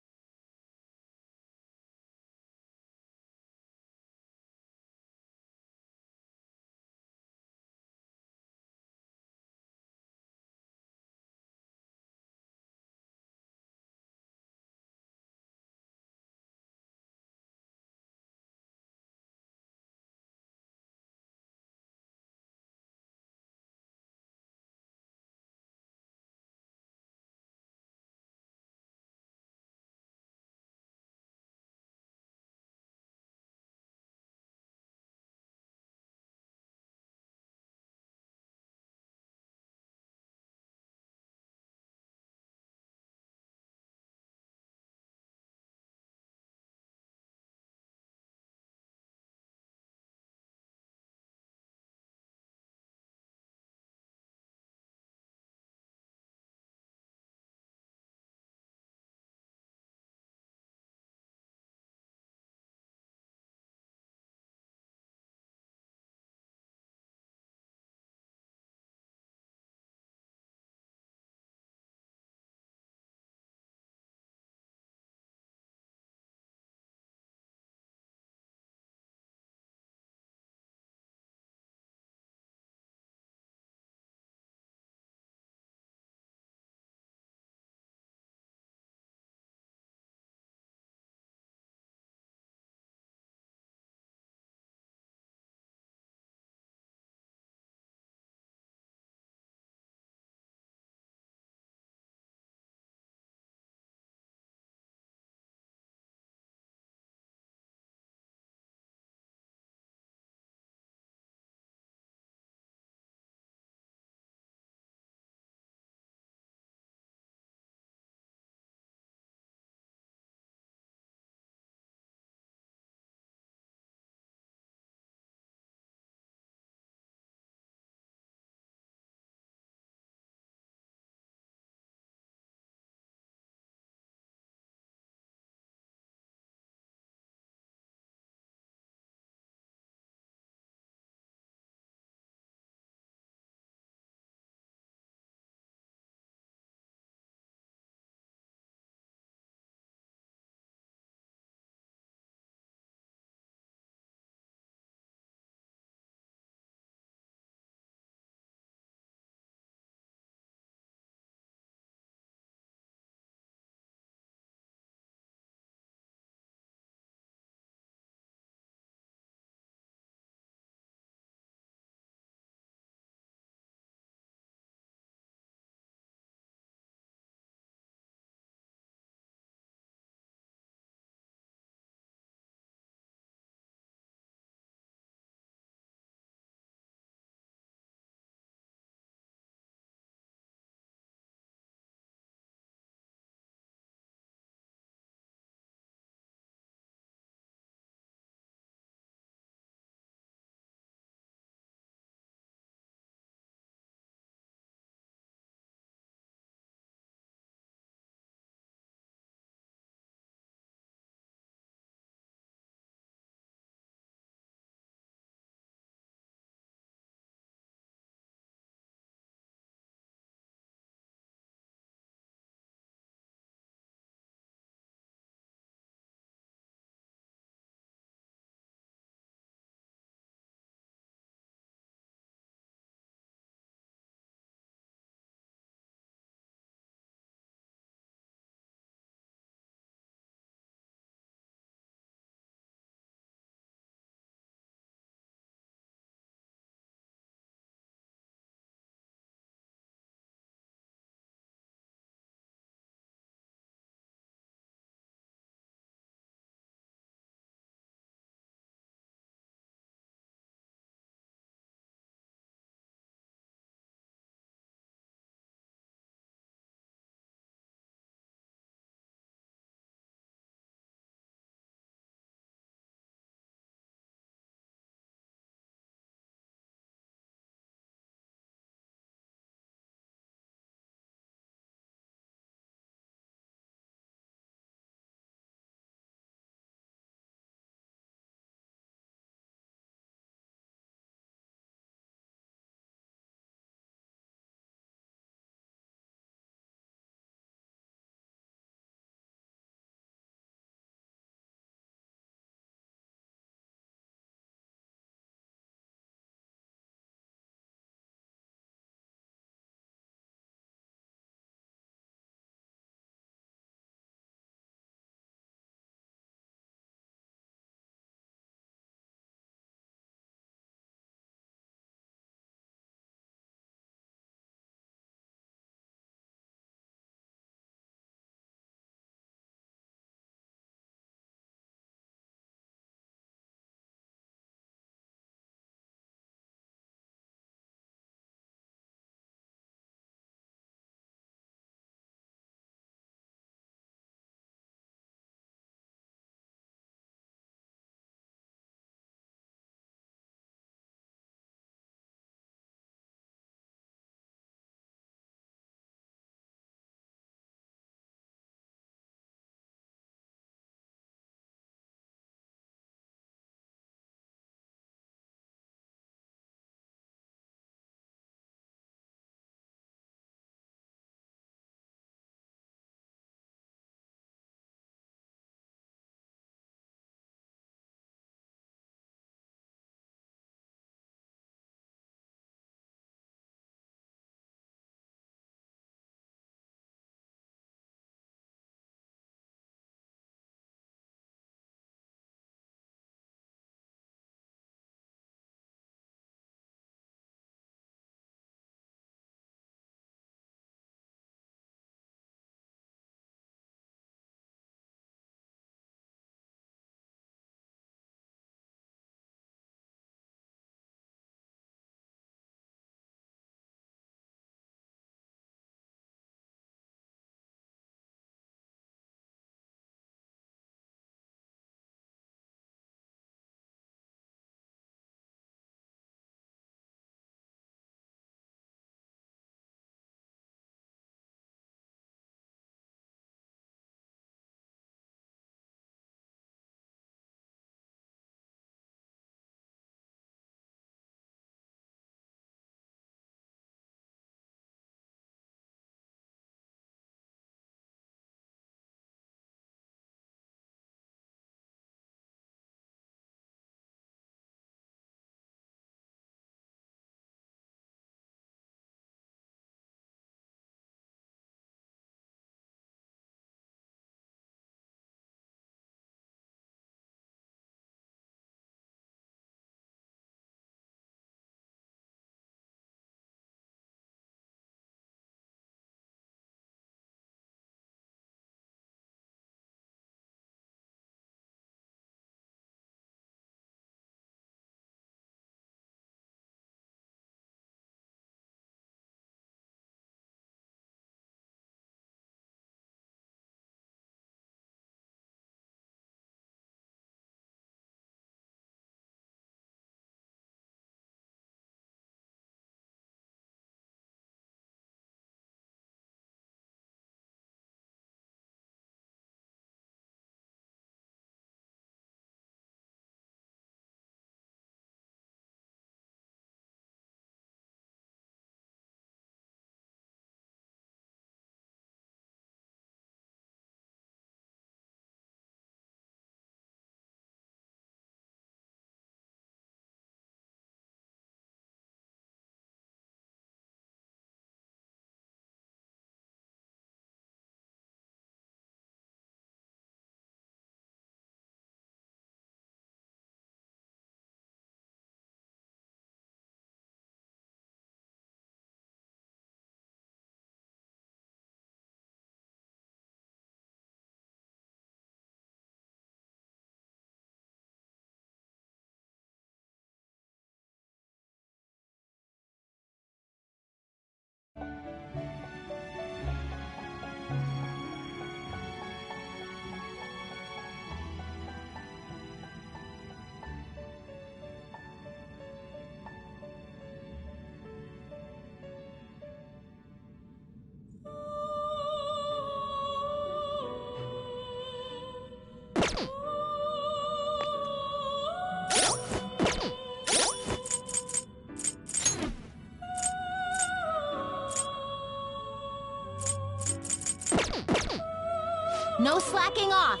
No slacking off.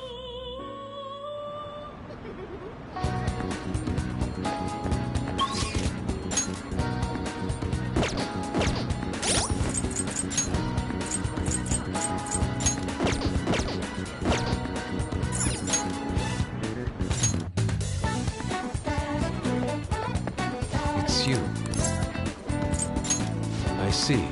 It's you. I see.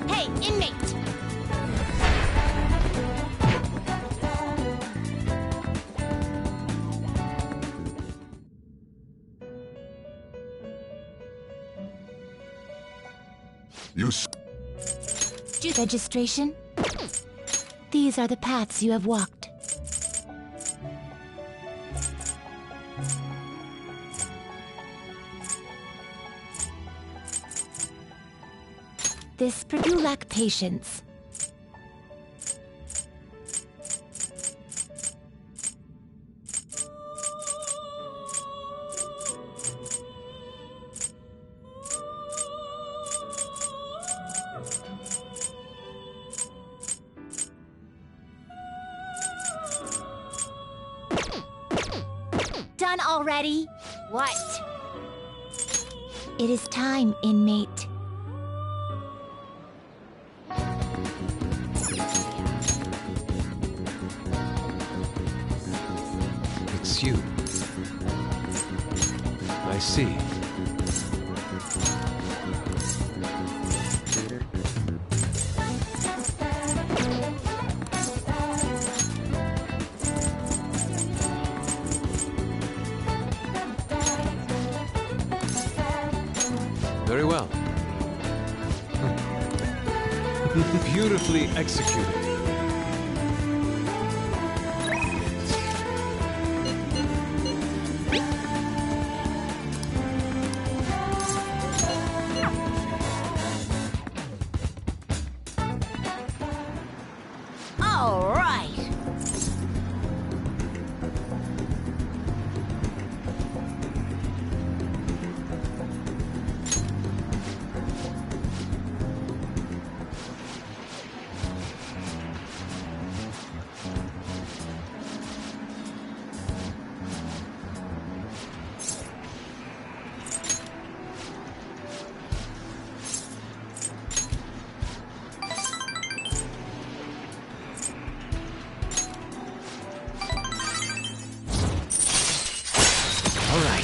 Hey, inmate! You Registration? These are the paths you have walked. You lack patience. Done already? What? It is time, inmate. It's you. I see. Very well. Beautifully executed. All right. All right.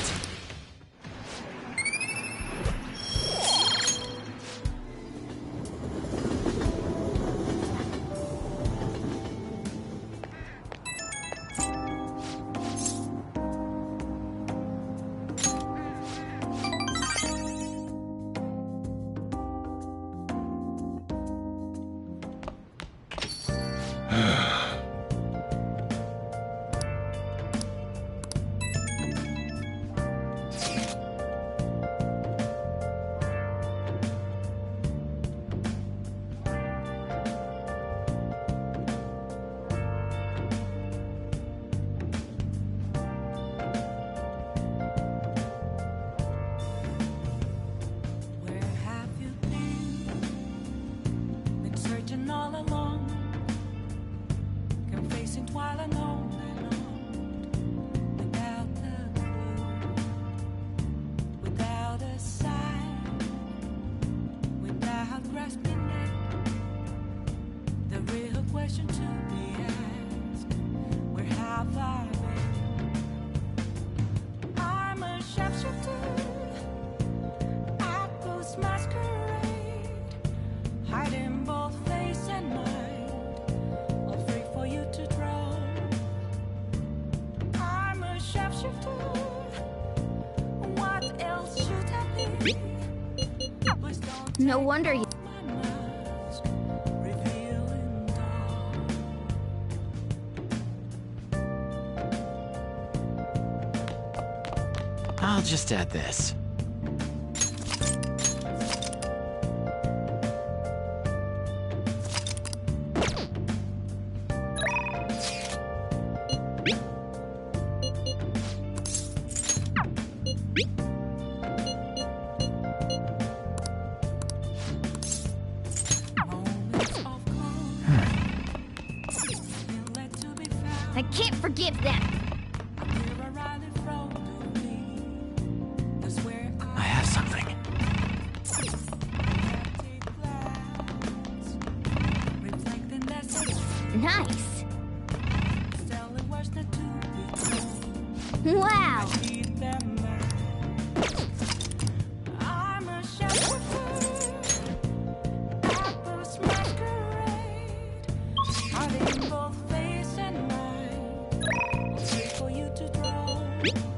Where have you been? Been searching all along, confessing while alone and on, without a clue, without a sign, without grasping it. The real question to be asked: where have I been? I'm a sharpshooter. Masquerade, hiding both face and mind, all free for you to draw. I'm a sharpshooter. What else should I be? No wonder you... I'll just add this. I can't forgive them. I have something. Nice. Wow. Are they in both face and mind? For you to draw.